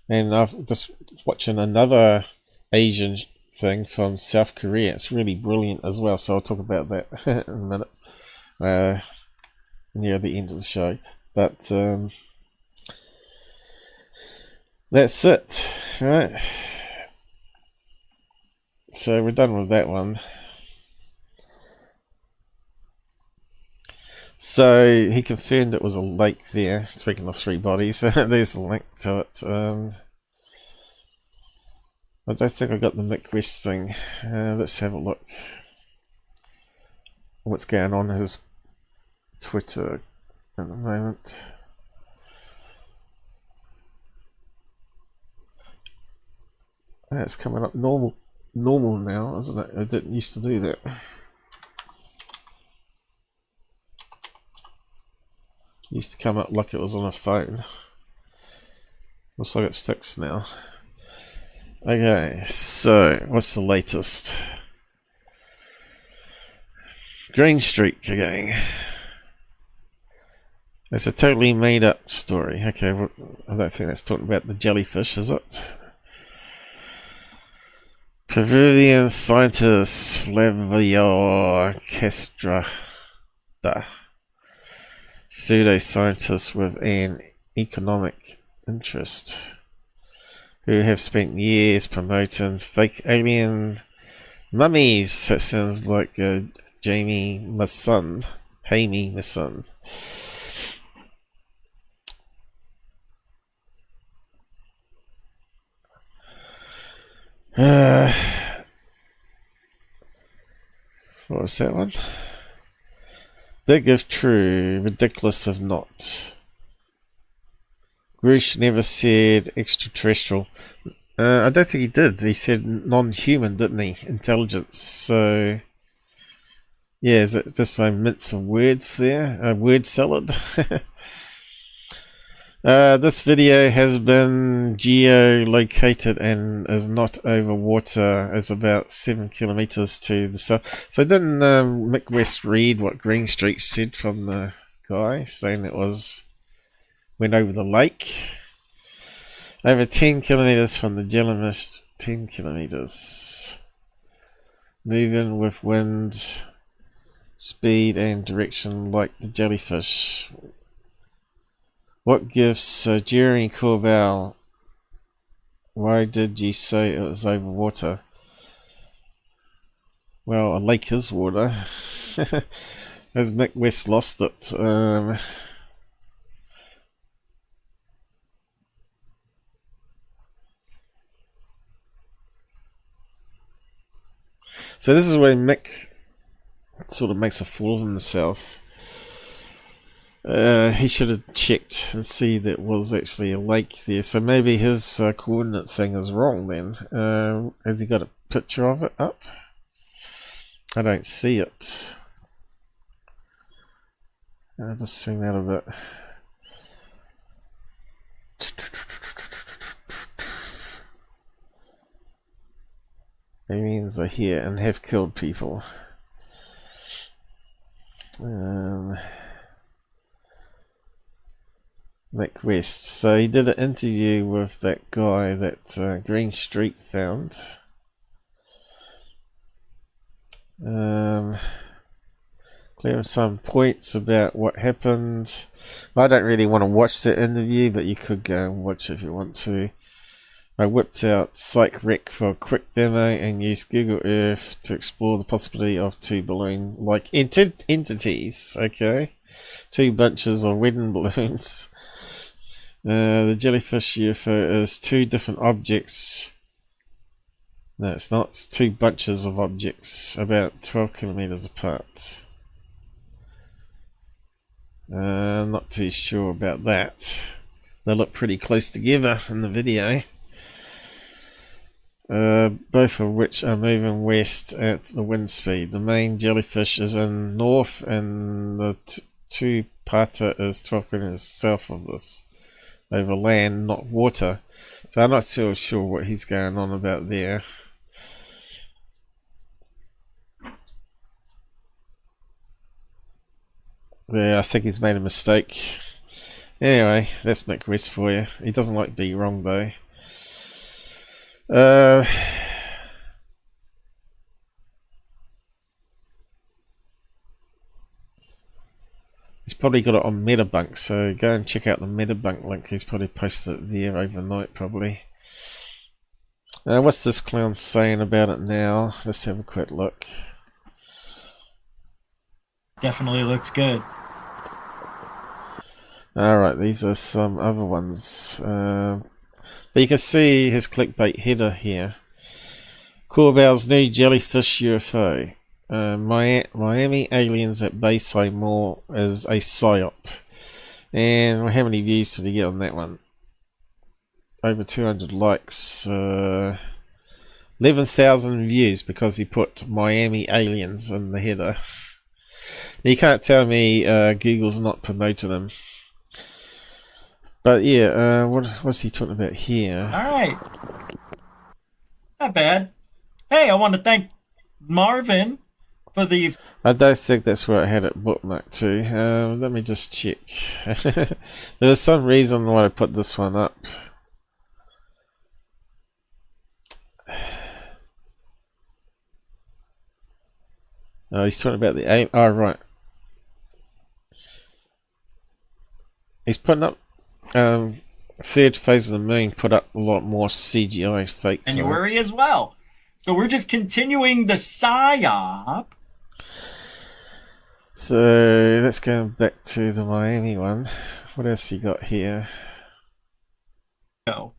and I've just watching another Asian thing from South Korea. It's really brilliant as well, so I'll talk about that in a minute. Near the end of the show, but that's it, right? So we're done with that one. So he confirmed it was a lake there. Speaking of three bodies, there's a link to it. I don't think I got the Mick West thing. Let's have a look. What's going on his Twitter at the moment. It's coming up normal now, isn't it? I didn't used to do that. Used to come up like it was on a phone. Looks like it's fixed now. Okay, so what's the latest? Greenstreet again. It's a totally made up story. Okay, well, I don't think that's talking about the jellyfish, is it? Peruvian scientist Flavio Castrada, pseudoscientist with an economic interest, who have spent years promoting fake alien mummies. That sounds like Jamie Masson. Jamie Masson. What was that one? Big if true, ridiculous if not. Roosh never said extraterrestrial. I don't think he did. He said non-human, didn't he? Intelligence. So, yeah, is it just a mince of words there? A word salad? This video has been geolocated and is not over water. It's about 7 kilometers to the south. So didn't Mick West read what Greenstreet said from the guy, saying it went over the lake? Over 10 kilometers from the jellyfish. 10 kilometers. Moving with wind, speed and direction like the jellyfish. What gives Jerry Corbell? Why did you say it was over water? Well, a lake is water. Has Mick West lost it? So this is where Mick sort of makes a fool of himself. He should have checked and see that was actually a lake there. So maybe his coordinate thing is wrong then. Has he got a picture of it up? I don't see it. I'll just zoom out a bit. Aliens are here and have killed people. Mick West. So he did an interview with that guy that Greenstreet found. Clear some points about what happened. I don't really want to watch that interview, but you could go and watch it if you want to. I whipped out PsychRec for a quick demo and used Google Earth to explore the possibility of two balloon-like entities. Okay, two bunches of wedding balloons. The jellyfish UFO is two different objects. No, it's not. It's two bunches of objects about 12 kilometers apart. I'm not too sure about that. They look pretty close together in the video. Both of which are moving west at the wind speed. The main jellyfish is in north and the two-parter is 12 kilometers south of this. Over land, not water. So I'm not so sure what he's going on about there. Yeah, I think he's made a mistake. Anyway, that's Mick West for you. He doesn't like being wrong though. He's probably got it on Metabunk, so go and check out the Metabunk link. He's probably posted it there overnight, probably. What's this clown saying about it now? Let's have a quick look. Definitely looks good. Alright, these are some other ones. But you can see his clickbait header here. Corbell's new jellyfish UFO. Miami aliens at base say more as a psyop. And how many views did he get on that one? Over 200 likes. 11,000 views because he put Miami aliens in the header. You can't tell me Google's not promoting them. But yeah, what's he talking about here? Alright. Not bad. Hey, I want to thank Marvin for the... I don't think that's where I had it bookmarked to. Let me just check. There was some reason why I put this one up. Oh, he's talking about the aim. Oh, right. He's putting up Third Phase of the Moon put up a lot more CGI fakes. January as well. So we're just continuing the PSYOP. So let's go back to the Miami one. What else you got here? Go.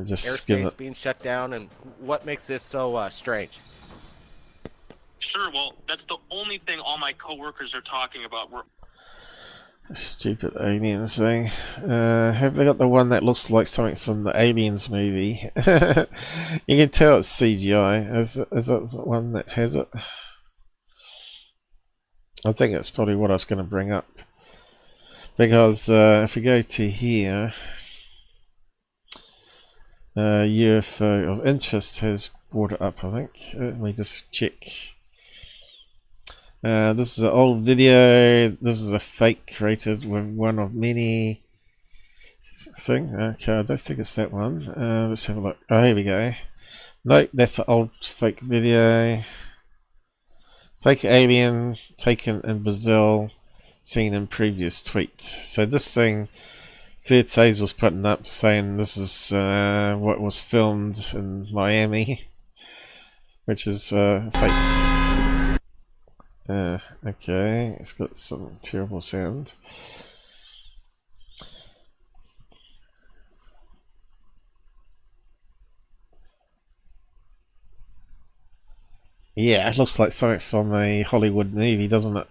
Just give Airspace it. being shut down, and what makes this so strange? Sure, well, that's the only thing all my coworkers are talking about. Stupid aliens thing. Have they got the one that looks like something from the Aliens movie? You can tell it's CGI. Is that the one that has it? I think that's probably what I was going to bring up. Because if we go to here, UFO of Interest has brought it up, I think. Let me just check. This is an old video. This is a fake created with one of many thing. Okay, I don't think it's that one. Let's have a look. Oh, here we go. Nope, that's an old fake video. Fake alien taken in Brazil, seen in previous tweet. So this thing, Third Phase was putting up saying this is what was filmed in Miami, which is fake. Okay, it's got some terrible sound. Yeah, it looks like something from a Hollywood movie, doesn't it?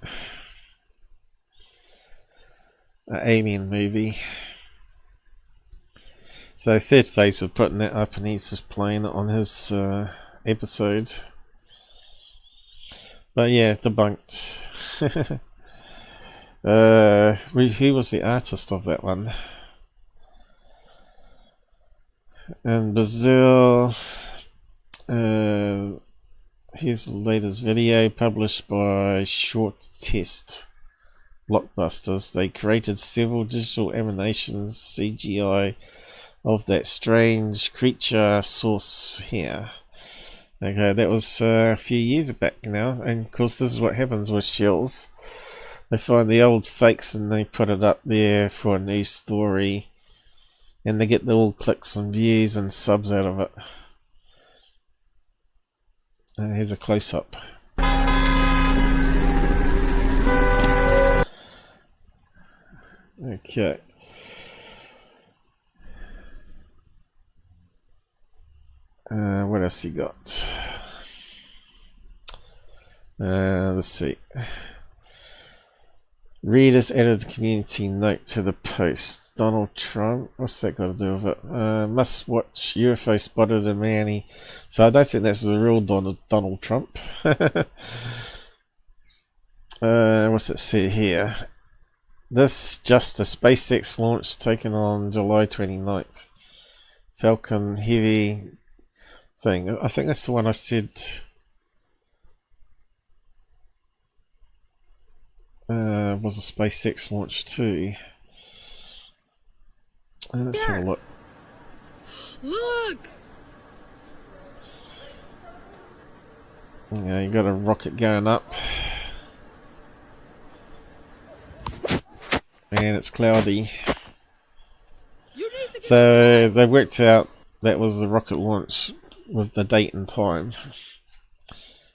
An alien movie. So Third Phase are putting it up and he's just playing it on his episode. But yeah, debunked. Who was the artist of that one? In Brazil, here's the latest video published by Short Test Blockbusters. They created several digital animations, CGI, of that strange creature source here. Okay, that was a few years back now, and of course this is what happens with shells. They find the old fakes and they put it up there for a news story, and they get the all clicks and views and subs out of it. Here's a close-up. Okay. What else you got? Let's see. Readers added community note to the post. Donald Trump. What's that got to do with it? Must watch UFO spotted in Miami. So I don't think that's the real Donald Trump. What's it say here? This just a SpaceX launch taken on July 29th. Falcon Heavy thing. I think that's the one I said was a SpaceX launch too. Let's have a look. Look! Yeah, you got a rocket going up. And it's cloudy. So they worked out that was the rocket launch with the date and time.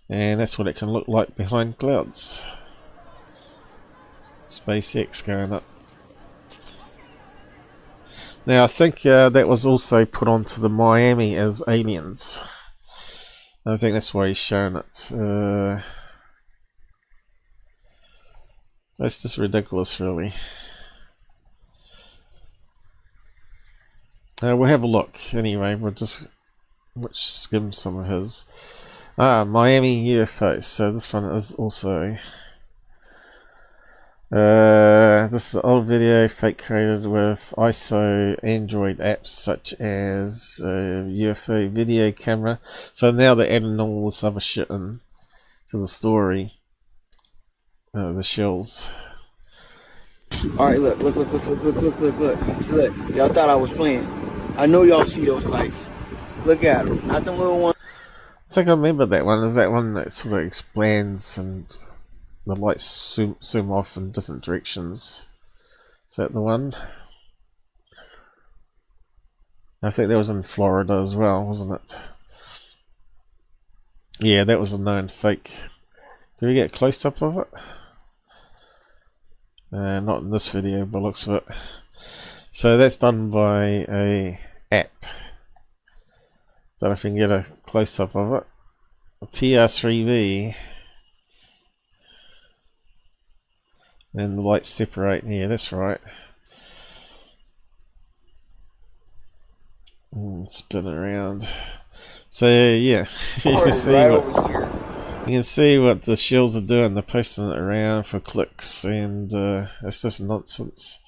And that's what it can look like behind clouds. SpaceX going up. Now I think that was also put onto the Miami as aliens. I think that's why he's showing it. That's just ridiculous, really. We'll have a look anyway. We'll just skim some of his. Miami UFO. So this one is also. This is an old video fake created with ISO Android apps such as UFO video camera. So now they're adding all this other shit in to the story. The shells. Alright, look. See, look. Y'all thought I was playing. I know y'all see those lights. Look at them. Not them little ones. think I remember that one. Is that one that sort of expands and the lights zoom off in different directions? Is that the one? I think that was in Florida as well, wasn't it? Yeah, that was a known fake. Do we get a close-up of it? Not in this video, by the looks of it. So that's done by a app. Don't know if we can get a close-up of it. TR3V. And the lights separate. Yeah, that's right. Spin it around. So yeah, you can see what the shells are doing. They're posting it around for clicks, and it's just nonsense.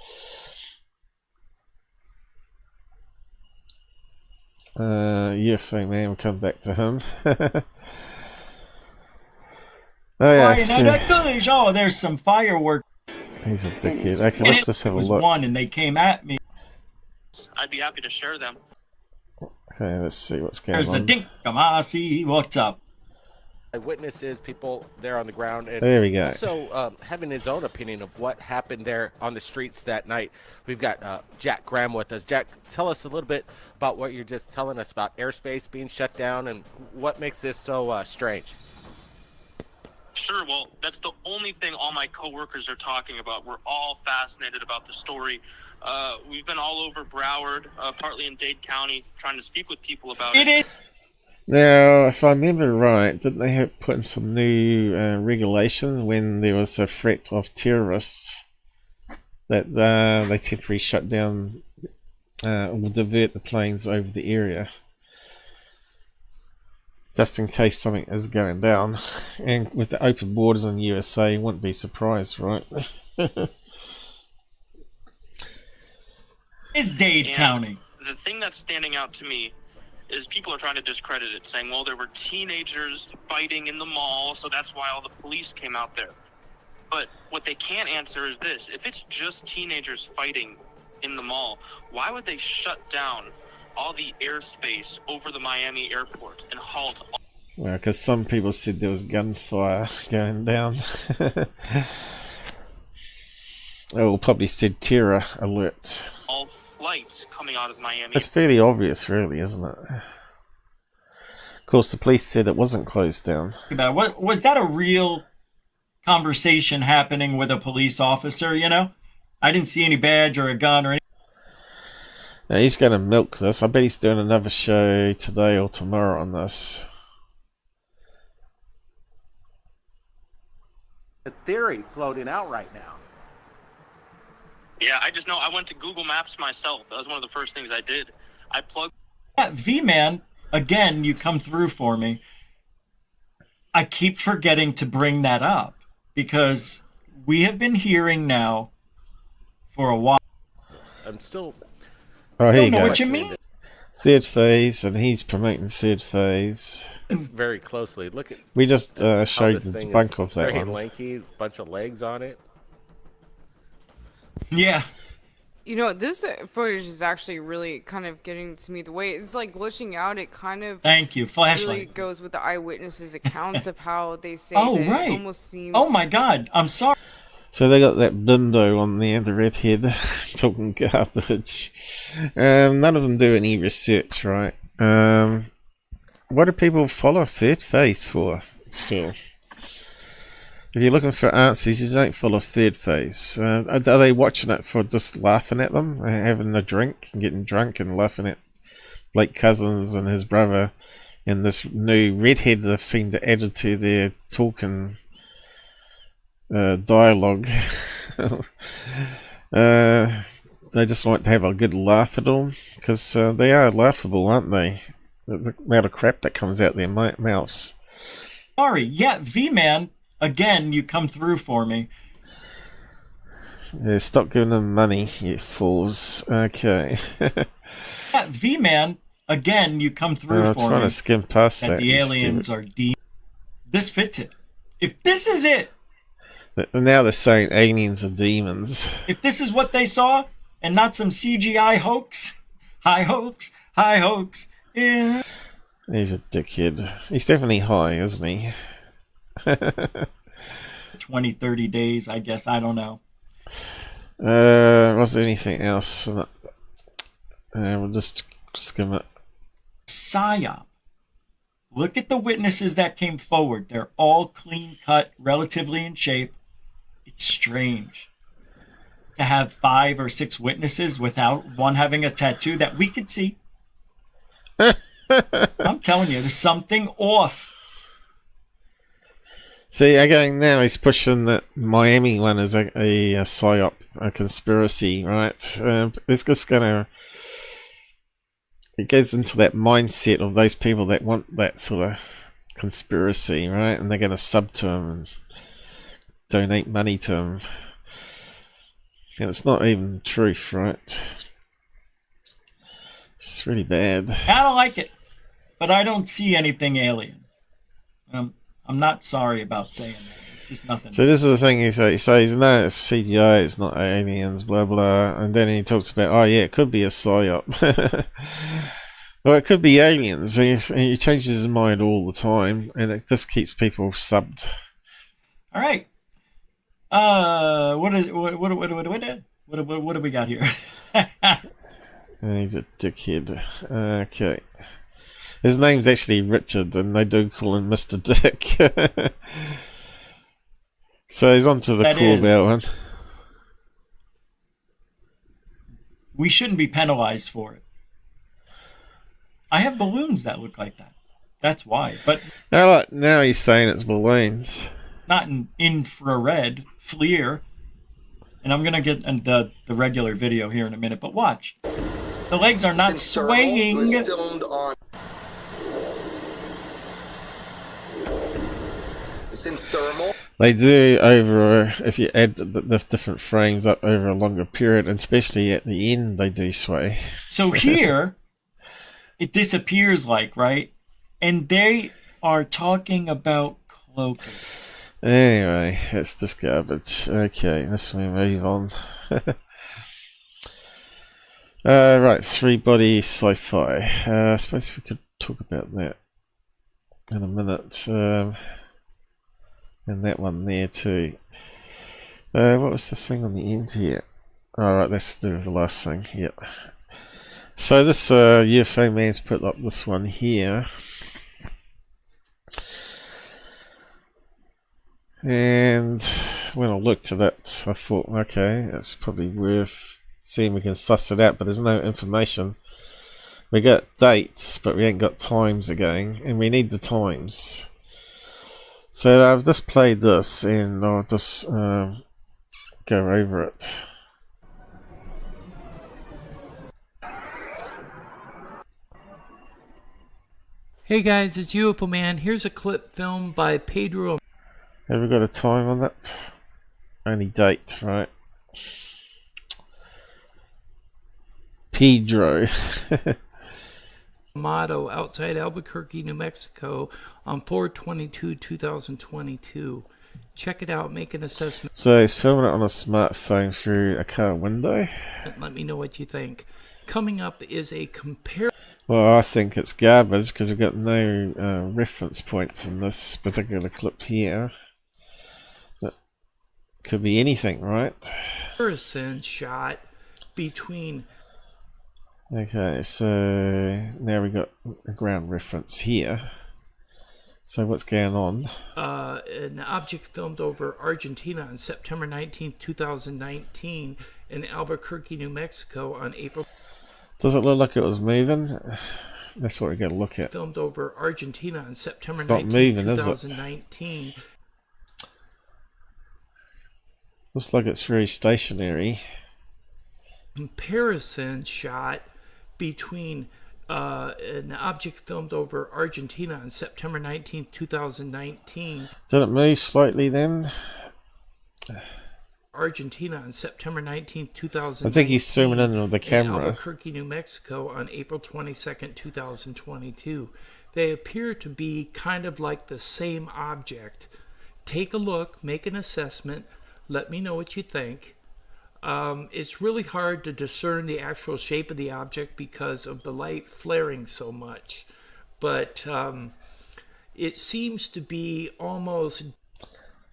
UFOman, we'll come back to him. Oh yeah, oh, there's some fireworks. He's a dickhead. Okay, let's just have a look. One, and they came at me. I'd be happy to share them. Okay, let's see what's going There's on. a dink. See what's up. Witnesses, people there on the ground, and There we go. also having his own opinion of what happened there on the streets that night. We've got Jack Graham with us. Jack, tell us a little bit about what you're just telling us about airspace being shut down and what makes this so strange. Sure, well, that's the only thing all my coworkers are talking about. We're all fascinated about the story. We've been all over Broward, partly in Dade County, trying to speak with people about it. Now, if I remember right, didn't they have put in some new regulations when there was a threat of terrorists that they temporarily shut down or divert the planes over the area? Just in case something is going down. And with the open borders in the USA, you wouldn't be surprised, right? Is Dade County. The thing that's standing out to me is people are trying to discredit it, saying, well, there were teenagers fighting in the mall, so that's why all the police came out there. But what they can't answer is this. If it's just teenagers fighting in the mall, why would they shut down all the airspace over the Miami airport and halt all... Well, because some people said there was gunfire going down. Oh, probably said terror alert. all flights coming out of Miami? It's fairly obvious, really, isn't it? Of course, the police said it wasn't closed down. What was that a real conversation happening with a police officer? You know, I didn't see any badge or a gun or anything. Now, he's going to milk this. I bet he's doing another show today or tomorrow on this. The theory floating out right now. Yeah, I just know I went to Google Maps myself. That was one of the first things I did. I plugged... Yeah, V-Man, again, you come through for me. I keep forgetting to bring that up because we have been hearing now for a while. I'm still... Oh, here you know go. What you mean? Third phase, and he's promoting third phase. It's very closely. Look at... We just how showed this the thing debunk is of that very one. lanky, bunch of legs on it. Yeah. You know, this footage is actually really kind of getting to me. The way it's like glitching out, it kind of Thank you, flashlight. really goes with the eyewitnesses' accounts of how they say Oh, that right. it almost seems... Oh my God, I'm sorry. So they got that bindo on there, the redhead, talking garbage. None of them do any research, right? What do people follow third phase for, still? If you're looking for answers, you don't follow third phase. Are they watching it for just laughing at them, having a drink, and getting drunk and laughing at Blake Cousins and his brother and this new redhead they've seemed to add to their talking dialogue? They just want to have a good laugh at them because they are laughable, aren't they? The amount of crap that comes out their mouths. Sorry, yeah, V-Man, again, you come through for me. Yeah, stop giving them money, you fools. Okay. Yeah, V-Man, again, you come through I'm for trying me. to skim past that. The aliens are deep. This fits it. If this is it, now they're saying aliens are demons. if this is what they saw, and not some CGI hoax, high hoax, yeah. He's a dickhead. He's definitely high, isn't he? 20, 30 days, I guess. I don't know. Was there anything else? We'll just skim it. PSYOP. Look at the witnesses that came forward. They're all clean cut, relatively in shape. It's strange to have 5 or 6 witnesses without one having a tattoo that we could see. I'm telling you, there's something off. See, again, now he's pushing that Miami one as a PSYOP, a conspiracy, right? It's just gonna... It goes into that mindset of those people that want that sort of conspiracy, right? And they're going to sub to him and donate money to him. And it's not even the truth, right? It's really bad. I don't like it, but I don't see anything alien. I'm not sorry about saying that. It's just nothing. So this is the thing he says, no, it's CGI, it's not aliens, blah blah, and then he talks about, oh yeah, it could be a PSYOP. Well, it could be aliens. He changes his mind all the time, and it just keeps people subbed. All right. What do we got here? He's a dickhead. Okay. His name's actually Richard, and they do call him Mr. Dick. So he's on to the Corbell one. We shouldn't be penalized for it. I have balloons that look like that. That's why. But now he's saying it's balloons. Not in infrared, FLIR. And I'm going to get the regular video here in a minute, but watch. The legs are not swaying. It's in thermal. They do over, if you add the different frames up over a longer period, and especially at the end, they do sway. So here, it disappears right? And they are talking about cloaking. Anyway, it's just garbage. Okay, let's move on. Right, 3-body sci-fi. I suppose we could talk about that in a minute. And that one there too. What was this thing on the end here? Alright, let's do the last thing. Yep. So this UFOman's put up this one here. And when I looked at it, I thought, okay, that's probably worth seeing if we can suss it out, but there's no information. We got dates, but we ain't got times again, and we need the times. So I've just played this, and I'll just go over it. Hey guys, it's UFOman. Here's a clip filmed by Pedro. Have we got a time on that? Only date, right? Pedro. Motto outside Albuquerque, New Mexico on 4/22/2022. Check it out, make an assessment. So he's filming it on a smartphone through a car window. Let me know what you think. Coming up is a compare. Well, I think it's garbage because we've got no reference points in this particular clip here. But could be anything, right? Comparison shot between. Okay, so now we got a ground reference here. So what's going on? An object filmed over Argentina on September 19th, 2019 in Albuquerque, New Mexico on April. Does it look like it was moving? That's what we're going to look at. Filmed over Argentina on September 19th, moving, 2019. is it? Looks like it's very stationary. Comparison shot between an object filmed over Argentina on September 19th, 2019. Did it move slightly then? Argentina on September 19th, 2019. I think he's zooming in with the camera. Albuquerque, New Mexico on April 22nd, 2022. They appear to be kind of like the same object. Take a look, make an assessment, let me know what you think. It's really hard to discern the actual shape of the object because of the light flaring so much. but it seems to be almost.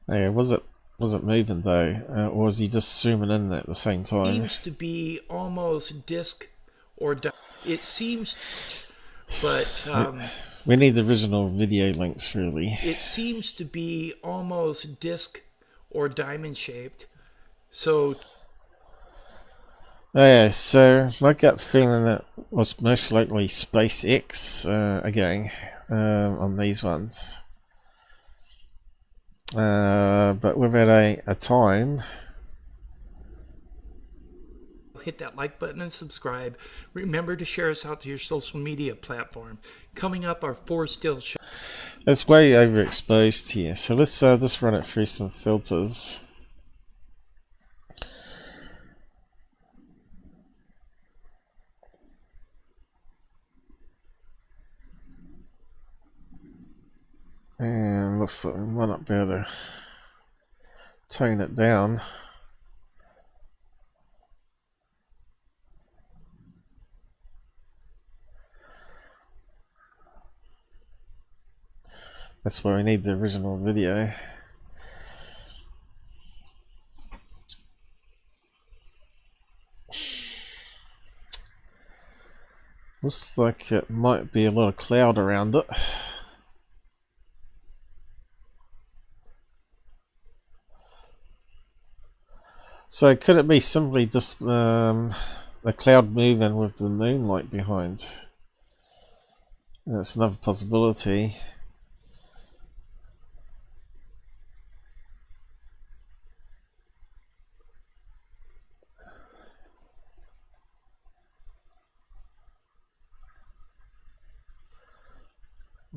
Yeah, was it moving though, or was he just zooming in at the same time? Seems to be almost disc or it seems, but we need the original video links really. It seems to be almost disc or diamond shaped. So. Oh yeah, so my gut feeling it was most likely SpaceX again on these ones. But without a time. Hit that like button and subscribe. Remember to share us out to your social media platform. Coming up are 4 still shots. It's way overexposed here, so let's just run it through some filters. And looks like we might not be able to tone it down. That's why we need the original video. Looks like it might be a lot of cloud around it. So could it be simply just the cloud moving with the moonlight behind? That's another possibility.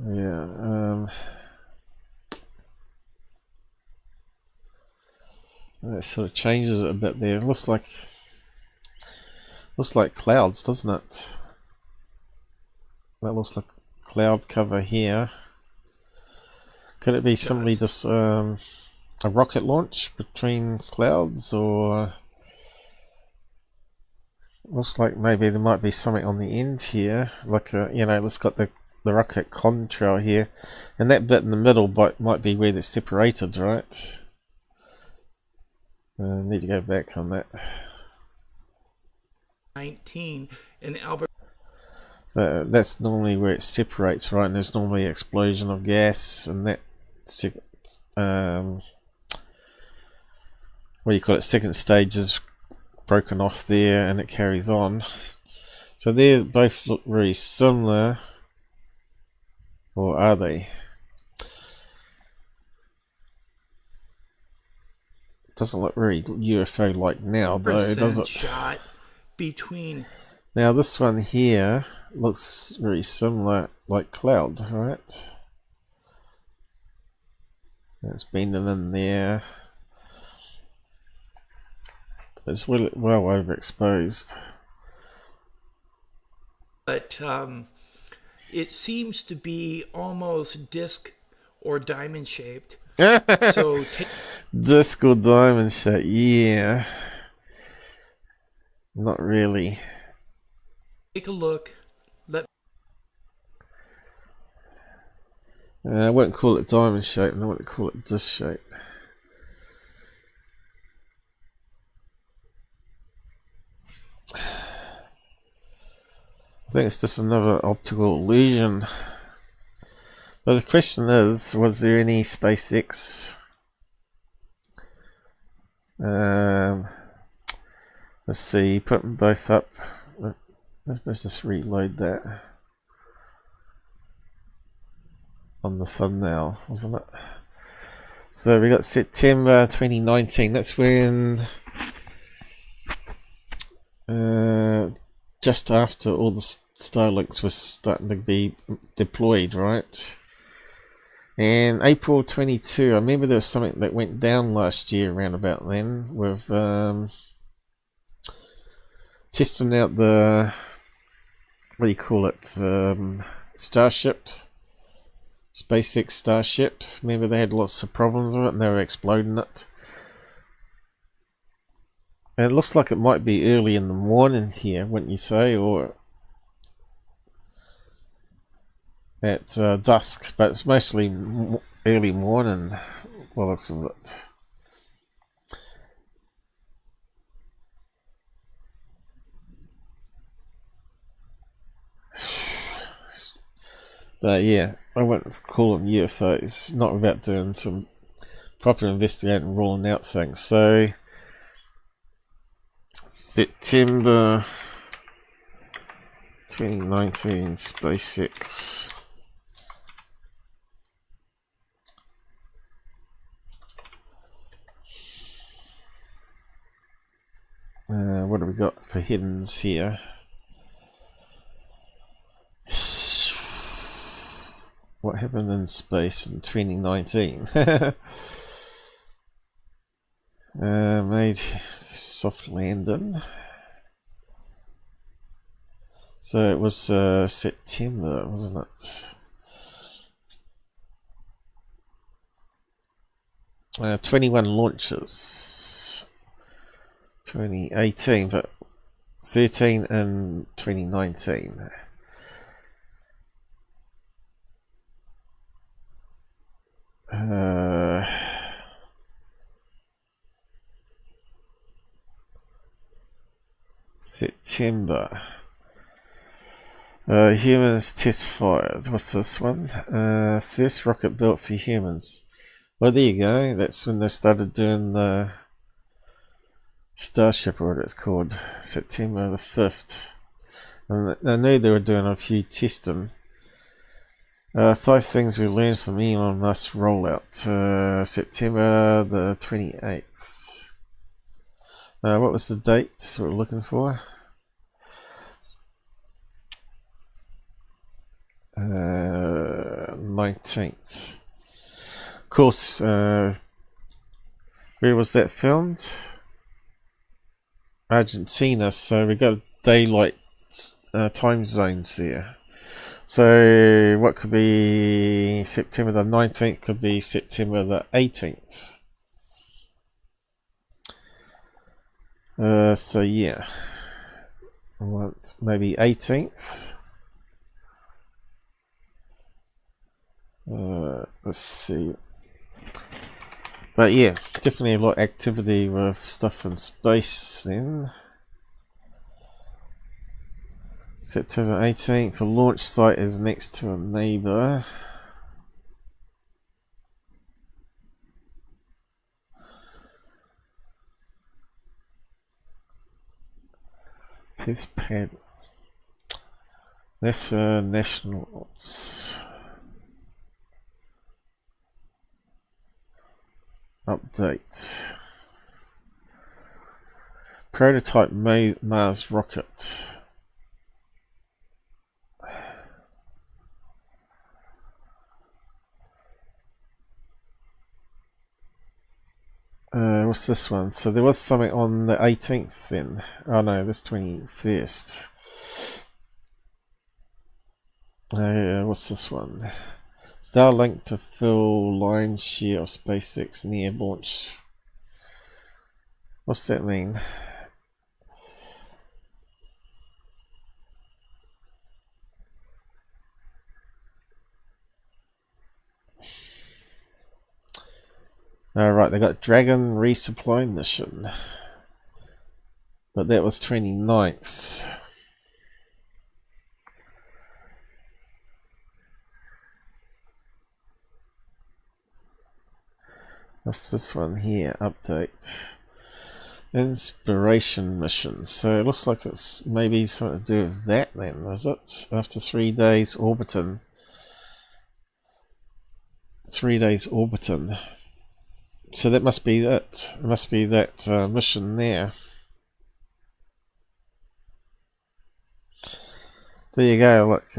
Yeah, that sort of changes it a bit there. It looks like clouds, doesn't it? That looks like cloud cover here. Could it be simply just a rocket launch between clouds, or looks like maybe there might be something on the end here, like a, you know, it's got the rocket contrail here, and that bit in the middle might be where they're separated, right? Need to go back on that. 19 in Albert. So that's normally where it separates, right? And there's normally an explosion of gas, and that what do you call it? Second stage is broken off there, and it carries on. So they both look very similar, or are they? Doesn't look very UFO-like now, though, does it? Shot between. Now this one here looks very similar, like cloud, right? It's bending in there. It's well overexposed. But it seems to be almost disc or diamond shaped. So disc or diamond shape, yeah. Not really. Take a look. I wouldn't call it diamond shape, and I wouldn't call it disc shape. I think it's just another optical illusion. But the question is, was there any SpaceX? Let's see, put them both up. Let's just reload that on the thumbnail, wasn't it? So we got September 2019. That's when just after all the Starlinks was starting to be deployed, right? And April 22, I remember there was something that went down last year around about then with testing out the, what do you call it, Starship, SpaceX Starship. Remember they had lots of problems with it and they were exploding it. And it looks like it might be early in the morning here, wouldn't you say? Or at dusk, but it's mostly early morning. Well, looks of it. But yeah, I wouldn't call them UFOs, not without doing some proper investigating and ruling out things. So, September 2019, SpaceX. What do we got for hiddens here? What happened in space in 2019? Made soft landing. So it was September, wasn't it? 21 launches. 2018, but 13 in 2019. September. Humans test fired. What's this one? First rocket built for humans. Well, there you go. That's when they started doing the Starship, or what it's called. September the 5th. And I knew they were doing a few testing. 5 things we learned from Elon Musk's rollout. September the 28th. What was the date we were looking for? 19th. Of course, where was that filmed? Argentina, so we got daylight time zones there. So what could be September the 19th, could be September the 18th. So yeah, what, maybe 18th. Let's see. But yeah, definitely a lot of activity with stuff in space then. September 18th, the launch site is next to a neighbor. Test pad. That's nationals. Update. Prototype Mars rocket. What's this one? So there was something on the 18th then. Oh no, this 21st. What's this one? Starlink to fill line share of SpaceX near launch. What's that mean? Right, they got Dragon resupply mission. But that was 29th. What's this one here? Update. Inspiration mission. So it looks like it's maybe something to do with that then, is it? After 3 days orbiting. 3 days orbiting. So that must be it. It must be that mission there. There you go, look.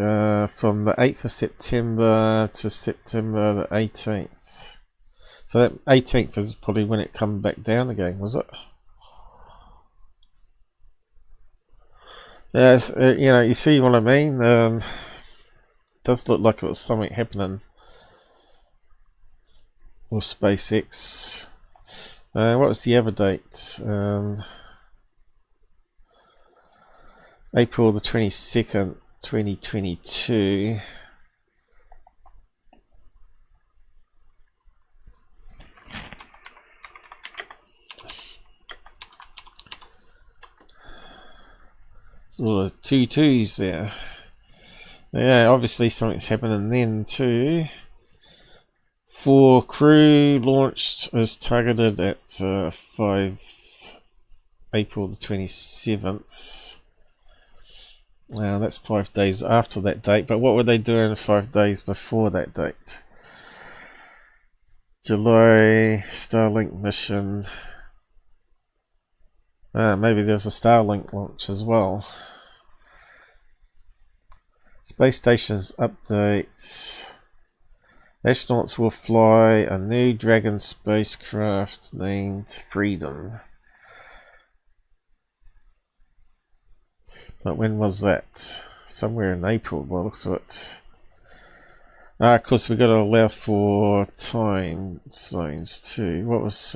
From the 8th of September to September the 18th. So that 18th is probably when it come back down again, was it? Yes, you know, you see what I mean? It does look like it was something happening with SpaceX. What was the other date? April the 22nd, 2022. sort of 2-2s there. Yeah, obviously something's happening then too. 4 crew launched is targeted at 5 April the 27th. Now that's 5 days after that date, but what were they doing 5 days before that date? July Starlink mission. Maybe there's a Starlink launch as well. Space stations update. Astronauts will fly a new Dragon spacecraft named Freedom. But when was that? Somewhere in April by the looks of it. Of course we've got to allow for time zones too. What was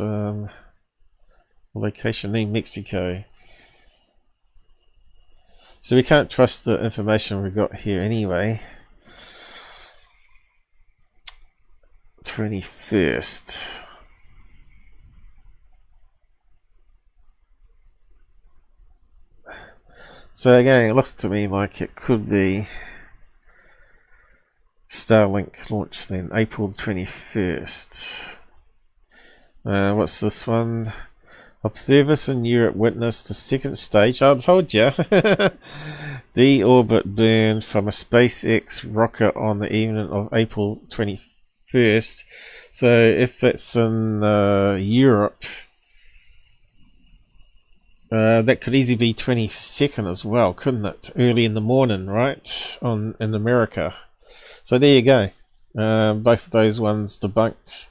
location in Mexico? So we can't trust the information we got here anyway. 21st. So again, it looks to me like it could be Starlink launch then, April 21st. What's this one? Observers in Europe witnessed the second stage, I told you, de-orbit burn from a SpaceX rocket on the evening of April 21st. So if that's in Europe, that could easily be 22nd as well, couldn't it? Early in the morning, right? In America. So there you go. Both of those ones debunked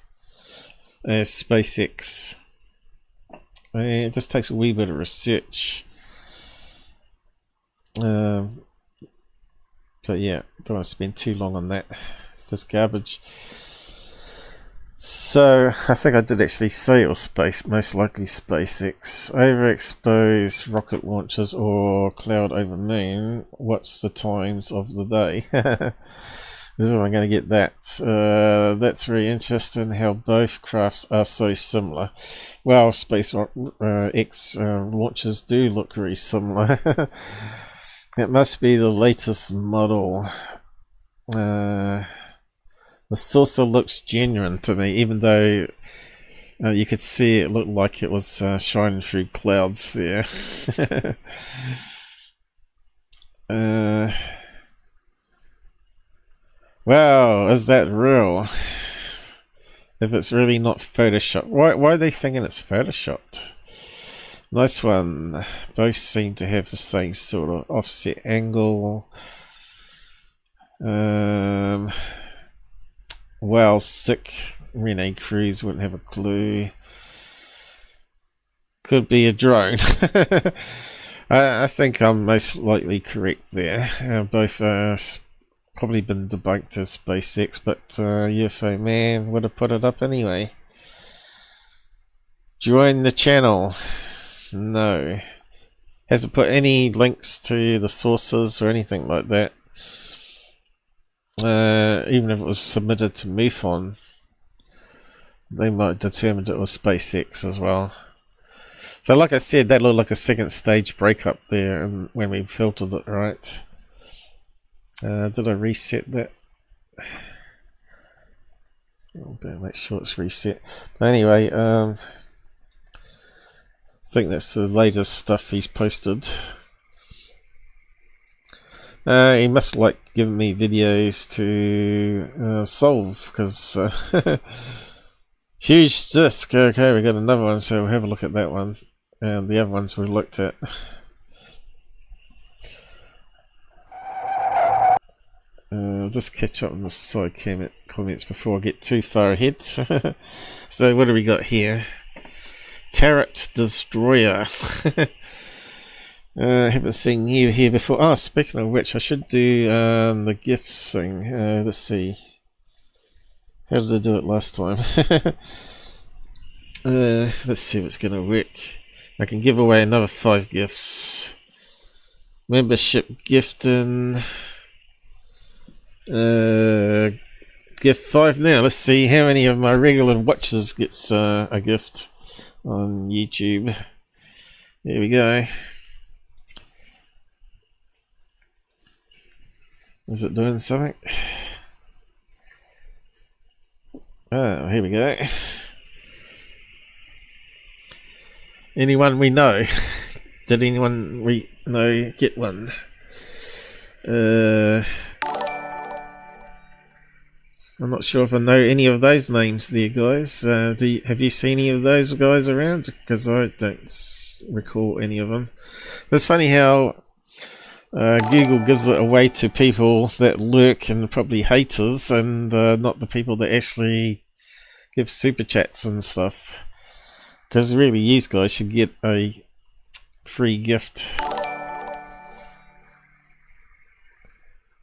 as SpaceX. It just takes a wee bit of research. But yeah, don't want to spend too long on that. It's just garbage. So I think I did actually say it was most likely SpaceX. Overexposed rocket launches or cloud over moon. What's the times of the day? This is how I'm going to get that. That's very interesting how both crafts are so similar. Well, SpaceX launches do look very similar. It must be the latest model. The saucer looks genuine to me, even though you could see it looked like it was shining through clouds there. Wow, is that real? If it's really not photoshopped. Why are they thinking it's photoshopped? Nice one. Both seem to have the same sort of offset angle. Well, sick Rene Cruz wouldn't have a clue. Could be a drone. I think I'm most likely correct there. Both probably been debunked as SpaceX, but UFOman would have put it up anyway. Join the channel. No. Hasn't put any links to the sources or anything like that. Even if it was submitted to MUFON, they might have determined it was SpaceX as well. So like I said, that looked like a second stage breakup there and when we filtered it, right? Did I reset that? I'll better make sure it's reset. But anyway, I think that's the latest stuff he's posted. He must like giving me videos to solve, because huge disc. Okay, we got another one, so we'll have a look at that one. And the other ones we looked at. I'll just catch up on the side comments before I get too far ahead. So what do we got here? TERRAHERTZ Destroyer. Haven't seen you here before. Oh, speaking of which, I should do the gifts thing. Let's see. How did I do it last time? Let's see if it's going to work. I can give away another 5 gifts. Membership gifting. Gift 5 now. Let's see how many of my regular watchers gets a gift on YouTube. There we go. Is it doing something? Oh, here we go. Anyone we know? Did anyone we know get one? I'm not sure if I know any of those names there, guys. Have you seen any of those guys around? Because I don't recall any of them. It's funny how Google gives it away to people that lurk and probably haters, and not the people that actually give super chats and stuff. Because really, these guys should get a free gift.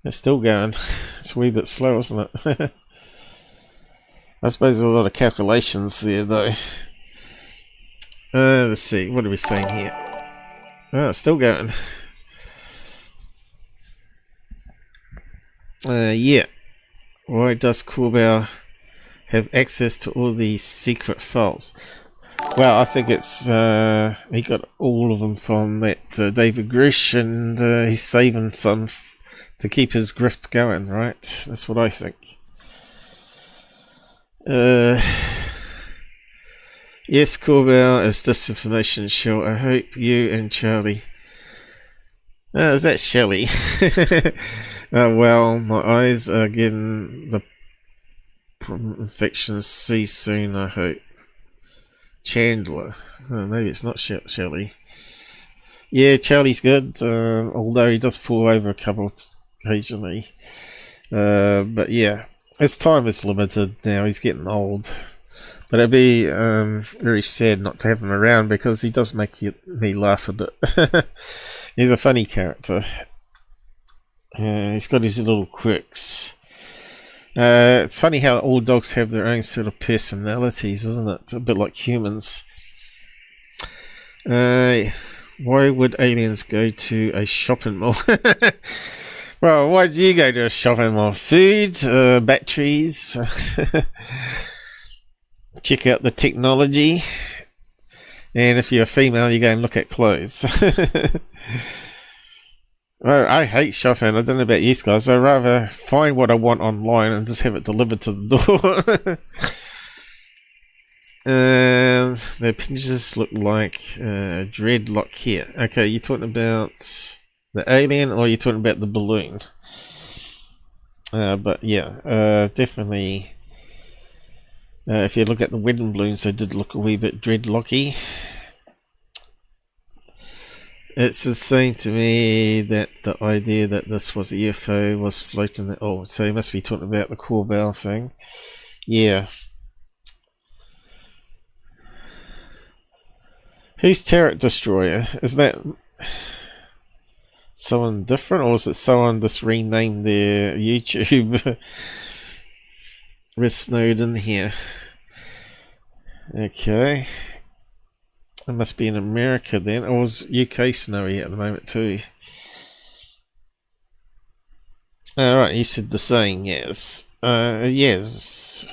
It's still going. It's a wee bit slow, isn't it? I suppose there's a lot of calculations there, though. Let's see. What are we saying here? Oh, it's still going. Yeah. Why does Corbell have access to all these secret files? Well, I think it's he got all of them from that David Grush, and he's saving some to keep his grift going, right? That's what I think. Yes, Corbell is disinformation show. I hope you and Charlie. Is that Shelley? Well, my eyes are getting the infections. See soon, I hope. Chandler. Oh, maybe it's not Shelley. Yeah, Charlie's good, although he does fall over a couple occasionally. But yeah, his time is limited now. He's getting old. But it'd be very sad not to have him around, because he does make me laugh a bit. He's a funny character. He's got his little quirks. It's funny how all dogs have their own sort of personalities, isn't it? It's a bit like humans. Why would aliens go to a shopping mall? Well, why do you go to a shopping mall? Food, batteries, check out the technology, and if you're a female, you go and look at clothes. Well, I hate shopping. I don't know about you guys. I'd rather find what I want online and just have it delivered to the door. And the pinches look like dreadlock here. Okay, you're talking about the alien, or you're talking about the balloon? But yeah, definitely. If you look at the wedding balloons, they did look a wee bit dreadlocky. It's just saying to me that the idea that this was a UFO was floating. Oh, so you must be talking about the Corbell thing. Yeah. Who's TERRAHERTZ Destroyer? Is that someone different, or is it someone just renamed their YouTube? Risk Snowden here. Okay. It must be in America then, or is UK snowy at the moment too? Alright, you said the saying, yes. Yes.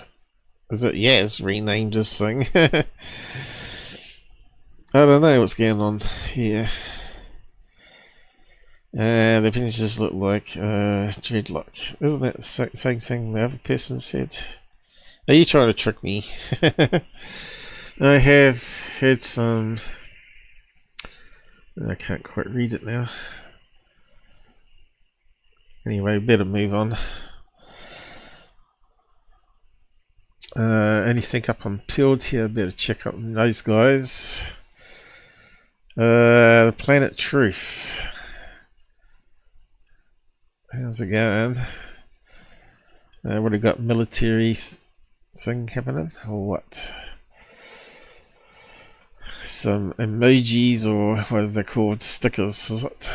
Is it yes renamed this thing? I don't know what's going on here. The pictures look like dreadlock. Isn't it the same thing the other person said? Are you trying to trick me? I have heard some. I can't quite read it now. Anyway, better move on. Anything up on Peeled here? Better check up on those guys. Planet Truth. How's it going? What have got, military thing happening or what? Some emojis, or what are they called? Stickers, is it?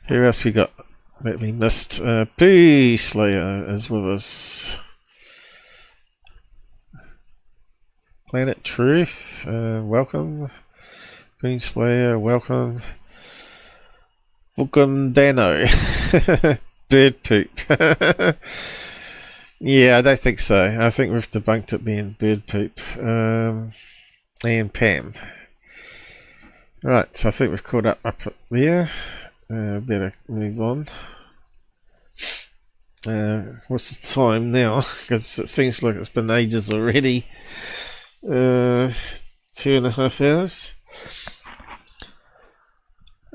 Who else we got that we missed? Boo Slayer is with us. Planet Truth, welcome. Boo Slayer, welcome. Vulcandano. Bird poop. Yeah, I don't think so. I think we've debunked it being bird poop. And Pam. Right, so I think we've caught up there. Better move on. What's the time now? Because it seems like it's been ages already. 2.5 hours.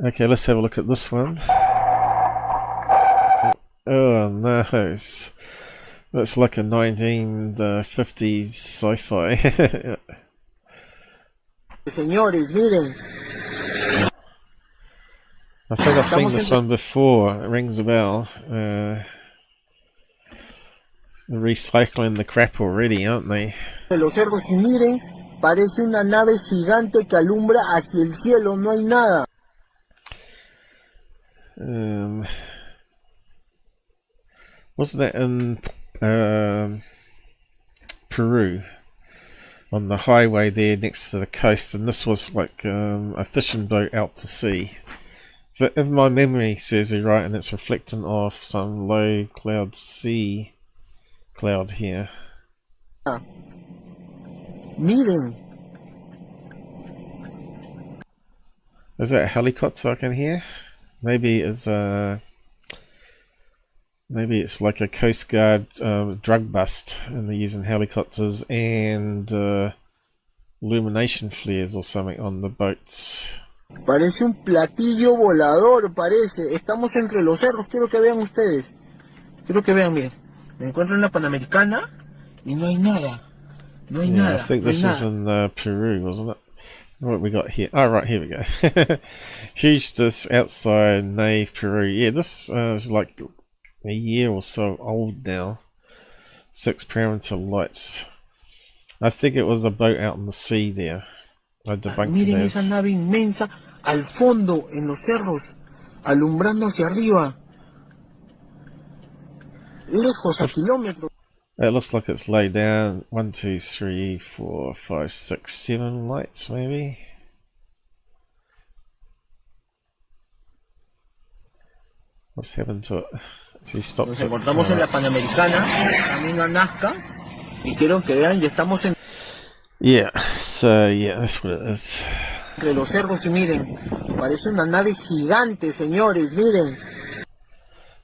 Okay, let's have a look at this one. Oh no, looks like a 1950s sci-fi. Señores, miren. I think I've seen this one before. It rings a bell. Recycling the crap already, aren't they? Los cerros y miren, parece una nave gigante que alumbra hacia el cielo, no hay nada. Wasn't it in Peru? On the highway there next to the coast, and this was like a fishing boat out to sea. If my memory serves me right, and it's reflecting off some low cloud sea cloud here. Miren. Is that a helicopter I can hear? Maybe it's maybe it's like a Coast Guard drug bust, and they're using helicopters and illumination flares or something on the boats. Parece un platillo volador, parece. Estamos entre los cerros, quiero que vean ustedes. Quiero que vean, miren. Me encuentro en la Panamericana y no hay nada. No hay nada. I think this was in Peru, wasn't it? What we got here? Oh, right, here we go. Huge this outside Nave, Peru. Yeah, this is like a year or so old now. 6 parameter lights. I think it was a boat out in the sea there. I debunked Miren it esa as. nave inmensa al fondo en los cerros, alumbrando hacia arriba. Lejos a kilómetros. It looks like it's laid down 1, 2, 3, 4, 5, 6, 7 lights maybe. What's happened to it? So he stopped Nos it. encontramos en la Panamericana, camino a Nazca, y quiero que vean, ya estamos Yeah, so yeah, that's what it is. entre los cerros y miren, parece una nave gigante, señores, miren.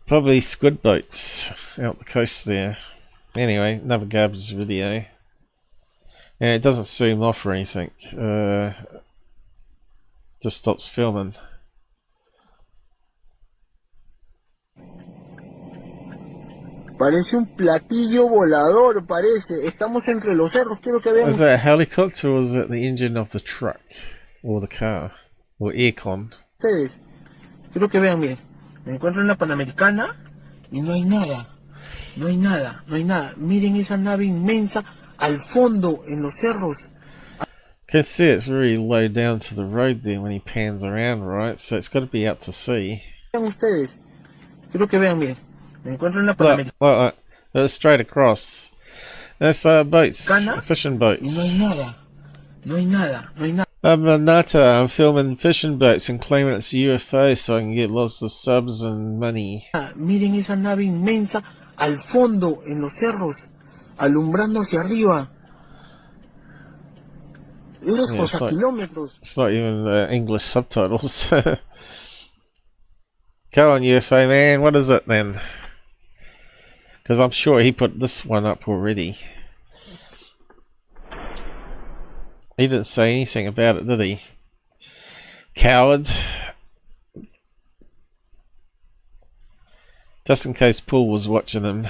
Probably squid boats out the coast there. Anyway, another garbage video. And it doesn't zoom off or anything. Just stops filming. Parece un platillo volador, parece. Estamos entre los cerros, quiero que vean. Is that a helicopter or is it the engine of the truck? Or the car? Or aircon? Ustedes, quiero que vean, miren. Me encuentro en la Panamericana y no hay nada. No hay nada, no hay nada. Miren esa nave inmensa al fondo en los cerros. You can see it's very low down to the road there when he pans around, right? So it's got to be out to sea. Vean ustedes, quiero que vean, miren. Me encuentro en la Panamericana. Look, it's straight across. That's boats, fishing boats. Y no hay nada. No hay nada, no hay nada. Nata, I'm filming fishing boats and claiming it's UFO so I can get lots of subs and money. Miren esa nave inmensa al fondo en los cerros, alumbrando hacia arriba. Lejos a kilómetros. It's not even English subtitles. Go on, UFO man, what is it then? Because I'm sure he put this one up already. He didn't say anything about it, did he? Coward. Just in case Paul was watching him.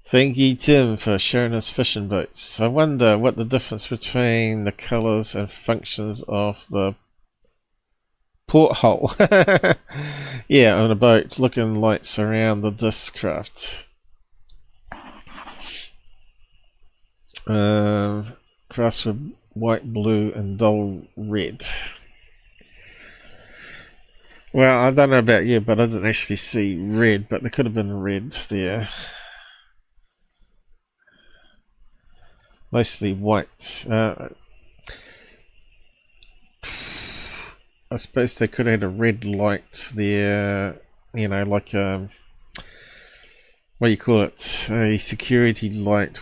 Thank you, Tim, for showing us fishing boats. I wonder what the difference between the colours and functions of the porthole. Yeah, on a boat, looking lights around the disc craft. Crafts with white, blue, and dull red. Well, I don't know about you, but I didn't actually see red, but there could have been red there. Mostly white. I suppose they could have had a red light there, you know, like what do you call it? A security light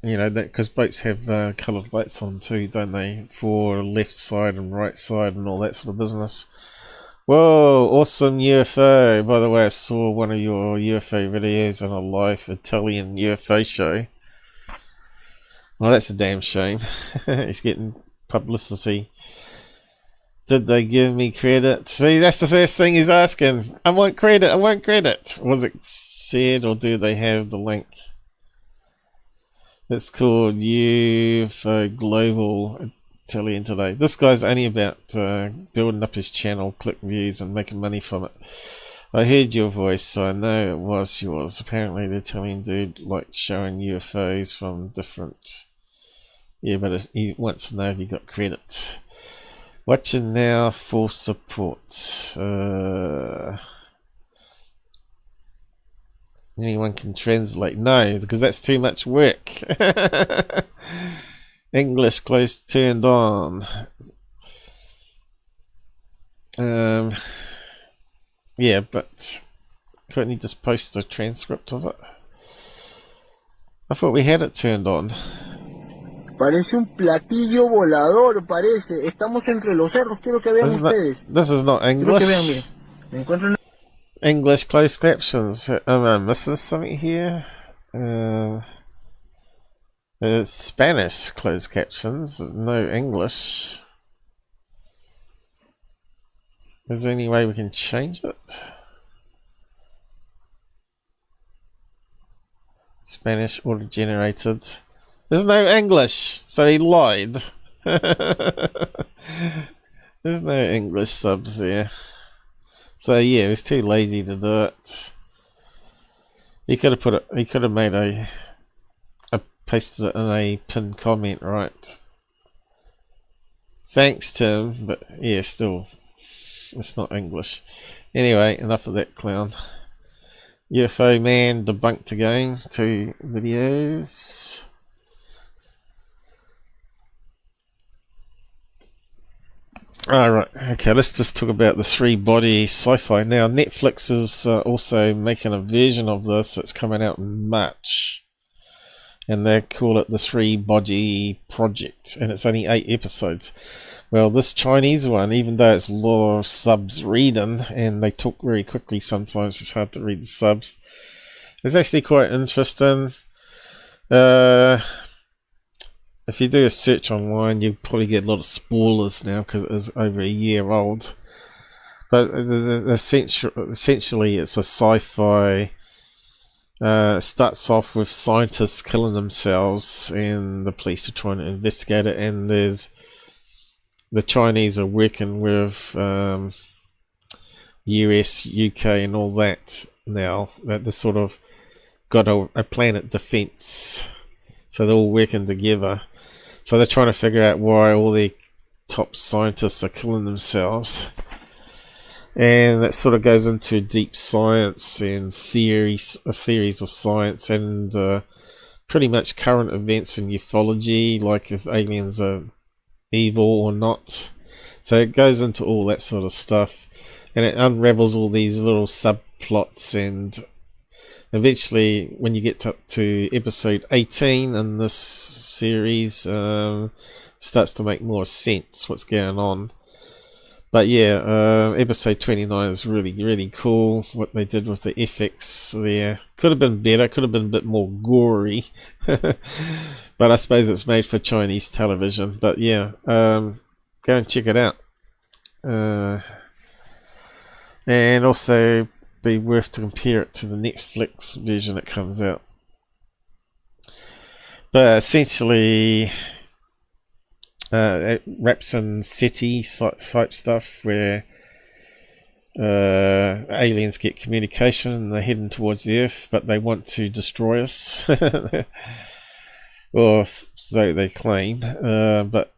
You know, because boats have coloured lights on too, don't they? For left side and right side and all that sort of business. Whoa, awesome UFO. By the way, I saw one of your UFO videos on a live Italian UFO show. Well, that's a damn shame. He's getting publicity. Did they give me credit? See, that's the first thing he's asking. I want credit, I want credit. Was it said, or do they have the link? It's called UFO Global Italian Today. This guy's only about building up his channel, click views, and making money from it. I heard your voice, so I know it was yours. Apparently the Italian dude likes showing UFOs from different... Yeah, but he wants to know if you got credit. Watching now for support. Anyone can translate? No, because that's too much work. English close turned on. Yeah, but couldn't you just post a transcript of it? I thought we had it turned on. Parece un platillo volador, parece. Estamos entre los cerros, quiero que vean ustedes. This is not English. Quiero que vean bien. Me encuentro en... English closed captions. Am I missing something here? It's Spanish closed captions, no English. Is there any way we can change it? Spanish auto-generated. There's no English, so he lied. There's no English subs there. So yeah, he was too lazy to do it. He could have put it. He could have made a pasted it in a pinned comment, right? Thanks, Tim, but yeah, still, it's not English. Anyway, enough of that clown. UFOman debunked again. 2 videos. Alright, okay, let's just talk about the 3-body sci-fi. Now, Netflix is also making a version of this that's coming out in March. And they call it the 3-body project. And it's only 8 episodes. Well, this Chinese one, even though it's a lot of subs reading, and they talk very quickly sometimes, it's hard to read the subs. It's actually quite interesting. If you do a search online, you'll probably get a lot of spoilers now because it is over a year old. But essentially, it's a sci-fi. Starts off with scientists killing themselves, and the police are trying to investigate it. And there's the Chinese are working with US, UK, and all that now. That they sort of got a planet defense, so they're all working together. So they're trying to figure out why all the top scientists are killing themselves. And that sort of goes into deep science and theories of science, and pretty much current events in ufology, like if aliens are evil or not. So it goes into all that sort of stuff, and it unravels all these little subplots, and eventually when you get to episode 18 in this series, starts to make more sense what's going on. But yeah, episode 29 is really cool. What they did with the FX there could have been better, could have been a bit more gory. But I suppose it's made for Chinese television. But yeah, go and check it out. And also be worth to compare it to the Netflix version that comes out. But essentially, it wraps in SETI type stuff where aliens get communication and they're heading towards the Earth, but they want to destroy us. Or so they claim. But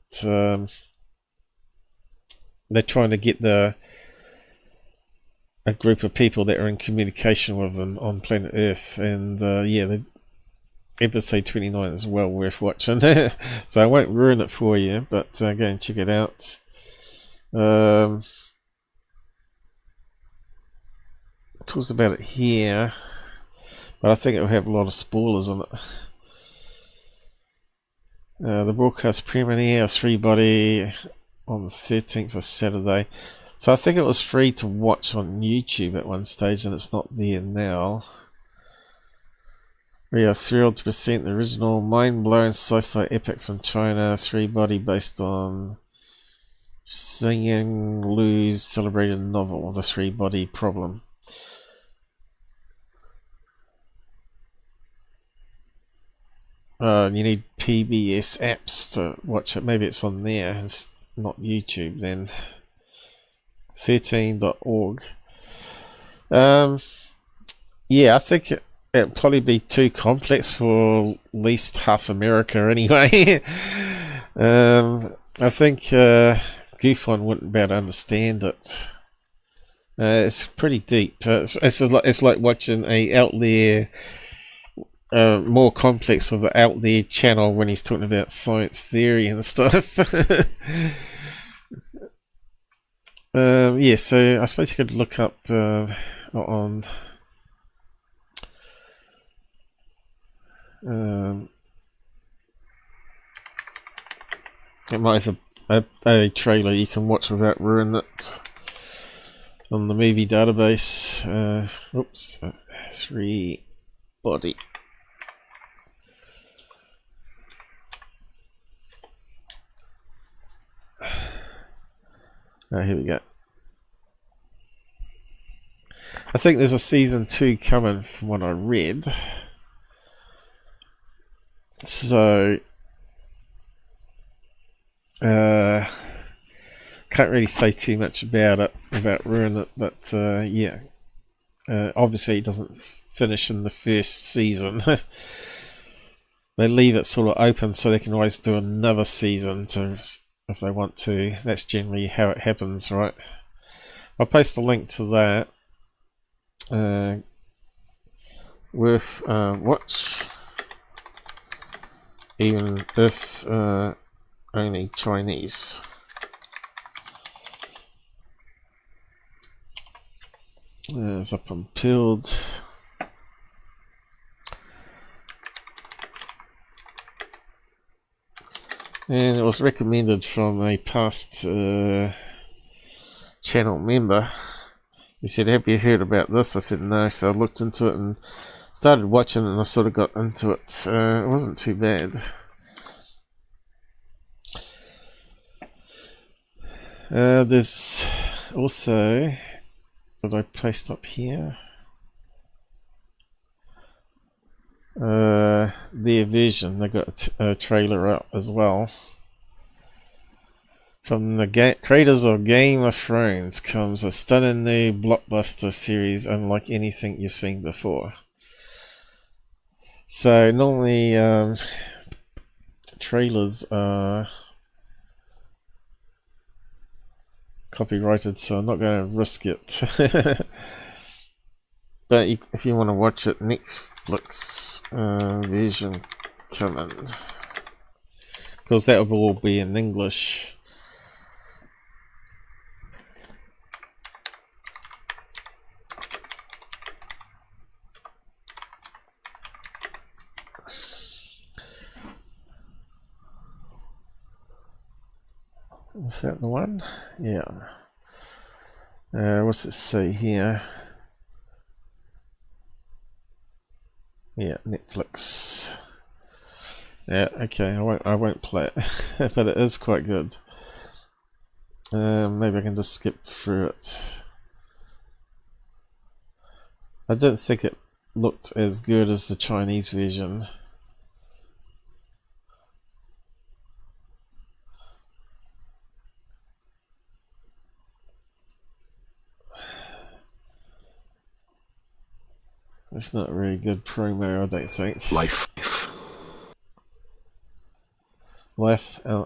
they're trying to get a group of people that are in communication with them on planet Earth, and yeah, episode 29 is well worth watching. So I won't ruin it for you, but go and check it out. It talks about it here, but I think it will have a lot of spoilers in it. The broadcast premiere, 3-body on the 13th of Saturday. So I think it was free to watch on YouTube at one stage, and it's not there now. We are thrilled to present the original mind-blowing sci-fi epic from China, 3-body based on Xing Lu's celebrated novel, The 3-Body Problem. You need PBS apps to watch it. Maybe it's on there. It's not YouTube then. 13.org. Yeah, I think it'll probably be too complex for at least half America anyway. I think GUFON wouldn't be able to understand it. It's pretty deep. It's like watching a out there, more complex of the out there channel when he's talking about science theory and stuff. Yeah, so I suppose you could look up on it might have a trailer you can watch without ruining it on the movie database. Oops, 3-body. Here we go. I think there's a season 2 coming from what I read. So can't really say too much about it without ruining it, but yeah. Obviously it doesn't finish in the first season. They leave it sort of open so they can always do another season if they want to. That's generally how it happens, right? I'll post a link to that. Worth watch, even if only Chinese. It's up on Pilled. And it was recommended from a past channel member. He said, "Have you heard about this?" I said, "No." So I looked into it and started watching, and I sort of got into it. It wasn't too bad. There's also that I placed up here. Their version, they got a trailer up as well. From the creators of Game of Thrones comes a stunning new blockbuster series unlike anything you've seen before. So normally trailers are copyrighted, so I'm not going to risk it. But if you want to watch it, Netflix version coming, because that will all be in English. Is that the one? Yeah. What's it say here? Yeah, Netflix. Yeah, okay. I won't play it, but it is quite good. Maybe I can just skip through it. I didn't think it looked as good as the Chinese version. It's not a really good promo, I don't think. Life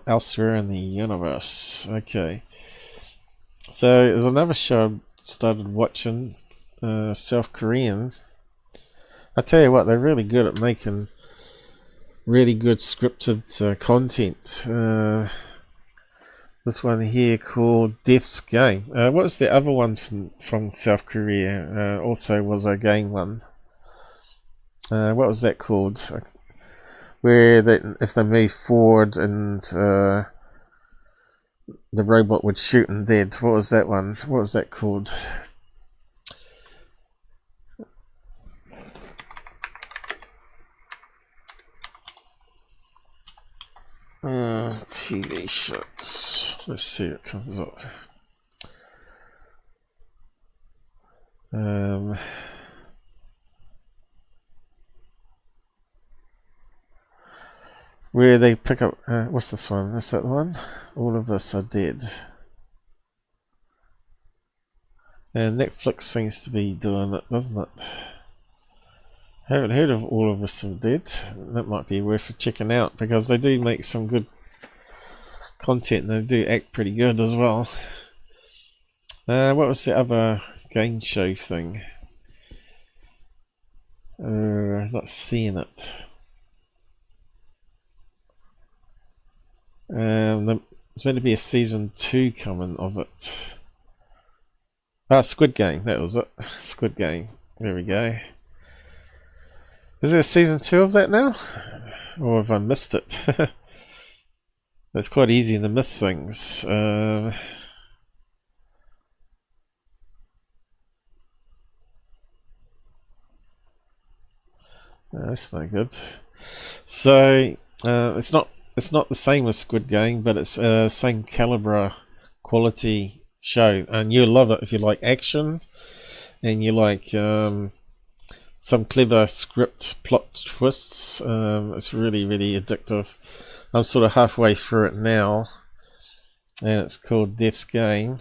elsewhere in the universe. Okay. So there's another show I started watching, South Korean. I tell you what, they're really good at making really good scripted content. This one here called Death's Game. What was the other one from South Korea? Also was a game one. What was that called? where if they move forward and the robot would shoot them dead. What was that one? What was that called? TV shows. Let's see what comes up. Where they pick up, what's this one? Is that the one? All of Us Are Dead. And Netflix seems to be doing it, doesn't it? Haven't heard of All of Us Are Dead. That might be worth checking out because they do make some good content and they do act pretty good as well. What was the other game show thing? Not seeing it. There's meant to be a season 2 coming of it. Squid Game, that was it. Squid Game. There we go. Is there a season 2 of that now? Or have I missed it? It's quite easy to miss things. That's no good. So it's not the same as Squid Game, but it's same caliber quality show, and you'll love it if you like action and you like some clever script plot twists. It's really addictive. I'm sort of halfway through it now, and it's called Death's Game.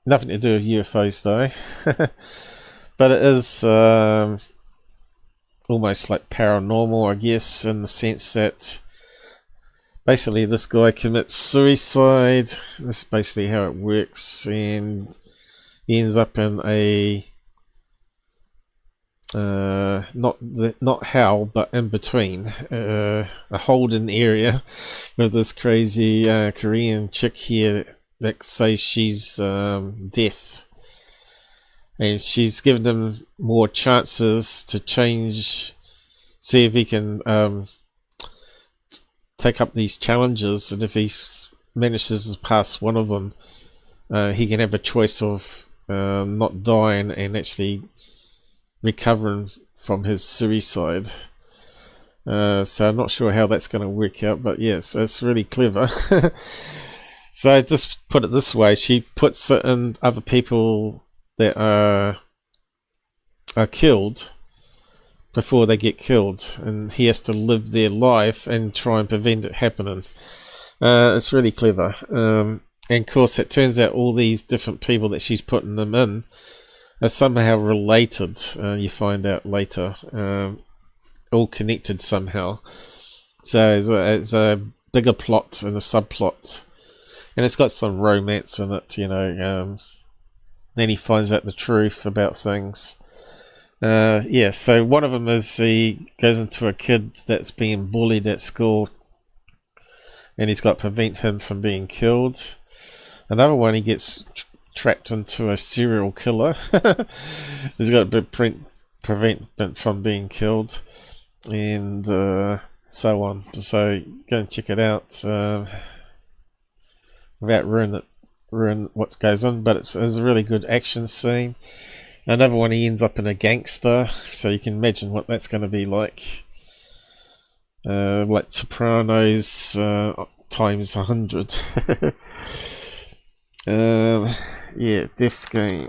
Nothing to do with UFOs though, but it is almost like paranormal, I guess, in the sense that basically this guy commits suicide. That's basically how it works, and he ends up in a not hell, but in between, a holding area with this crazy Korean chick here that says she's deaf, and she's given him more chances to change, see if he can take up these challenges, and if he manages to pass one of them, he can have a choice of not dying and actually recovering from his suicide. So I'm not sure how that's going to work out, but yes, it's really clever. So just put it this way, she puts it in other people that are killed before they get killed, and he has to live their life and try and prevent it happening. It's really clever. And of course it turns out all these different people that she's putting them in are somehow related. You find out later, all connected somehow. So it's a bigger plot and a subplot, and it's got some romance in it, you know. Then he finds out the truth about things. Yeah, so one of them is he goes into a kid that's being bullied at school, and he's got to prevent him from being killed. Another one, he gets trapped into a serial killer. He's got to prevent him from being killed, and so on. So go and check it out without ruin what goes on, but it's a really good action scene. Another one, he ends up in a gangster, so you can imagine what that's going to be like Sopranos times 100. Yeah, Death's Game.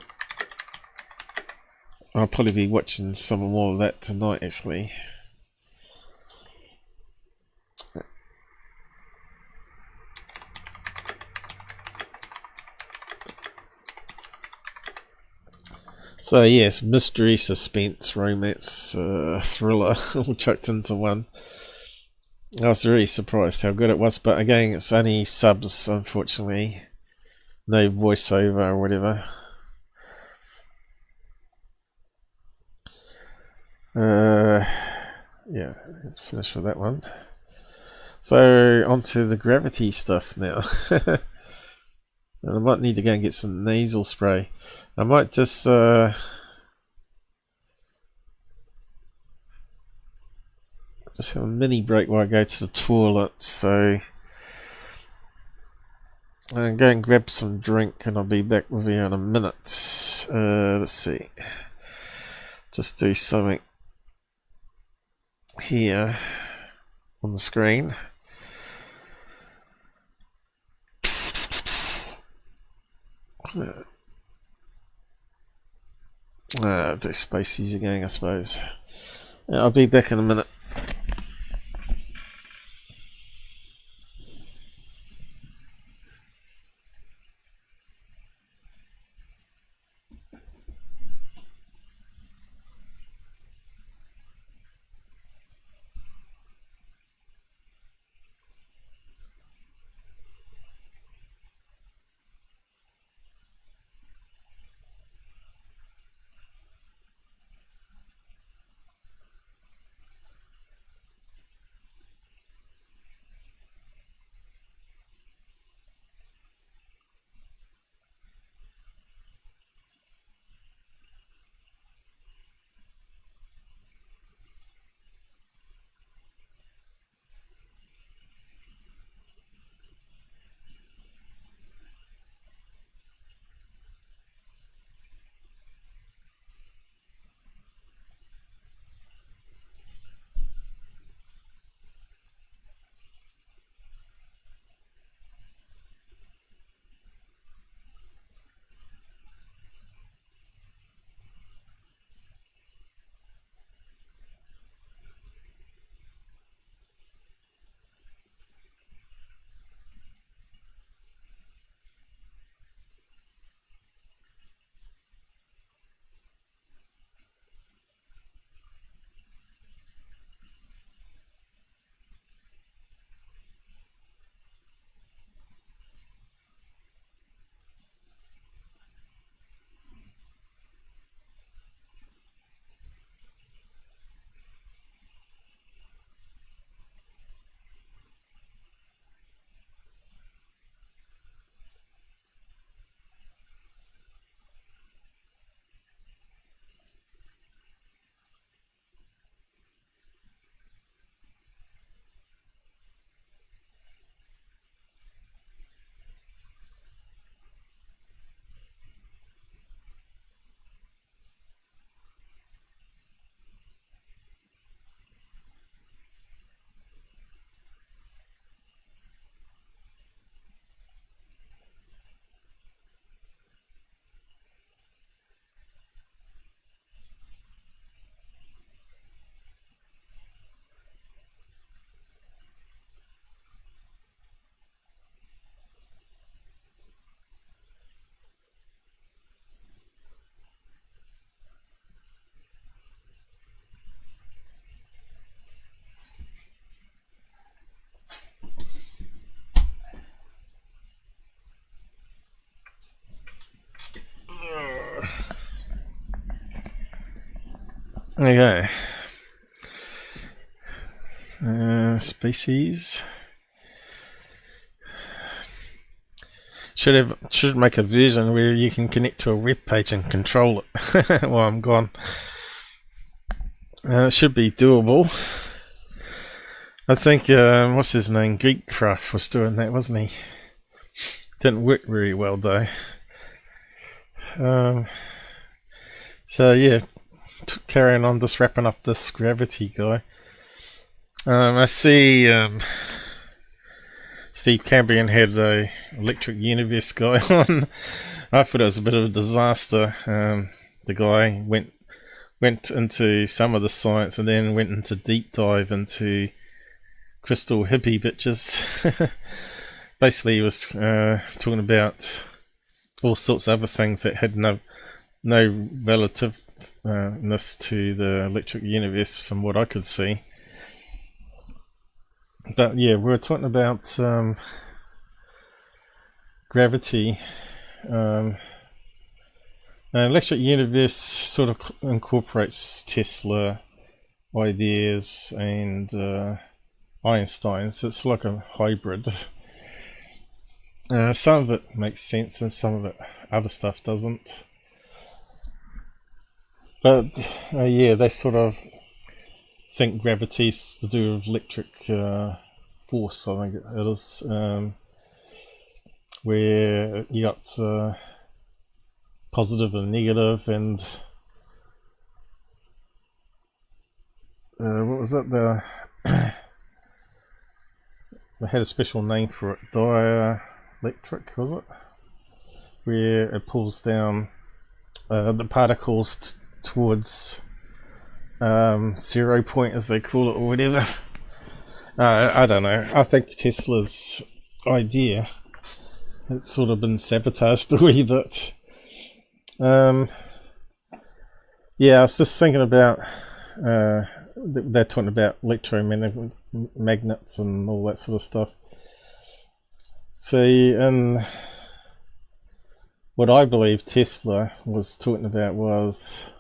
I'll probably be watching some more of that tonight, actually. So yes, mystery, suspense, romance, thriller, all chucked into one. I was really surprised how good it was, but again, it's only subs, unfortunately. No voiceover or whatever. Yeah, finish with that one. So onto the gravity stuff now. And I might need to go and get some nasal spray. I might just Just have a mini break while I go to the toilet, so I'll go and grab some drink and I'll be back with you in a minute. Let's see. Just do something here on the screen. Do spaces again, I suppose. Yeah, I'll be back in a minute. Okay. Species. Should make a version where you can connect to a web page and control it while I'm gone. It should be doable. I think what's his name, Geekcraft was doing that, wasn't he? Didn't work very well though. So yeah, carrying on, just wrapping up this gravity guy. I see Steve Cambrian had a Electric Universe guy on. I thought it was a bit of a disaster. The guy went into some of the science and then went into deep dive into crystal hippie bitches. Basically he was talking about all sorts of other things that had no relativeness to the Electric Universe from what I could see. But yeah, we were talking about gravity. Electric Universe sort of incorporates Tesla ideas and Einstein's. It's like a hybrid. Some of it makes sense and some of it, other stuff doesn't. But yeah, they sort of think gravity's to do with electric force, I think it is, where you got positive and negative, and what was it? They had a special name for it, dielectric, was it? Where it pulls down the particles towards 0 point, as they call it, or whatever. I don't know. I think Tesla's idea, it's sort of been sabotaged a wee bit. Yeah, I was just thinking about they're talking about electromagnets and all that sort of stuff. See, and what I believe Tesla was talking about was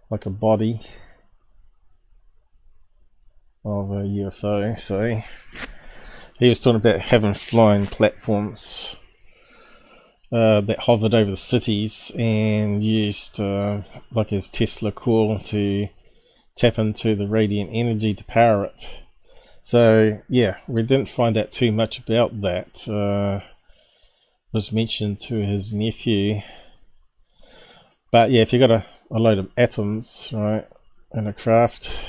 like a body of a UFO. So he was talking about having flying platforms that hovered over the cities and used like his Tesla coil to tap into the radiant energy to power it. So yeah, we didn't find out too much about that. Was mentioned to his nephew, but yeah, if you got a load of atoms, right, in a craft,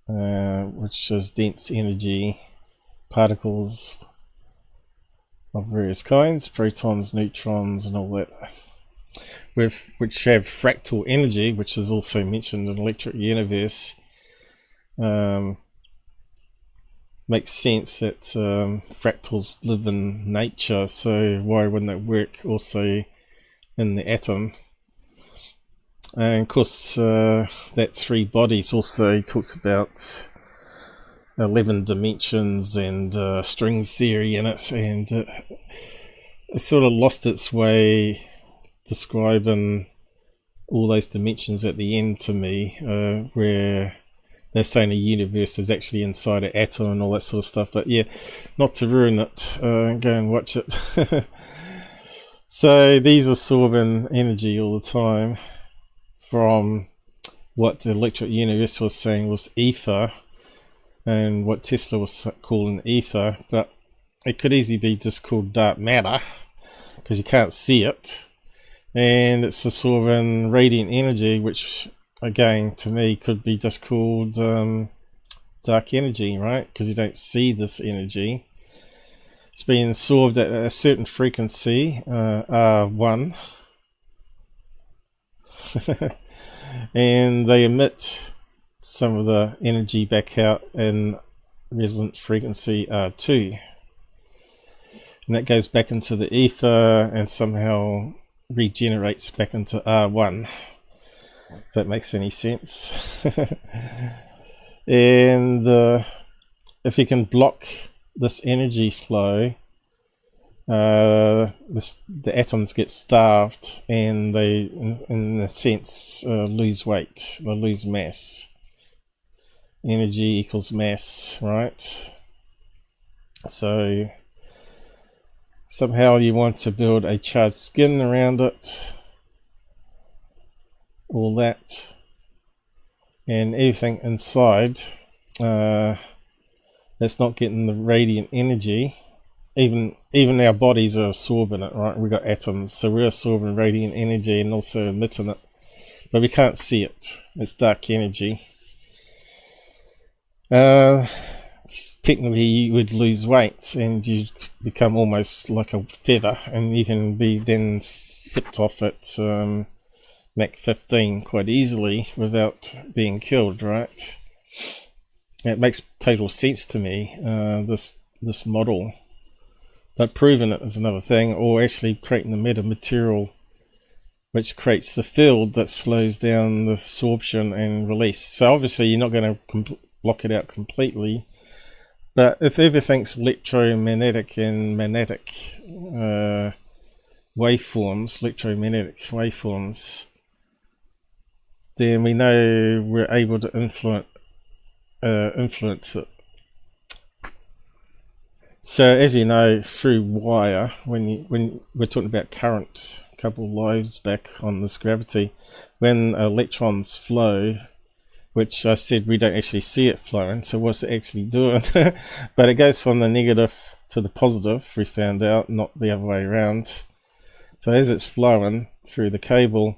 which is dense energy particles of various kinds, protons, neutrons, and all that, which have fractal energy, which is also mentioned in the electric universe. Makes sense that fractals live in nature, so why wouldn't it work also in the atom? And of course, that 3 bodies also talks about 11 dimensions and string theory in it, and it sort of lost its way describing all those dimensions at the end to me, where they're saying a universe is actually inside an atom and all that sort of stuff. But yeah, not to ruin it, go and watch it. So these are absorbing energy all the time from what the electric universe was saying was ether, and what Tesla was calling ether, but it could easily be just called dark matter because you can't see it, and it's absorbing radiant energy, which again to me could be just called dark energy, right? Because you don't see this energy. It's being absorbed at a certain frequency, R1, and they emit some of the energy back out in resonant frequency R2, and that goes back into the ether and somehow regenerates back into R1, if that makes any sense. And if you can block this energy flow, the atoms get starved, and they, in a sense, lose weight, they lose mass. Energy equals mass, right? So somehow you want to build a charged skin around it, all that, and everything inside that's not getting the radiant energy. Even our bodies are absorbing it, right? We've got atoms, so we're absorbing radiant energy and also emitting it, but we can't see it. It's dark energy. Technically you would lose weight and you become almost like a feather, and you can be then sipped off at Mach 15 quite easily without being killed, right? It makes total sense to me, this model, but proving it is another thing, or actually creating the metamaterial which creates the field that slows down the absorption and release. So obviously you're not going to block it out completely, but if everything's electromagnetic and magnetic waveforms, electromagnetic waveforms, then we know we're able to influence it. So as you know, through wire, when we're talking about current couple of lives back on this gravity, when electrons flow, which I said we don't actually see it flowing, so what's it actually doing? But it goes from the negative to the positive, we found out, not the other way around. So as it's flowing through the cable,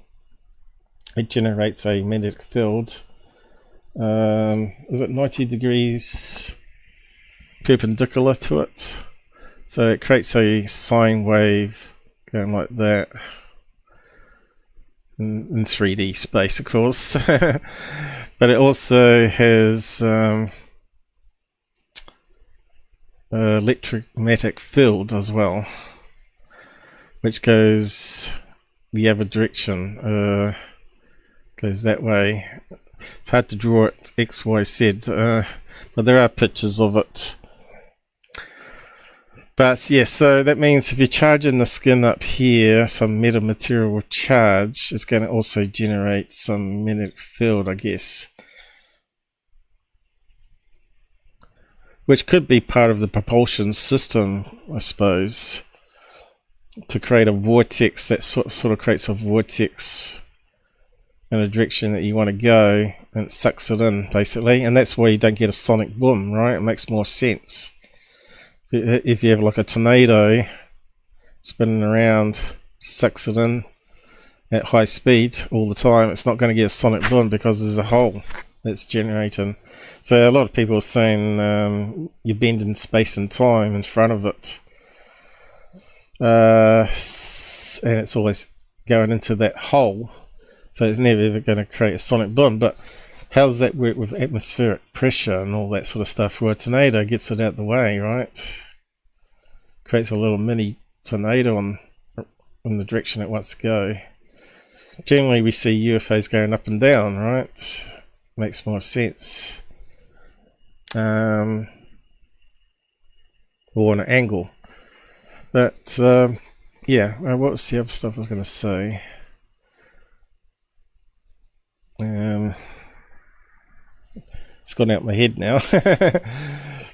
it generates a magnetic field. Is it 90 degrees perpendicular to it? So it creates a sine wave going like that in 3D space, of course. But it also has electromagnetic field as well, which goes the other direction, goes that way. It's hard to draw it X, Y, Z, but there are pictures of it. But yeah, so that means if you're charging the skin up here, some metamaterial charge, it's going to also generate some magnetic field, I guess. Which could be part of the propulsion system, I suppose, to create a vortex that sort of creates a vortex in a direction that you want to go, and it sucks it in, basically. And that's why you don't get a sonic boom, right? It makes more sense. If you have like a tornado spinning around, sucks it in at high speed all the time, it's not going to get a sonic boom because there's a hole that's generating. So a lot of people are saying you're bending space and time in front of it, and it's always going into that hole, so it's never ever going to create a sonic boom. But how does that work with atmospheric pressure and all that sort of stuff? Well, a tornado gets it out the way, right? Creates a little mini tornado in the direction it wants to go. Generally we see UFOs going up and down, right? Makes more sense. Or an angle. But yeah, what was the other stuff I was going to say? It's gone out my head now.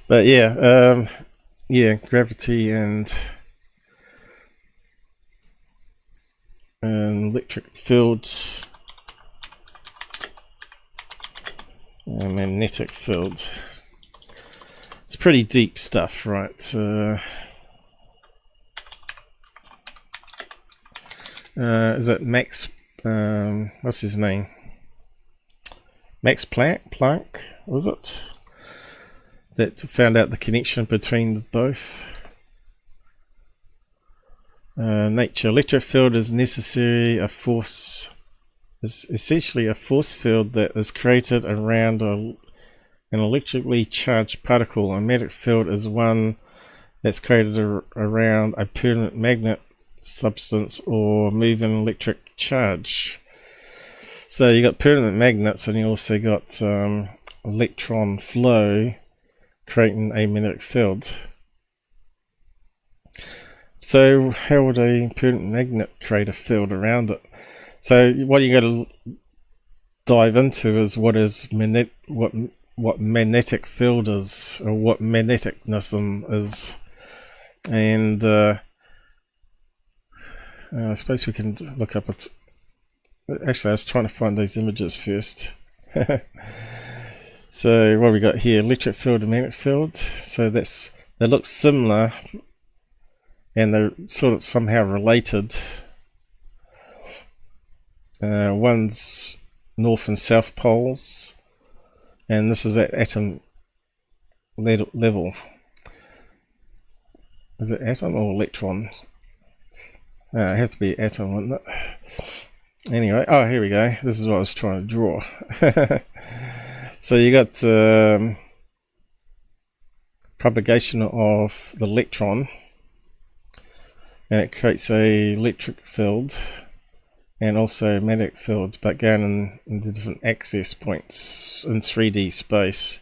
But yeah, yeah, gravity and electric fields, magnetic field. It's pretty deep stuff, right? Is it Max? What's his name? Max Planck, was it? That found out the connection between both. Nature. Electric field is necessary. A force is essentially a force field that is created around an electrically charged particle. A magnetic field is one that's created around a permanent magnet substance or moving electric charge. So you got permanent magnets, and you also got electron flow creating a magnetic field. So how would a permanent magnet create a field around it? So what you got to dive into is what magnetic field is, or what magneticnism is. And I suppose we can look up it. Actually, I was trying to find those images first. So what we got here, electric field and magnetic field. So they look similar, and they're sort of somehow related. One's north and south poles, and this is at atom level. Is it atom or electron? It have to be atom, wouldn't it? Anyway, oh, here we go. This is what I was trying to draw. So you got propagation of the electron, and it creates a electric field and also a magnetic field, but going in the different access points in 3D space.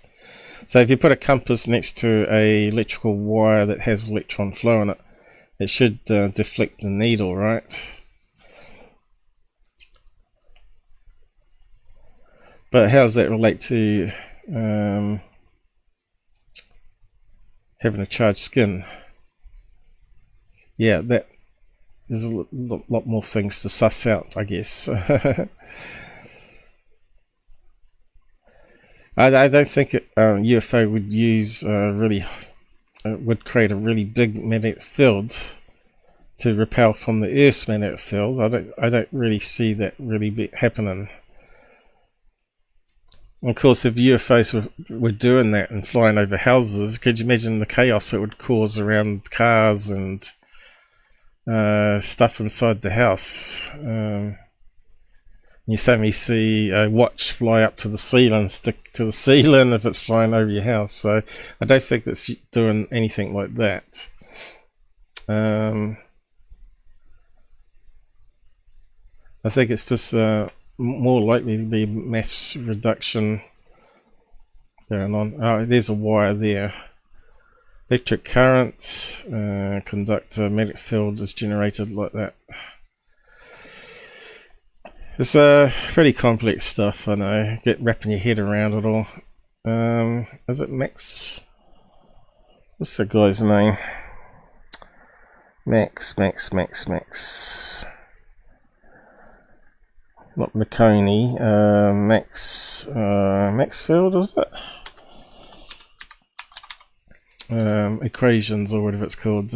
So if you put a compass next to a electrical wire that has electron flow in it, it should deflect the needle, right? But how does that relate to having a charged skin? Yeah, there's a lot more things to suss out, I guess. I don't think UFO would use would create a really big magnetic field to repel from the Earth's magnetic field. I don't really see that really happening. And of course, if UFOs were doing that and flying over houses, could you imagine the chaos it would cause around cars and stuff inside the house? You suddenly see a watch fly up to the ceiling, stick to the ceiling if it's flying over your house. So I don't think it's doing anything like that. I think it's just more likely to be mass reduction going on. Oh, there's a wire there. Electric current, conductor, magnetic field is generated like that. It's pretty complex stuff, I know. Get wrapping your head around it all. Is it Max? What's the guy's name? Max. Not McConey. Maxfield, was it? Equations or whatever it's called.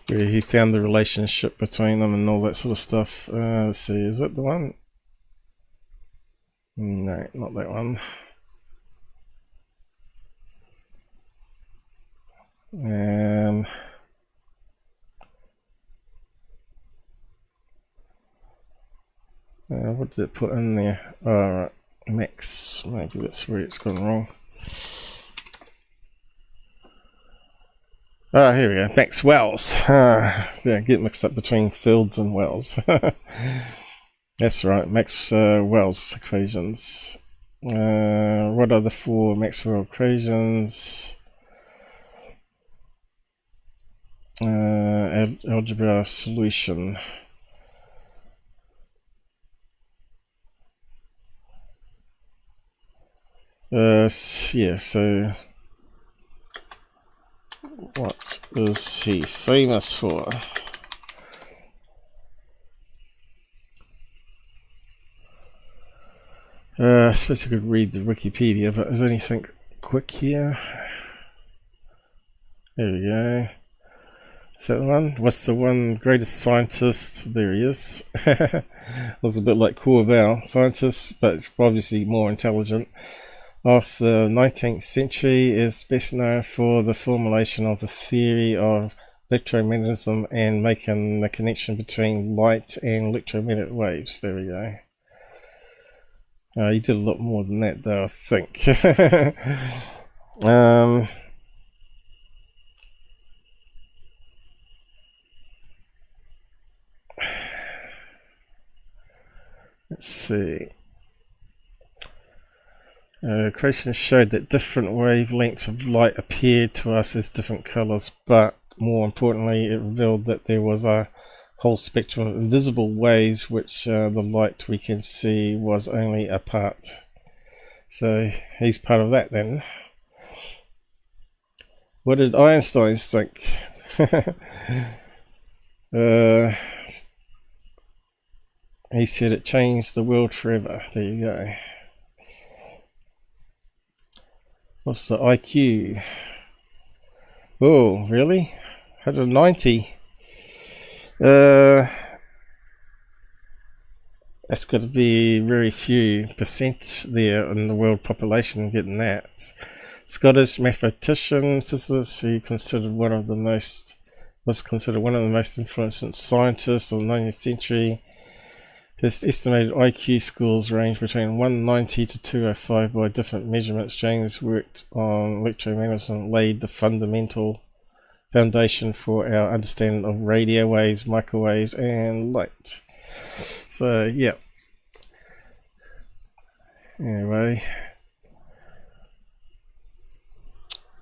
Where he found the relationship between them and all that sort of stuff. Let's see, is that the one? No, not that one. What did it put in there? Alright, Max. Maybe that's where it's gone wrong. Ah, here we go. Max Wells. Yeah, get mixed up between fields and wells. That's right, Max Wells equations. What are the four Maxwell equations? Algebra solution. Yeah, so what is he famous for? I suppose I could read the Wikipedia, but is there anything quick here? There we go. Is that the one? What's the one greatest scientist? There he is. Was a bit like Corbell, scientist, but it's obviously more intelligent. Of the 19th century, is best known for the formulation of the theory of electromagnetism and making the connection between light and electromagnetic waves. There we go. He did a lot more than that, though, I think. Let's see. Creation showed that different wavelengths of light appeared to us as different colors, but more importantly, it revealed that there was a whole spectrum of invisible waves which the light we can see was only a part. So he's part of that then. What did Einstein think? He said it changed the world forever. There you go. What's the IQ? Oh, really? 190? That's got to be very few percent there in the world population getting that. Scottish mathematician, physicist, who was considered one of the most influential scientists of the 19th century. His estimated IQ scores range between 190 to 205 by different measurements. James worked on electromagnetism, laid the foundation for our understanding of radio waves, microwaves, and light. So, yeah. Anyway.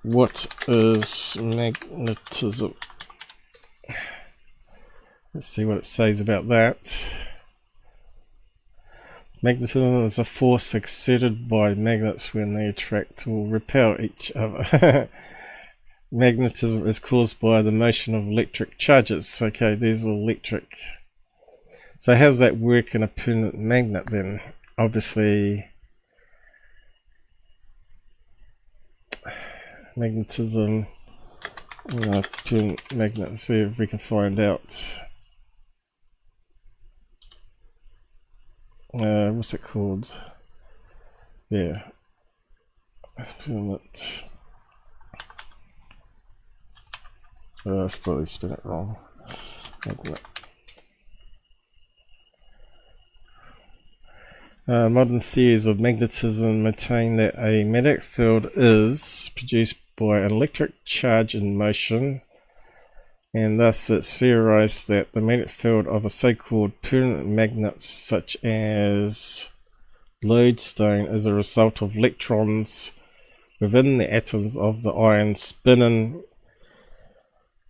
What is magnetism? Let's see what it says about that. Magnetism is a force exerted by magnets when they attract or repel each other. Magnetism is caused by the motion of electric charges. Okay, there's electric. So how does that work in a permanent magnet then? Obviously, magnetism, permanent magnet. Let's see if we can find out. What's it called? Yeah, permanent. That's probably spelled it wrong. Modern theories of magnetism maintain that a magnetic field is produced by an electric charge in motion, and thus it's theorized that the magnetic field of a so-called permanent magnet such as lodestone is a result of electrons within the atoms of the ion spinning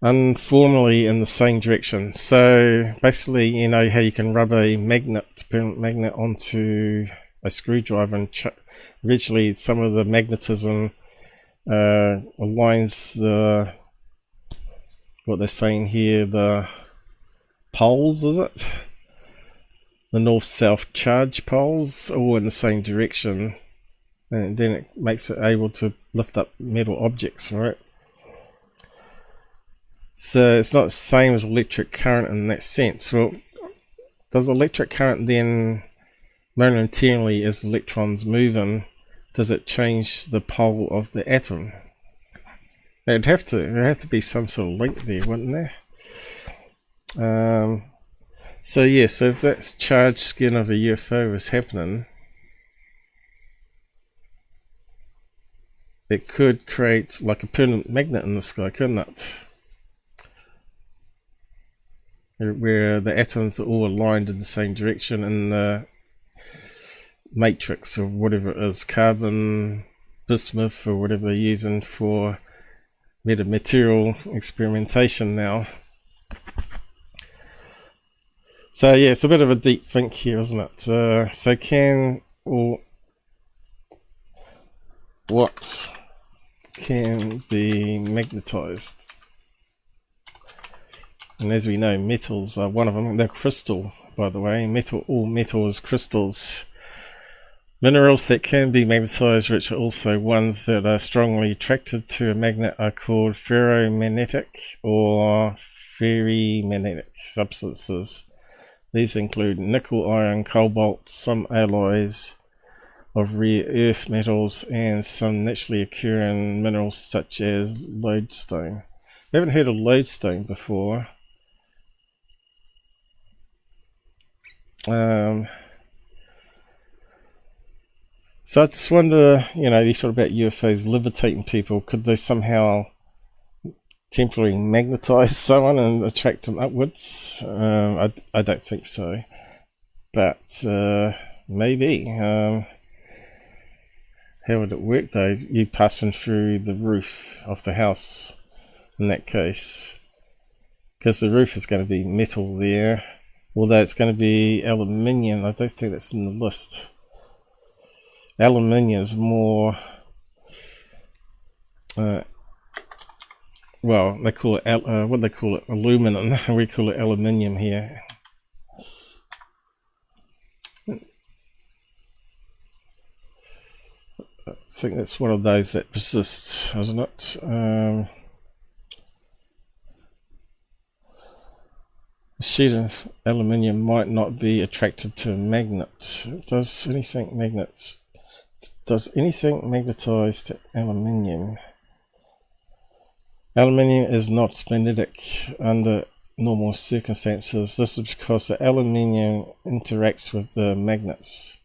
uniformly in the same direction. So basically, you know how you can rub a permanent magnet onto a screwdriver, and eventually some of the magnetism aligns the, what they're saying here, the poles, is it? The north-south charge poles, all in the same direction, and then it makes it able to lift up metal objects, right? So it's not the same as electric current in that sense. Well, does electric current then, momentarily as electrons moving, does it change the pole of the atom? There'd have to be some sort of link there, wouldn't there? So yeah, so if that charged skin of a UFO is happening, it could create like a permanent magnet in the sky, couldn't it? Where the atoms are all aligned in the same direction in the matrix or whatever it is, carbon, bismuth, or whatever they're using for metamaterial experimentation now. So yeah, it's a bit of a deep think here, isn't it? So what can be magnetized? And as we know, metals are one of them. They're crystal, by the way. All metal is crystals. Minerals that can be magnetized, which are also ones that are strongly attracted to a magnet, are called ferromagnetic or ferrimagnetic substances. These include nickel, iron, cobalt, some alloys of rare earth metals, and some naturally occurring minerals such as lodestone. I haven't heard of lodestone before. So I just wonder, you know, you thought about UFOs levitating people. Could they somehow temporarily magnetize someone and attract them upwards? I don't think so, but maybe. How would it work though? You passing through the roof of the house in that case, because the roof is going to be metal there, although it's going to be aluminium. I don't think that's in the list. Aluminium is more, well, they call it, what do they call it? Aluminum. We call it aluminium here. I think that's one of those that persists, isn't it? A sheet of aluminium might not be attracted to a magnet. Does anything magnetize to aluminium? Aluminium is not magnetic under normal circumstances. This is because the aluminium interacts with the magnets.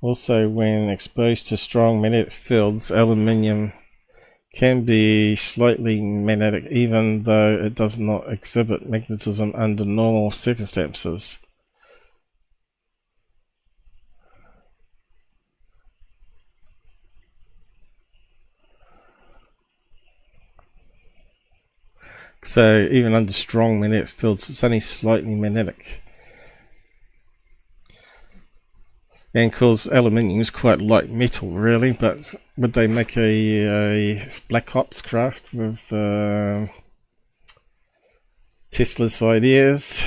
Also, when exposed to strong magnetic fields, aluminium can be slightly magnetic, even though it does not exhibit magnetism under normal circumstances. So even under strong magnetic fields, it's only slightly magnetic. And cause aluminium is quite light metal, really. But would they make a Black Ops craft with Tesla's ideas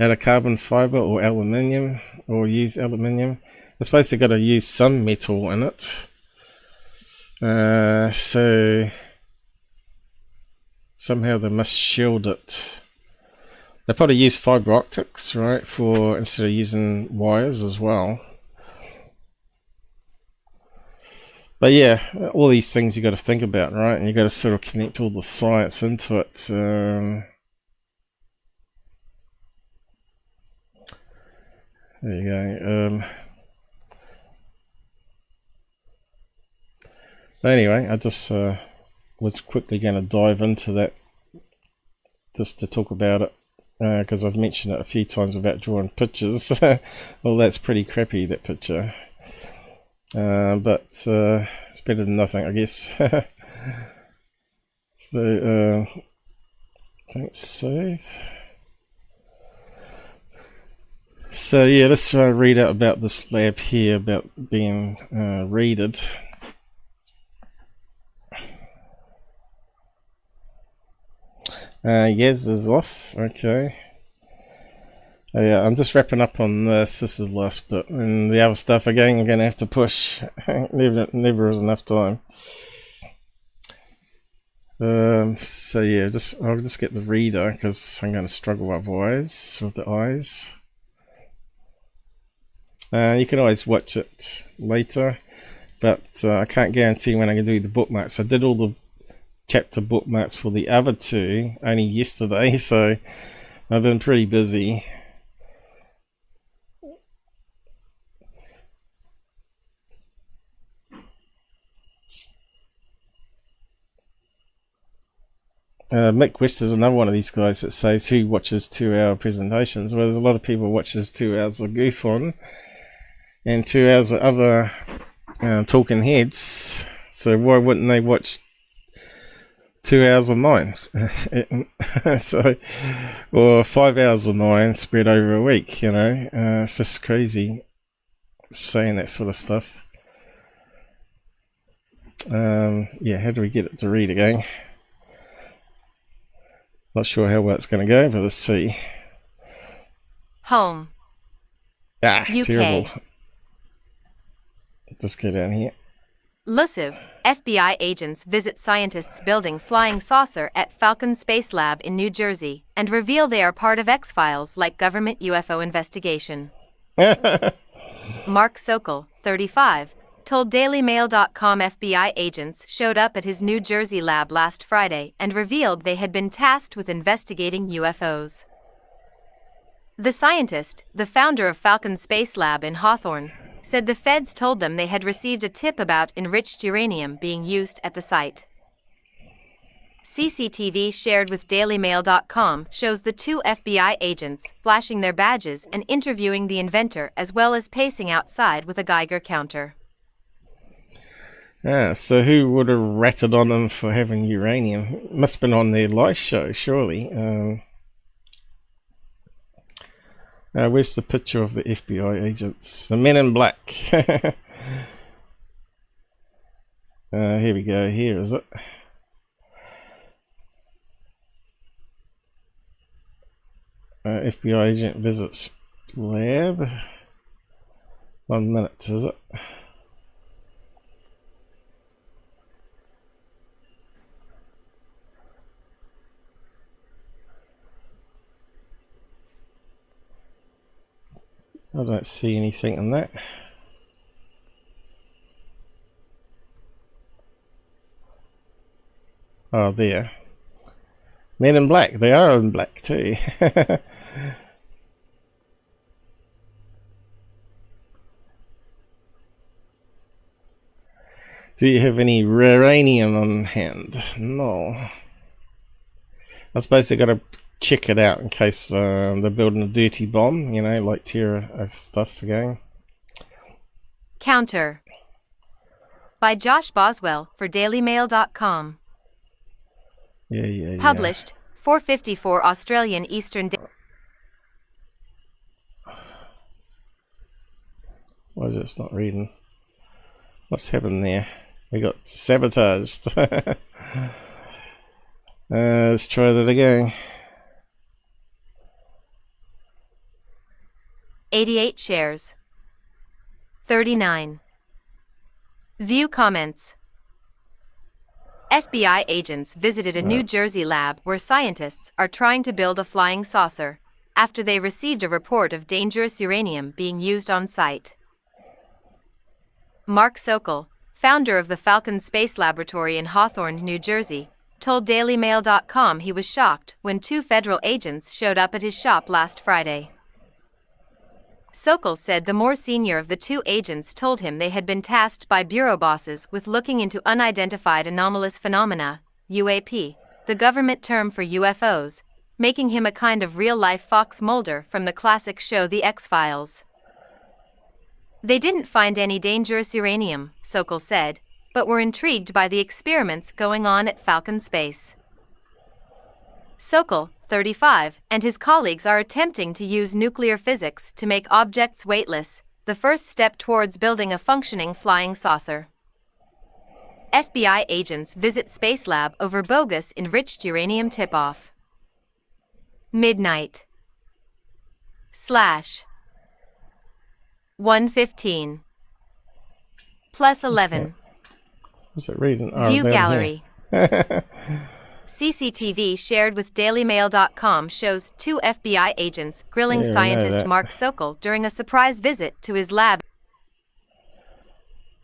out of carbon fiber or aluminium, or use aluminium? I suppose they've got to use some metal in it. So somehow they must shield it. They probably use fiber optics, right, for instead of using wires as well. But yeah, all these things you got to think about, right? And you got to sort of connect all the science into it. There you go. But anyway, I just was quickly going to dive into that just to talk about it. Because I've mentioned it a few times about drawing pictures. Well, that's pretty crappy, that picture. But it's better than nothing, I guess. So, don't save. So yeah, let's read out about this lab here, about being raided. Yes is off. Okay. Yeah, I'm just wrapping up on this. This is the last bit, and the other stuff again. I'm going to have to push. never is enough time. So yeah, I'll just get the reader because I'm going to struggle otherwise with the eyes. You can always watch it later, but I can't guarantee when I can do the bookmarks. I did all the chapter bookmarks for the other two only yesterday, so I've been pretty busy. Mick West is another one of these guys that says who watches 2-hour presentations. Well, there's a lot of people who watches 2 hours of GUFON and 2 hours of other talking heads, so why wouldn't they watch 2 hours of mine? So, or 5 hours of mine spread over a week, you know. It's just crazy saying that sort of stuff. Yeah, how do we get it to read again? Not sure how well it's going to go, but let's see. Home. UK. Terrible. Just go down here. Lusiv, FBI agents visit scientists building flying saucer at Falcon Space Lab in New Jersey and reveal they are part of X-Files like government UFO investigation. Mark Sokol, 35, told DailyMail.com FBI agents showed up at his New Jersey lab last Friday and revealed they had been tasked with investigating UFOs. The scientist, the founder of Falcon Space Lab in Hawthorne, said the feds told them they had received a tip about enriched uranium being used at the site. CCTV shared with DailyMail.com shows the two FBI agents flashing their badges and interviewing the inventor, as well as pacing outside with a Geiger counter. So who would have ratted on them for having uranium? Must have been on their live show, surely. Where's the picture of the FBI agents? The men in black. Here we go. Here is it. FBI agent visits lab. 1 minute, is it? I don't see anything in that. Oh, there. Men in black. They are in black too. Do you have any uranium on hand? No. I suppose they got to check it out in case they're building a dirty bomb, you know, like TERRAHERTZ stuff again. Counter. By Josh Boswell for DailyMail.com. Yeah. Published 4:54 Australian Eastern. Why is it not reading? What's happened there? We got sabotaged. Let's try that again. 88 shares. 39. View comments. FBI agents visited a New Jersey lab where scientists are trying to build a flying saucer after they received a report of dangerous uranium being used on site. Mark Sokol, founder of the Falcon Space Laboratory in Hawthorne, New Jersey, told DailyMail.com he was shocked when 2 federal agents showed up at his shop last Friday. Sokol said the more senior of the 2 agents told him they had been tasked by bureau bosses with looking into unidentified anomalous phenomena, UAP, the government term for UFOs, making him a kind of real-life Fox Mulder from the classic show The X-Files. They didn't find any dangerous uranium, Sokol said, but were intrigued by the experiments going on at Falcon Space. Sokol, 35, and his colleagues are attempting to use nuclear physics to make objects weightless, the first step towards building a functioning flying saucer. FBI agents visit Space Lab over bogus enriched uranium tip-off. Midnight. / 1:15. +11. What's it reading? Oh, View down gallery. here. CCTV shared with DailyMail.com shows 2 FBI agents grilling Yeah, we know scientist that. Mark Sokol during a surprise visit to his lab.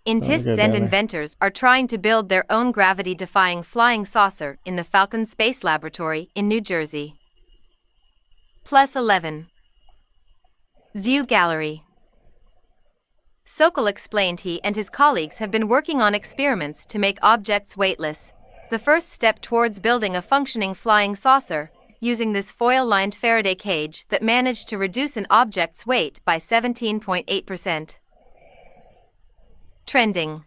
Intists down and there. inventors are trying to build their own gravity-defying flying saucer in the Falcon Space Laboratory in New Jersey. +11. View gallery. Sokol explained he and his colleagues have been working on experiments to make objects weightless, the first step towards building a functioning flying saucer, using this foil-lined Faraday cage that managed to reduce an object's weight by 17.8%. Trending.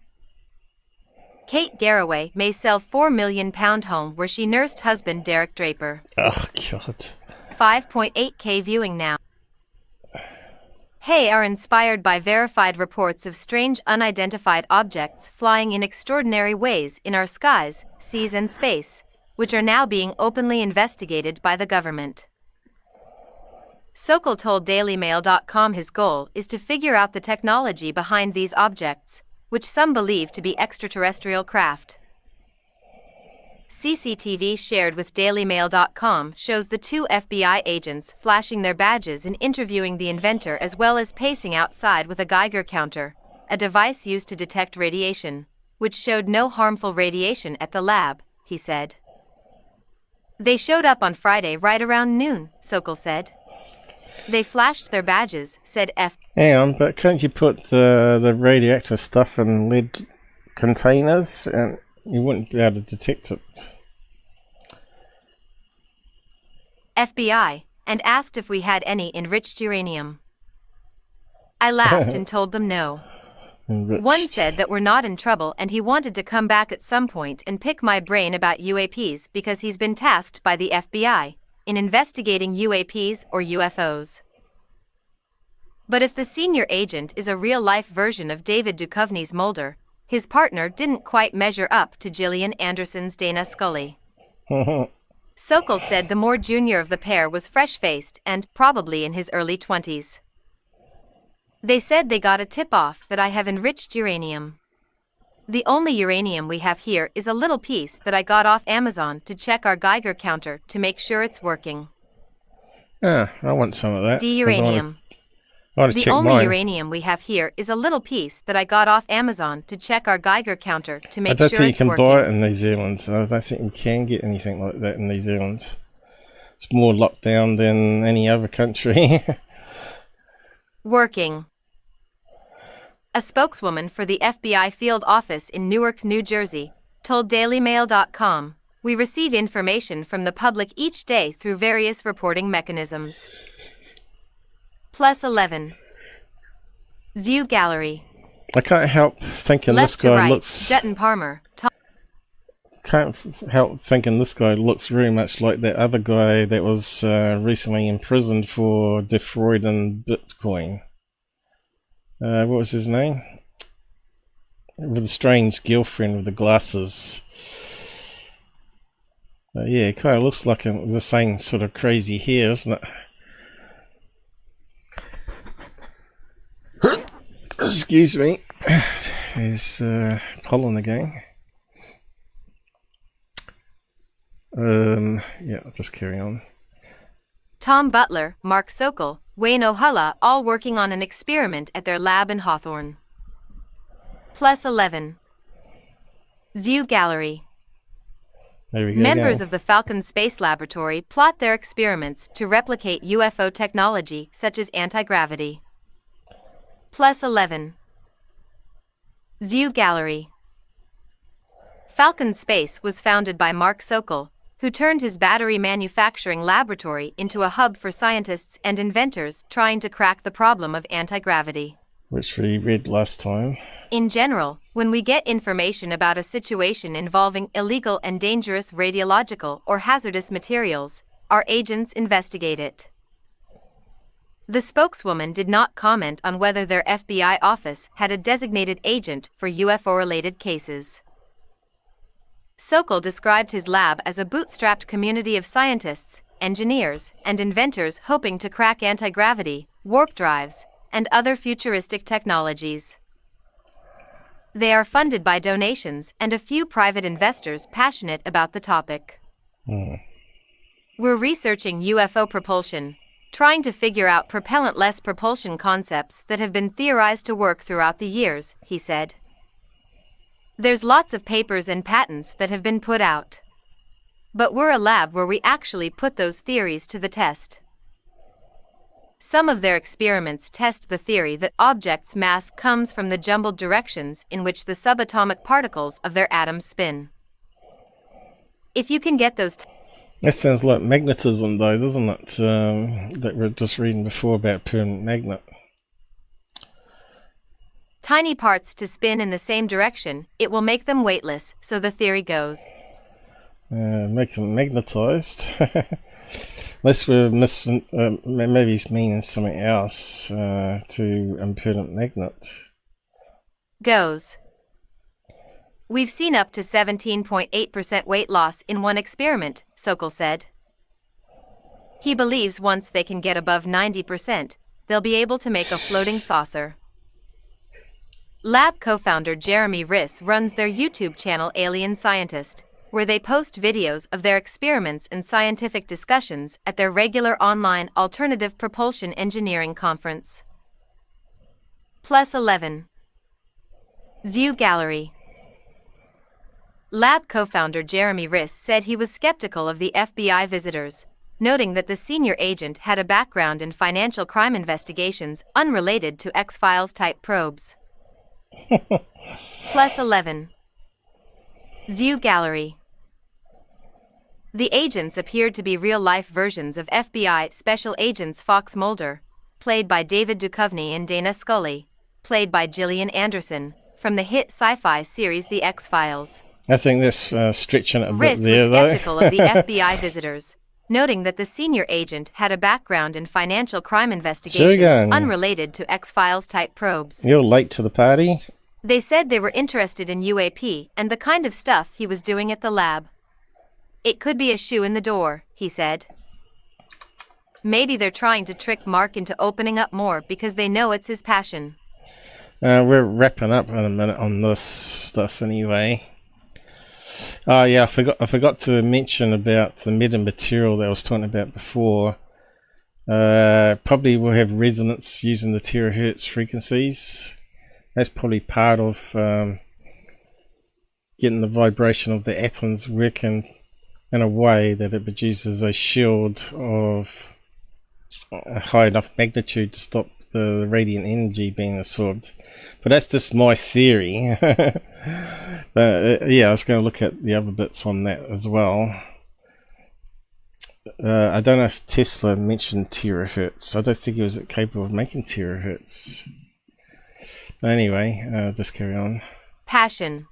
Kate Garraway may sell £4 million home where she nursed husband Derek Draper. Oh, God. 5.8k viewing now. Hey are inspired by verified reports of strange unidentified objects flying in extraordinary ways in our skies, seas and space, which are now being openly investigated by the government. Sokol told DailyMail.com his goal is to figure out the technology behind these objects, which some believe to be extraterrestrial craft. CCTV shared with DailyMail.com shows the 2 FBI agents flashing their badges and interviewing the inventor as well as pacing outside with a Geiger counter, a device used to detect radiation, which showed no harmful radiation at the lab, he said. They showed up on Friday right around noon, Sokol said. They flashed their badges, said F. Hang on, but can't you put the radioactive stuff in lead containers and you wouldn't be able to detect it? FBI, and asked if we had any enriched uranium. I laughed and told them no. Enriched. One said that we're not in trouble and he wanted to come back at some point and pick my brain about UAPs because he's been tasked by the FBI in investigating UAPs or UFOs. But if the senior agent is a real-life version of David Duchovny's Mulder, his partner didn't quite measure up to Gillian Anderson's Dana Scully. Sokol said the more junior of the pair was fresh-faced and probably in his early 20s. They said they got a tip-off that I have enriched uranium. The only uranium we have here is a little piece that I got off Amazon to check our Geiger counter to make sure it's working. Ah, I want some of that. D-uranium. I want to The check only mine. uranium we have here is a little piece that I got off Amazon to check our Geiger counter to I make don't sure think you it's can working. buy it in New Zealand. I don't think you can get anything like that in New Zealand. It's more locked down than any other country. Working. A spokeswoman for the FBI field office in Newark, New Jersey, told DailyMail.com, "We receive information from the public each day through various reporting mechanisms." +11. View gallery. I can't help thinking Left this to guy right, looks. Dutton Palmer. Help thinking this guy looks very much like that other guy that was recently imprisoned for defrauding Bitcoin. what was his name? With a strange girlfriend with the glasses. Yeah, it kind of looks like the same sort of crazy hair, isn't it? Excuse me. There's pollen again. Yeah, I'll just carry on. Tom Butler, Mark Sokol, Wayne O'Hulla, all working on an experiment at their lab in Hawthorne. Plus 11. View gallery. There we go. Members of the Falcon Space Laboratory plot their experiments to replicate UFO technology such as anti-gravity. Plus 11. View gallery. Falcon Space was founded by Mark Sokol, who turned his battery manufacturing laboratory into a hub for scientists and inventors trying to crack the problem of anti-gravity. Which we read last time. In general, when we get information about a situation involving illegal and dangerous radiological or hazardous materials, our agents investigate it. The spokeswoman did not comment on whether their FBI office had a designated agent for UFO-related cases. Sokol described his lab as a bootstrapped community of scientists, engineers, and inventors hoping to crack anti-gravity, warp drives, and other futuristic technologies. They are funded by donations and a few private investors passionate about the topic. We're researching UFO propulsion, trying to figure out propellant-less propulsion concepts that have been theorized to work throughout the years, he said. There's lots of papers and patents that have been put out. But we're a lab where we actually put those theories to the test. Some of their experiments test the theory that objects' mass comes from the jumbled directions in which the subatomic particles of their atoms spin. If you can get those... That sounds like magnetism though, doesn't it? That we were just reading before about permanent magnet. Tiny parts to spin in the same direction, it will make them weightless, so the theory goes. Make them magnetized. Unless we're missing, maybe he's meaning something else to impermanent magnet. Goes. We've seen up to 17.8% weight loss in one experiment, Sokol said. He believes once they can get above 90%, they'll be able to make a floating saucer. Lab co-founder Jeremy Riss runs their YouTube channel Alien Scientist, where they post videos of their experiments and scientific discussions at their regular online alternative propulsion engineering conference. Plus 11. View gallery. Lab co-founder Jeremy Riss said he was skeptical of the FBI visitors, noting that the senior agent had a background in financial crime investigations unrelated to X-Files type probes. Plus 11. View gallery. The agents appeared to be real-life versions of FBI Special Agents Fox Mulder, played by David Duchovny, and Dana Scully, played by Gillian Anderson, from the hit sci-fi series The X-Files. I think that's stretching it a Riss bit there, though. was skeptical of the FBI visitors, noting that the senior agent had a background in financial crime investigations unrelated to X-Files type probes. You're late to the party. They said they were interested in UAP and the kind of stuff he was doing at the lab. It could be a shoe in the door, he said. Maybe they're trying to trick Mark into opening up more because they know it's his passion. We're wrapping up in a minute on this stuff anyway. Oh yeah, I forgot to mention about the metamaterial that I was talking about before. Probably will have resonance using the terahertz frequencies. That's probably part of getting the vibration of the atoms working in a way that it produces a shield of a high enough magnitude to stop the radiant energy being absorbed. But that's just my theory. But yeah, I was going to look at the other bits on that as well. I don't know if Tesla mentioned terahertz. I don't think he was capable of making terahertz. But anyway, just carry on. Passion.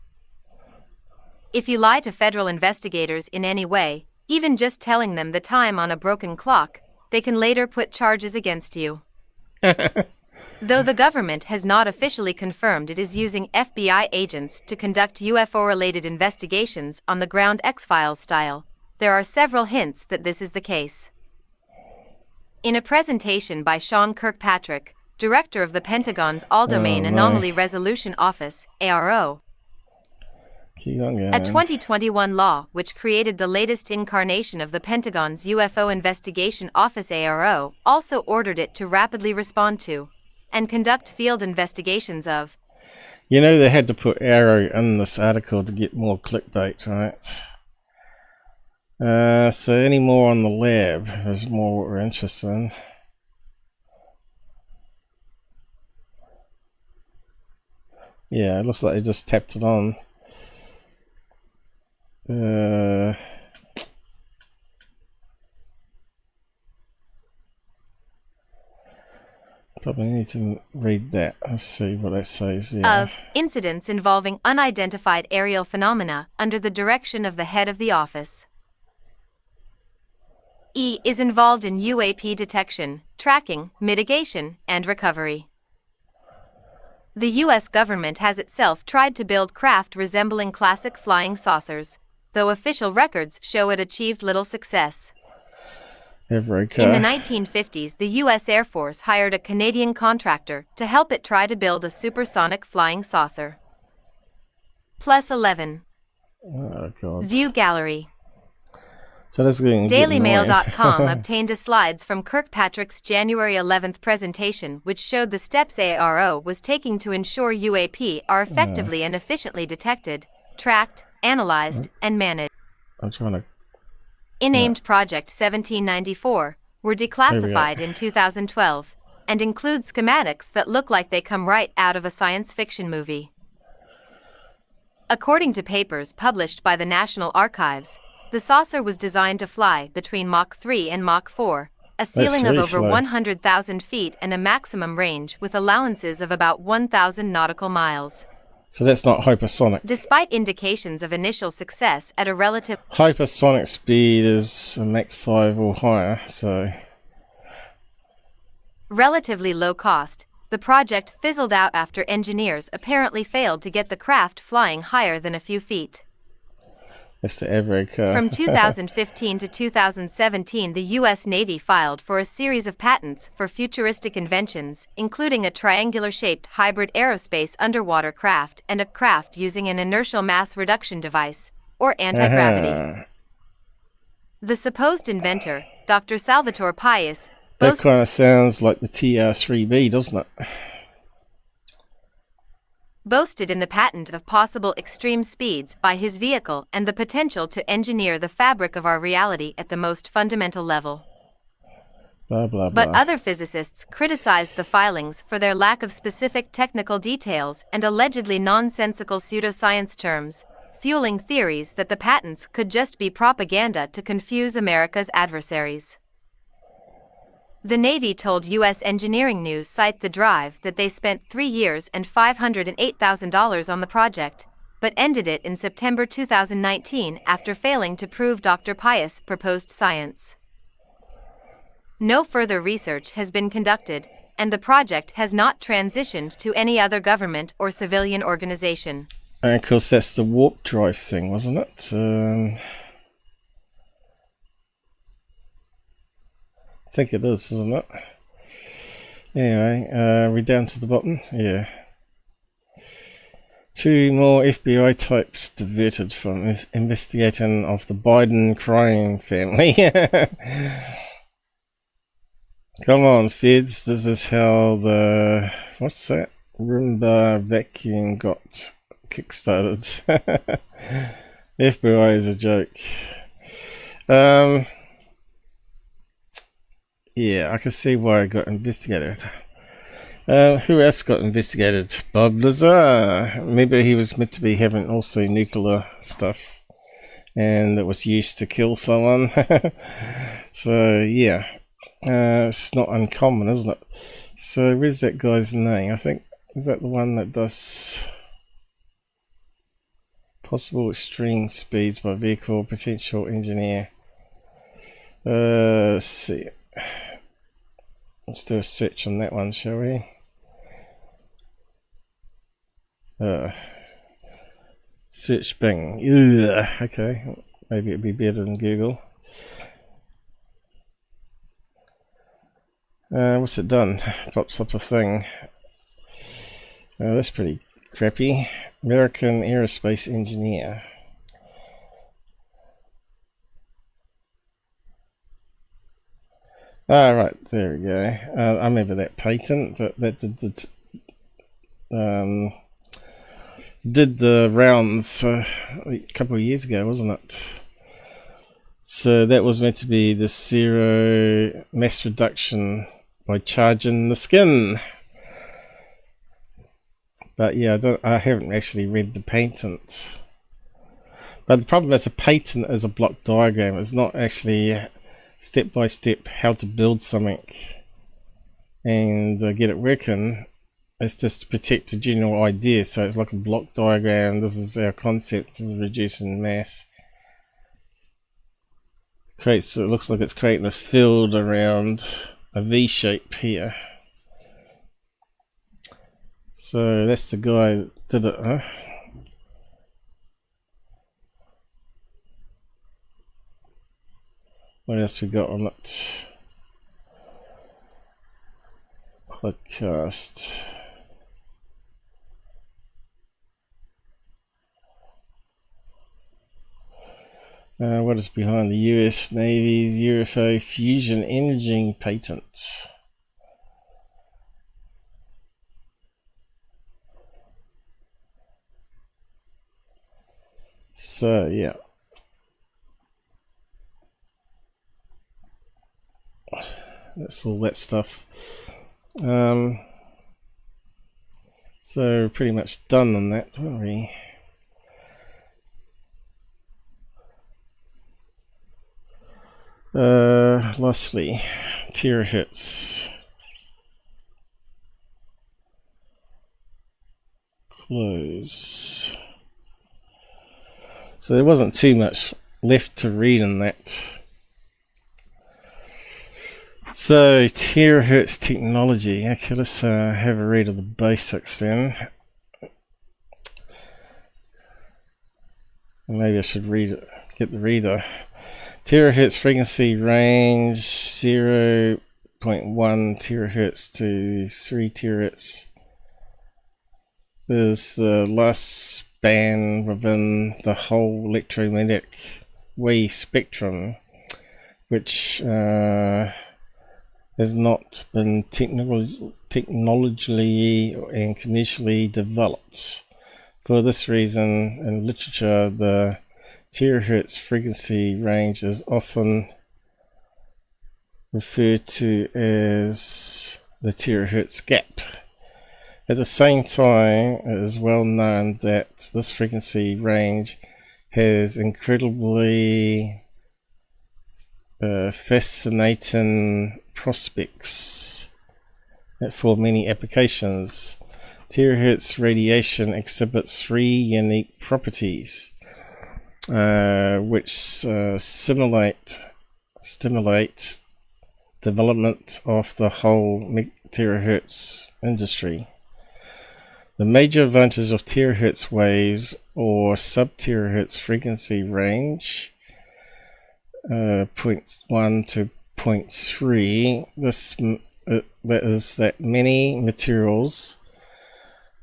If you lie to federal investigators in any way, even just telling them the time on a broken clock, they can later put charges against you. Though the government has not officially confirmed it is using FBI agents to conduct UFO-related investigations on the ground X-Files style, there are several hints that this is the case. In a presentation by Sean Kirkpatrick, director of the Pentagon's All-Domain Anomaly Resolution Office, ARO, a 2021 law which created the latest incarnation of the Pentagon's UFO Investigation Office ARO also ordered it to rapidly respond to and conduct field investigations of. You know they had to put arrow in this article to get more clickbait, right? So any more on the lab is more what we're interested in. Yeah, it looks like they just tapped it on. Probably need to read that. Let's see what that says there. Of incidents involving unidentified aerial phenomena under the direction of the head of the office. E is involved in UAP detection, tracking, mitigation, and recovery. The U.S. government has itself tried to build craft resembling classic flying saucers, though official records show it achieved little success. In the 1950s, the U.S. Air Force hired a Canadian contractor to help it try to build a supersonic flying saucer. Plus 11. Oh, God. View gallery. So that's getting DailyMail.com obtained slides from Kirkpatrick's January 11th presentation which showed the steps ARO was taking to ensure UAP are effectively and efficiently detected, tracked, analyzed, and managed. I'm trying to... Named Project 1794 were declassified in 2012 and include schematics that look like they come right out of a science fiction movie. According to papers published by the National Archives, the saucer was designed to fly between Mach 3 and Mach 4, a ceiling of over 100,000 feet and a maximum range with allowances of about 1,000 nautical miles. So that's not hypersonic. Despite indications of initial success at a relative... Hypersonic speed is a Mach 5 or higher, so... Relatively low cost, the project fizzled out after engineers apparently failed to get the craft flying higher than a few feet. That's the average. From 2015 to 2017, the U.S. Navy filed for a series of patents for futuristic inventions, including a triangular-shaped hybrid aerospace underwater craft and a craft using an inertial mass reduction device, or anti-gravity. The supposed inventor, Dr. Salvatore Pais, that kind of sounds like the TR-3B, doesn't it? Boasted in the patent of possible extreme speeds by his vehicle and the potential to engineer the fabric of our reality at the most fundamental level. Blah, blah, blah. But other physicists criticized the filings for their lack of specific technical details and allegedly nonsensical pseudoscience terms, fueling theories that the patents could just be propaganda to confuse America's adversaries. The Navy told U.S. Engineering News site The Drive that they spent 3 years and $508,000 on the project, but ended it in September 2019 after failing to prove Dr. Pais' proposed science. No further research has been conducted, and the project has not transitioned to any other government or civilian organization. And of course that's the warp drive thing, wasn't it? I think it is, isn't it? Anyway, we're down to the bottom. Yeah. 2 more FBI types diverted from investigating of the Biden crime family. Come on, feds. This is how the... What's that? Roomba vacuum got kickstarted. FBI is a joke. Yeah, I can see why I got investigated. Who else got investigated? Bob Lazar. Maybe he was meant to be having also nuclear stuff, and it was used to kill someone. So yeah, it's not uncommon, isn't it? So where's that guy's name? I think, is that the one that does possible extreme speeds by vehicle, potential engineer? Let's see. Let's do a search on that one, shall we? Search Bing. Ugh. Okay, maybe it'd be better than Google. What's it done? Pops up a thing. That's pretty crappy. American aerospace engineer. Ah, right, there we go. I remember that patent that did the rounds a couple of years ago, wasn't it? So that was meant to be the zero mass reduction by charging the skin. But yeah, I haven't actually read the patent. But the problem is a patent is a block diagram. It's not actually step by step how to build something and get it working. It's just to protect a general idea. So it's like a block diagram. This is our concept of reducing mass. It looks like it's creating a field around a V shape here. So that's the guy that did it, huh? What else we got on it? Podcast. What is behind the US Navy's UFO fusion energy patent? So yeah, that's all that stuff. So pretty much done on that, aren't we? Lastly, TERRAHERTZ. Close. So there wasn't too much left to read in that. So TERRAHERTZ technology. Okay, let's have a read of the basics then. Maybe I should read it. Get the reader. TERRAHERTZ frequency range 0.1 terahertz to 3 terahertz is the last span within the whole electromagnetic wave spectrum, which has not been technologically and commercially developed. For this reason, in literature, the terahertz frequency range is often referred to as the terahertz gap. At the same time, it is well known that this frequency range has incredibly fascinating prospects for many applications. Terahertz radiation exhibits 3 unique properties which stimulate development of the whole terahertz industry. The major advantage of terahertz waves or sub-terahertz frequency range 0.1 to 0.3, that is that many materials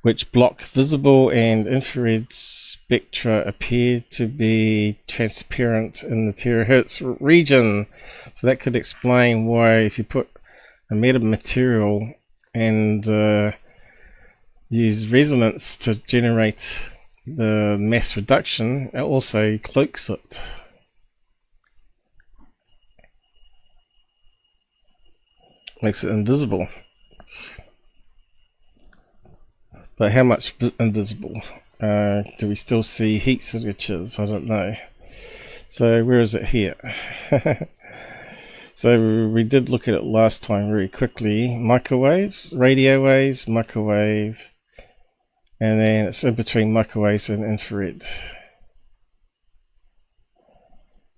which block visible and infrared spectra appear to be transparent in the terahertz region. So that could explain why if you put a metamaterial and use resonance to generate the mass reduction, it also cloaks it. Makes it invisible. But how much invisible? Do we still see heat signatures? I don't know. So where is it here? So we did look at it last time very quickly. Microwaves, radio waves, microwave, and then it's in between microwaves and infrared.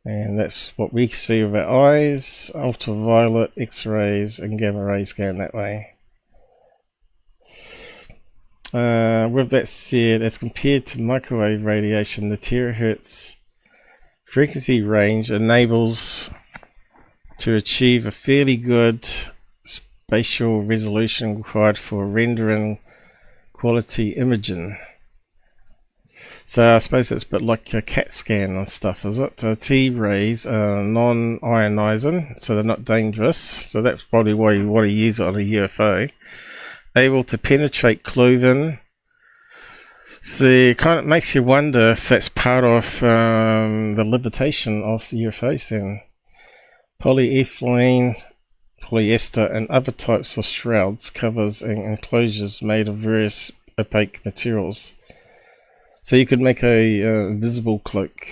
And that's what we see with our eyes. Ultraviolet, X-rays and gamma rays going that way. With that said, as compared to microwave radiation, the terahertz frequency range enables to achieve a fairly good spatial resolution required for rendering quality imaging. So I suppose it's a bit like a CAT scan and stuff, is it? T-rays are non-ionizing, so they're not dangerous. So that's probably why you want to use it on a UFO. Able to penetrate clothing. So it kind of makes you wonder if that's part of the limitation of UFOs then. Polyethylene, polyester, and other types of shrouds, covers, and enclosures made of various opaque materials. So you could make a invisible cloak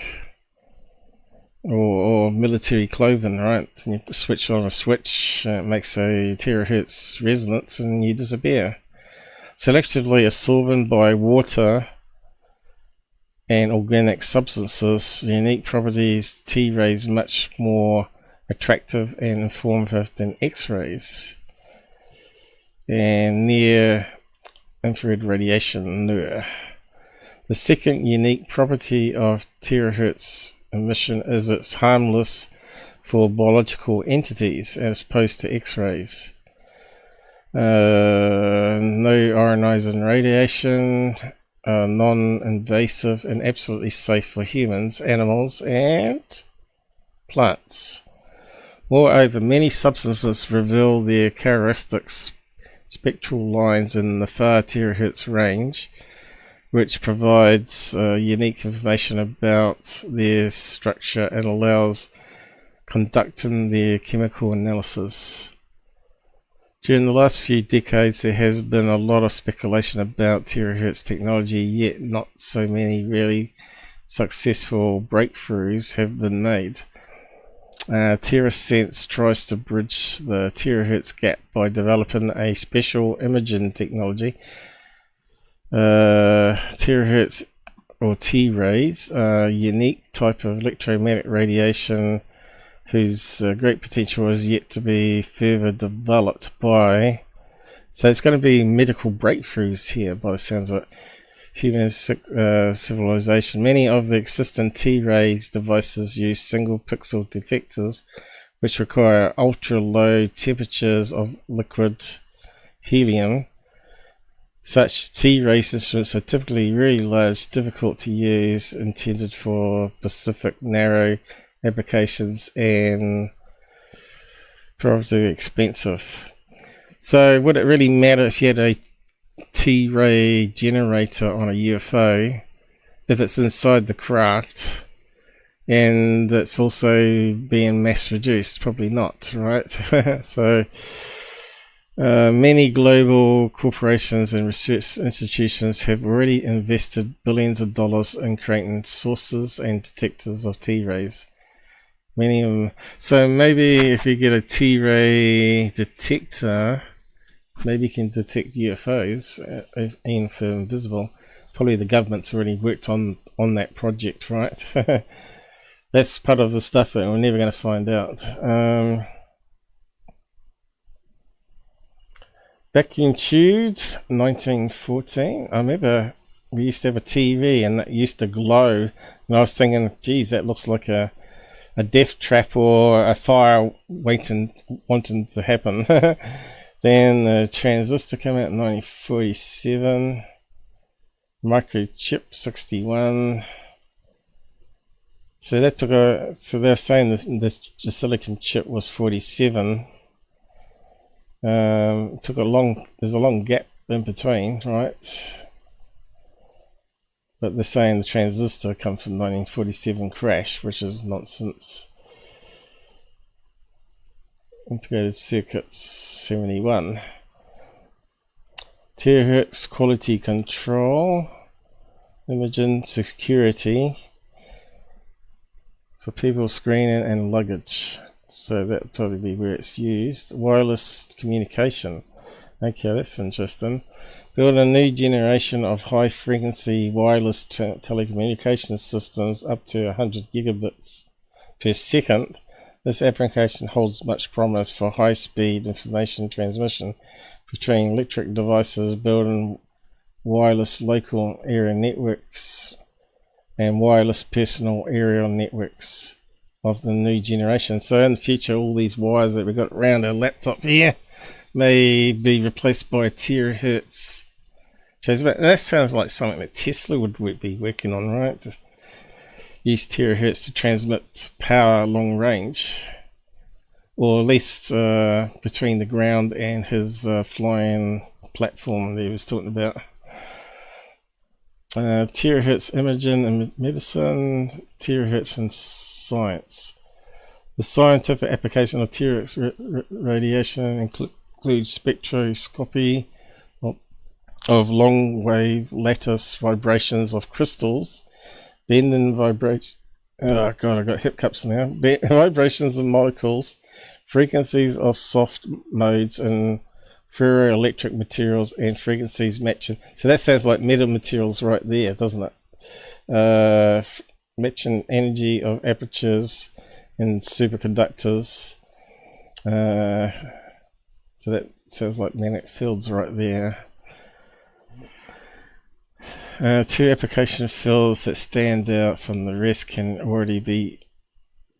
or military clothing, right? And you switch on a switch, it makes a terahertz resonance, and you disappear. Selectively absorbed by water and organic substances, unique properties, T-rays much more attractive and informative than X-rays. And near infrared radiation, NIR. The second unique property of terahertz emission is it's harmless for biological entities as opposed to X-rays. No ionizing radiation, non-invasive and absolutely safe for humans, animals, and plants. Moreover, many substances reveal their characteristic spectral lines in the far terahertz range, which provides unique information about their structure and allows conducting their chemical analysis. During the last few decades, there has been a lot of speculation about terahertz technology, yet not so many really successful breakthroughs have been made. TerraSense tries to bridge the terahertz gap by developing a special imaging technology. Terahertz or T-rays are a unique type of electromagnetic radiation whose great potential is yet to be further developed by, so it's going to be medical breakthroughs here by the sounds of it, human civilization. Many of the existing T-rays devices use single pixel detectors which require ultra low temperatures of liquid helium. Such T-rays instruments are typically really large, difficult to use, intended for specific narrow applications, and probably expensive. So would it really matter if you had a T-ray generator on a UFO if it's inside the craft and it's also being mass produced? Probably not, right? So many global corporations and research institutions have already invested billions of dollars in creating sources and detectors of T-rays. Many of them. So maybe if you get a T-ray detector, maybe you can detect UFOs, even if they're invisible. Probably the government's already worked on that project, right? That's part of the stuff that we're never going to find out. Vacuum tube, 1914. I remember we used to have a TV and that used to glow. And I was thinking, geez, that looks like a death trap or a fire wanting to happen. Then the transistor came out in 1947. Microchip, 61. So that took a. So they're saying the silicon chip was 47. Took a long. There's a long gap in between, right? But they're saying the transistor come from 1947 crash, which is nonsense. Integrated circuits, 71. Terahertz quality control, imaging security for people screening and luggage. So that would probably be where it's used. Wireless communication. Okay, that's interesting. Build a new generation of high frequency wireless telecommunication systems up to 100 gigabits per second. This application holds much promise for high-speed information transmission between electric devices, building wireless local area networks and wireless personal area networks of the new generation. So in the future, all these wires that we've got around our laptop here may be replaced by terahertz transmitter. That sounds like something that Tesla would be working on, right? To use terahertz to transmit power long range, or at least between the ground and his flying platform that he was talking about. Terahertz imaging and medicine, terahertz in science. The scientific application of terahertz radiation includes spectroscopy of long-wave lattice vibrations of crystals, bending vibration. Oh god, I got hiccups now. Vibrations of molecules, frequencies of soft modes and ferroelectric materials, and frequencies matching. So that sounds like metal materials right there, doesn't it? Matching energy of apertures and superconductors. So that sounds like magnetic fields right there. Two application fields that stand out from the rest can already be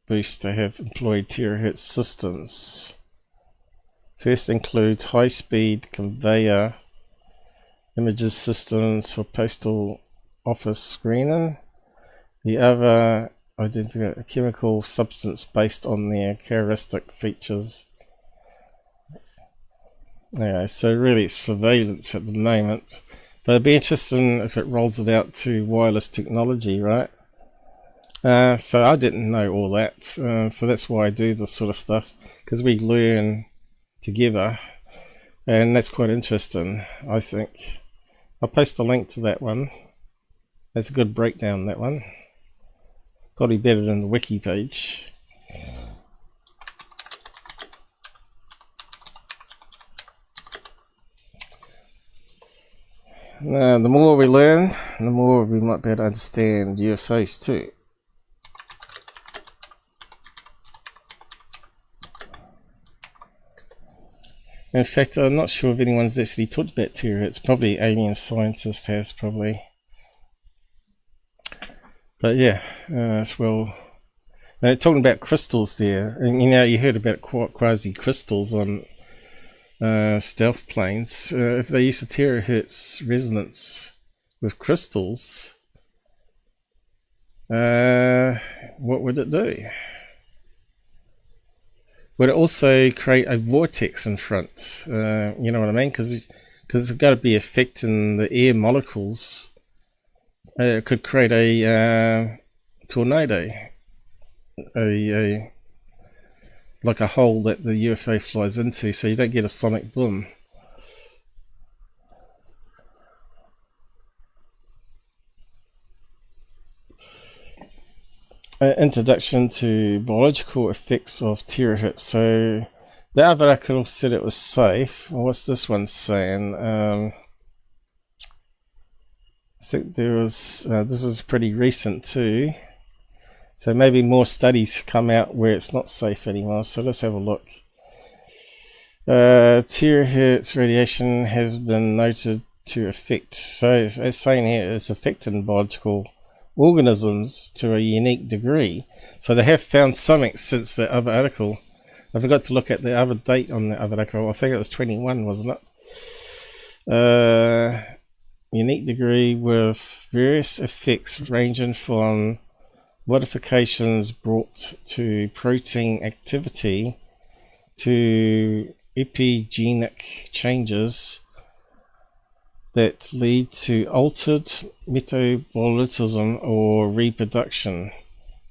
boosted to have employed terahertz systems. First includes high-speed conveyor images systems for postal office screening. The other identify a chemical substance based on their characteristic features. Yeah, so really it's surveillance at the moment. But it'd be interesting if it rolls it out to wireless technology, right? So I didn't know all that. So that's why I do this sort of stuff, because we learn together. And that's quite interesting, I think. I'll post a link to that one. That's a good breakdown, that one. Probably better than the wiki page. Now, the more we learn, the more we might be able to understand UFOs too. In fact, I'm not sure if anyone's actually talked about terahertz. Probably alien scientist has, probably. But yeah, as well. Now, talking about crystals there, and you know, you heard about quasi crystals on stealth planes. If they use a terahertz resonance with crystals, what would it do? Would it also create a vortex in front? You know what I mean? Because it's got to be affecting the air molecules. It could create a tornado, like a hole that the UFO flies into, so you don't get a sonic boom. Introduction to biological effects of terahertz. So the other article said it was safe. What's this one saying? I think there was, this is pretty recent too. So maybe more studies come out where it's not safe anymore. So let's have a look. Terahertz radiation has been noted to affect, so it's saying here it's affecting biological organisms to a unique degree. So they have found something since the other article. I forgot to look at the other date on the other article. I think it was 21, wasn't it? Unique degree with various effects ranging from modifications brought to protein activity to epigenetic changes that lead to altered metabolism or reproduction.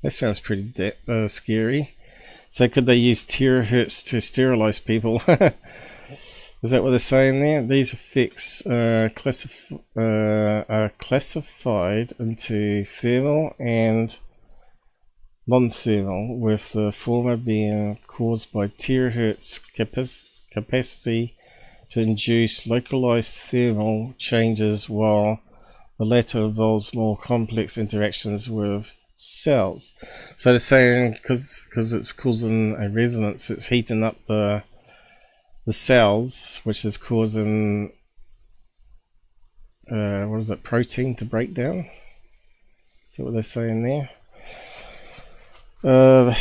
That sounds pretty scary. So could they use terahertz to sterilize people? Is that what they're saying there? These effects are classified into thermal and non-thermal, with the former being caused by terahertz capacity to induce localized thermal changes, while the latter involves more complex interactions with cells. So they're saying because it's causing a resonance, it's heating up the cells, which is causing what is it, protein to break down. Is that what they're saying there? And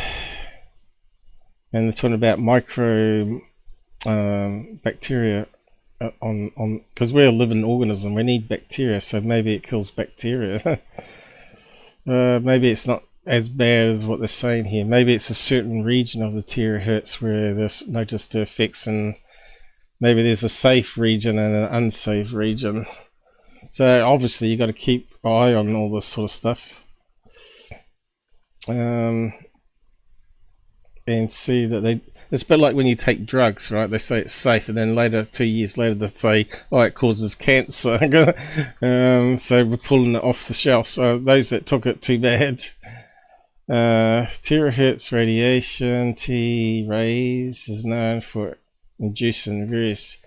they're talking about micro bacteria on because we're a living organism. We need bacteria, so maybe it kills bacteria. Maybe it's not as bad as what they're saying here. Maybe it's a certain region of the terahertz where there's noticed the effects, and maybe there's a safe region and an unsafe region. So obviously you got to keep an eye on all this sort of stuff, and see that it's a bit like when you take drugs, right? They say it's safe, and then later, 2 years later, they say, oh, it causes cancer. So we're pulling it off the shelf. So those that took it, too bad. Terahertz radiation, T-rays, is known for inducing various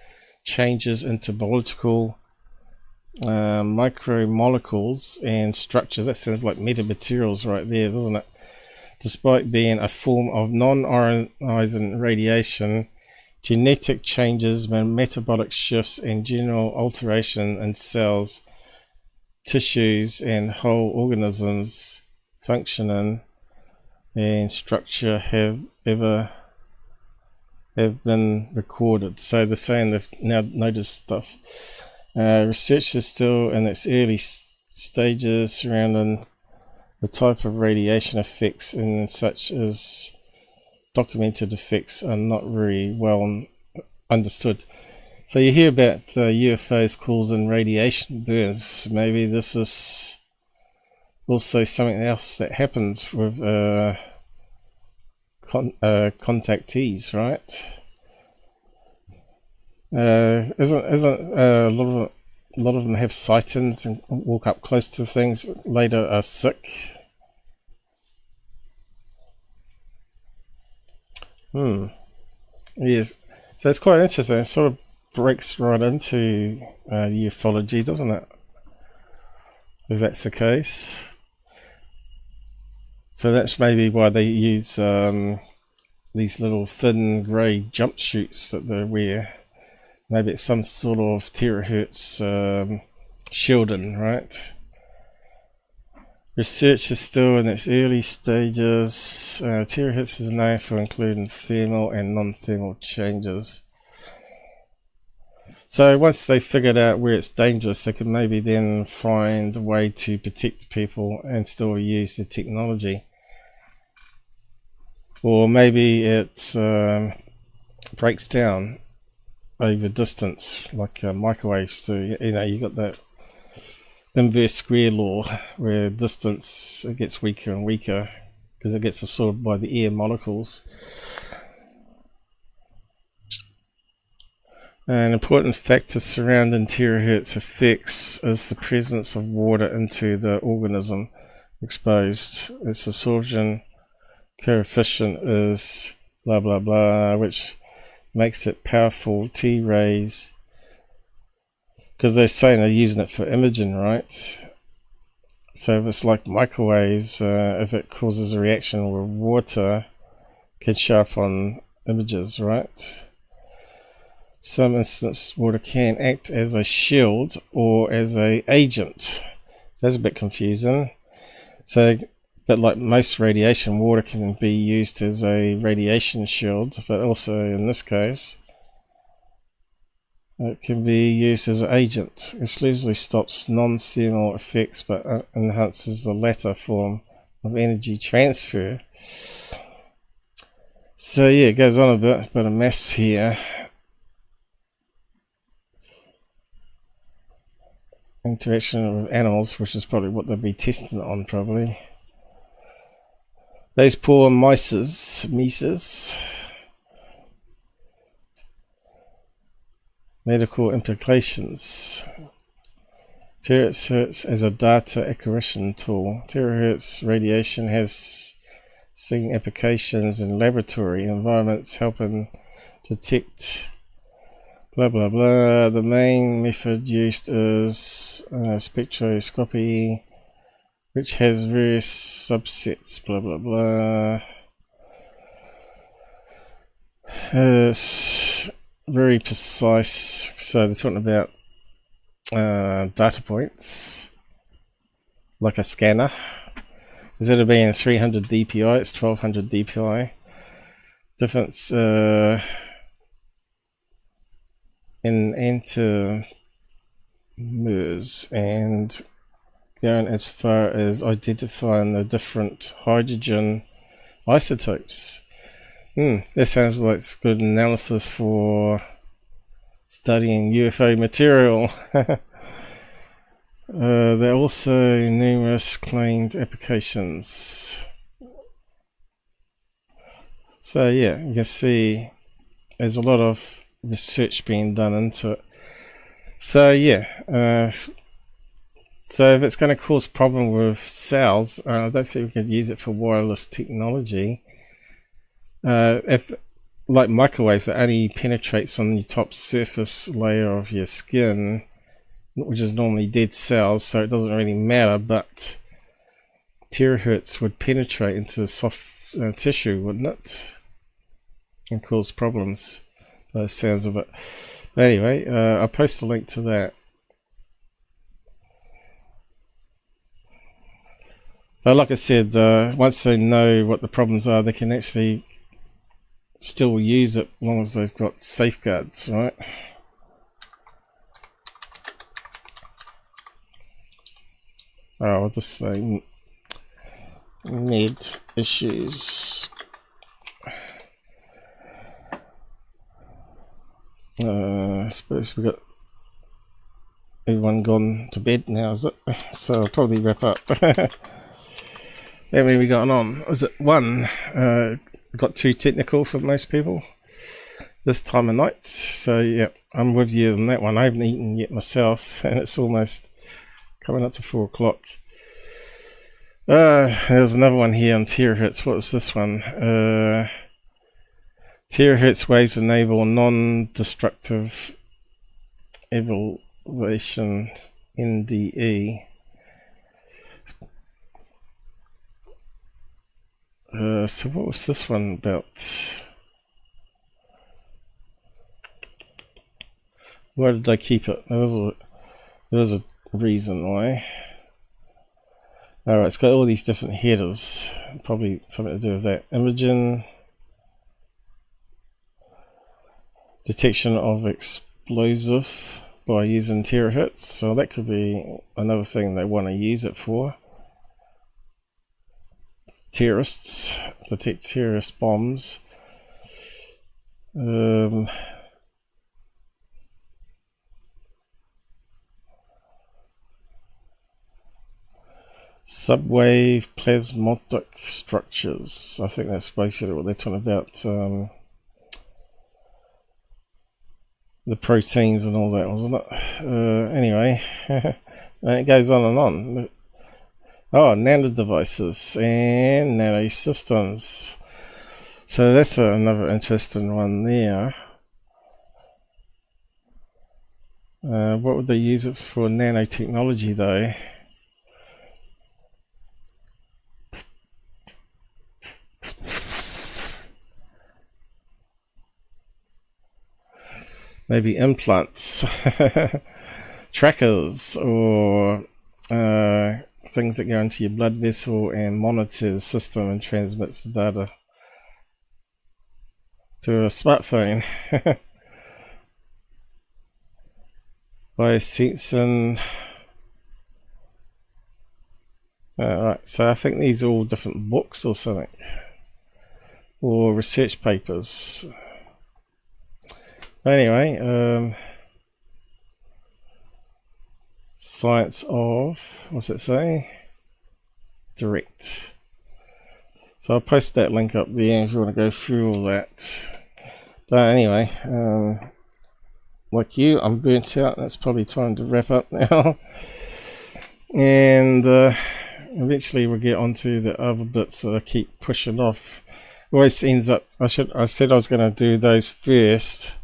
changes in topological micromolecules and structures. That sounds like metamaterials right there, doesn't it? Despite being a form of non-ionizing radiation, genetic changes, metabolic shifts, and general alteration in cells, tissues, and whole organisms functioning and structure have been recorded. So they're saying they've now noticed stuff. Research is still in its early stages surrounding the type of radiation effects, and such as documented effects are not very well understood. So you hear about UFOs causing radiation burns. Maybe this is also something else that happens with contactees, right? Isn't a lot of them have sightings and walk up close to things, later are sick? Yes, so it's quite interesting. It sort of breaks right into ufology, doesn't it? If that's the case. So that's maybe why they use these little thin grey jumpsuits that they wear. Maybe it's some sort of terahertz shielding, right? Research is still in its early stages. Terahertz is known for including thermal and non-thermal changes. So once they figured out where it's dangerous, they could maybe then find a way to protect people and still use the technology. Or maybe it breaks down over distance, like microwaves do. You know, you got that inverse square law where distance, it gets weaker and weaker because it gets absorbed by the air molecules. An important factor surrounding terahertz effects is the presence of water into the organism exposed. Its absorption coefficient is blah blah blah, which makes it powerful T-rays, because they're saying they're using it for imaging, right? So if it's like microwaves, if it causes a reaction with water, it can show up on images, right? Some instances water can act as a shield or as a agent. So that's a bit confusing. So, but like most radiation, water can be used as a radiation shield, but also in this case, it can be used as an agent. It exclusively stops non-thermal effects, but enhances the latter form of energy transfer. So yeah, it goes on a bit, but a mess here. Interaction with animals, which is probably what they'll be testing it on, probably. Those poor mices. Medical implications. Terahertz as a data acquisition tool. Terahertz radiation has seen applications in laboratory environments, helping detect blah blah blah. The main method used is spectroscopy, which has various subsets, blah blah blah. It's very precise. So they're talking about data points, like a scanner. Instead of being 300 dpi, it's 1200 dpi. Difference in entomers, and going as far as identifying the different hydrogen isotopes. That sounds like it's good analysis for studying UFO material. There are also numerous claimed applications. So yeah, you can see there's a lot of research being done into it. So yeah, so if it's going to cause problem with cells, I don't think we could use it for wireless technology. If like microwaves, that only penetrates on the top surface layer of your skin, which is normally dead cells, so it doesn't really matter. But terahertz would penetrate into soft tissue, wouldn't it, and cause problems by the sounds of it. But anyway, I'll post a link to that. But like I said, once they know what the problems are, they can actually still use it as long as they've got safeguards, right? I'll just say med issues. I suppose we've got everyone gone to bed now, is it? So I'll probably wrap up. How many we got on? Is it one? Got too technical for most people this time of night. So yeah, I'm with you on that one. I haven't eaten yet myself, and it's almost coming up to 4 o'clock. There's another one here on terahertz. What was this one? Terahertz waves enable non-destructive evaluation NDE. So what was this one about? Why did I keep it? There was a reason why. Alright, it's got all these different headers. Probably something to do with that. Imaging. Detection of explosive by using terahertz. So that could be another thing they want to use it for. Terrorists, detect terrorist bombs. Subwave plasmodic structures. I think that's basically what they're talking about. The proteins and all that, wasn't it? Anyway, and it goes on and on. Oh, nano devices and nano systems. So that's another interesting one there. What would they use it for? Nanotechnology, though. Maybe implants, trackers, or things that go into your blood vessel and monitor the system and transmits the data to a smartphone. Biosensing. Right, so I think these are all different books or something, or research papers. Anyway, science of, what's it say? Direct. So I'll post that link up there if you want to go through all that. But anyway, like you, I'm burnt out. That's probably time to wrap up now. And eventually we'll get onto the other bits that I keep pushing off. Always ends up, I said I was going to do those first,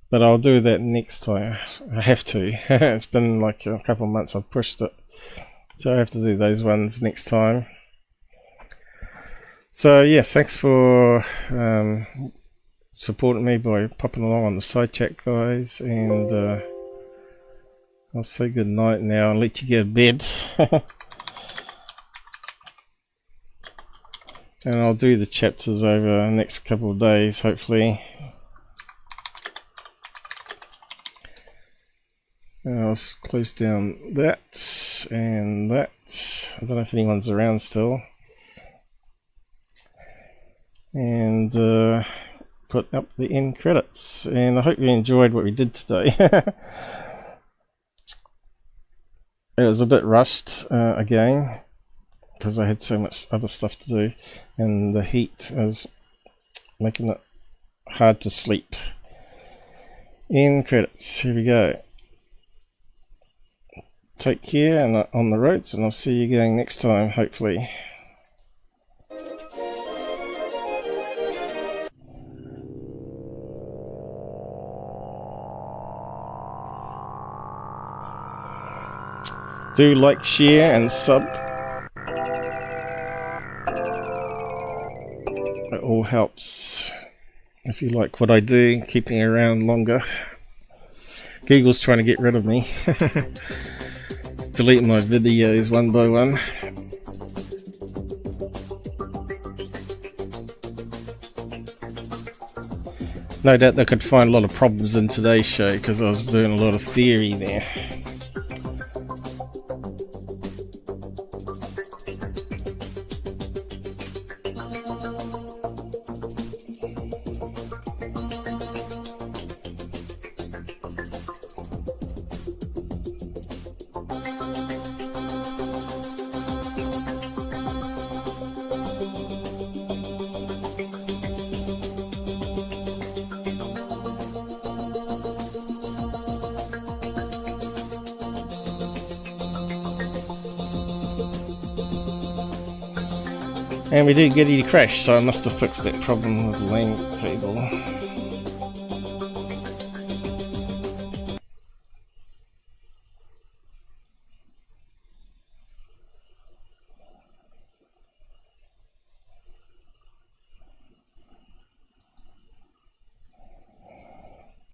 but I'll do that next time. I have to. It's been like a couple of months I've pushed it, so I have to do those ones next time. So yeah, thanks for supporting me by popping along on the side chat, guys, and I'll say good night now and let you go to bed. And I'll do the chapters over the next couple of days, hopefully. And I'll close down that and that. I don't know if anyone's around still. And put up the end credits. And I hope you enjoyed what we did today. It was a bit rushed again, because I had so much other stuff to do, and the heat is making it hard to sleep. End credits, here we go. Take care and on the roads, and I'll see you again next time, hopefully. Do like, share and sub. It all helps if you like what I do, keeping around longer. Google's trying to get rid of me. Delete my videos one by one. No doubt they could find a lot of problems in today's show because I was doing a lot of theory there. And we did get a crash, so I must have fixed that problem with the lane cable.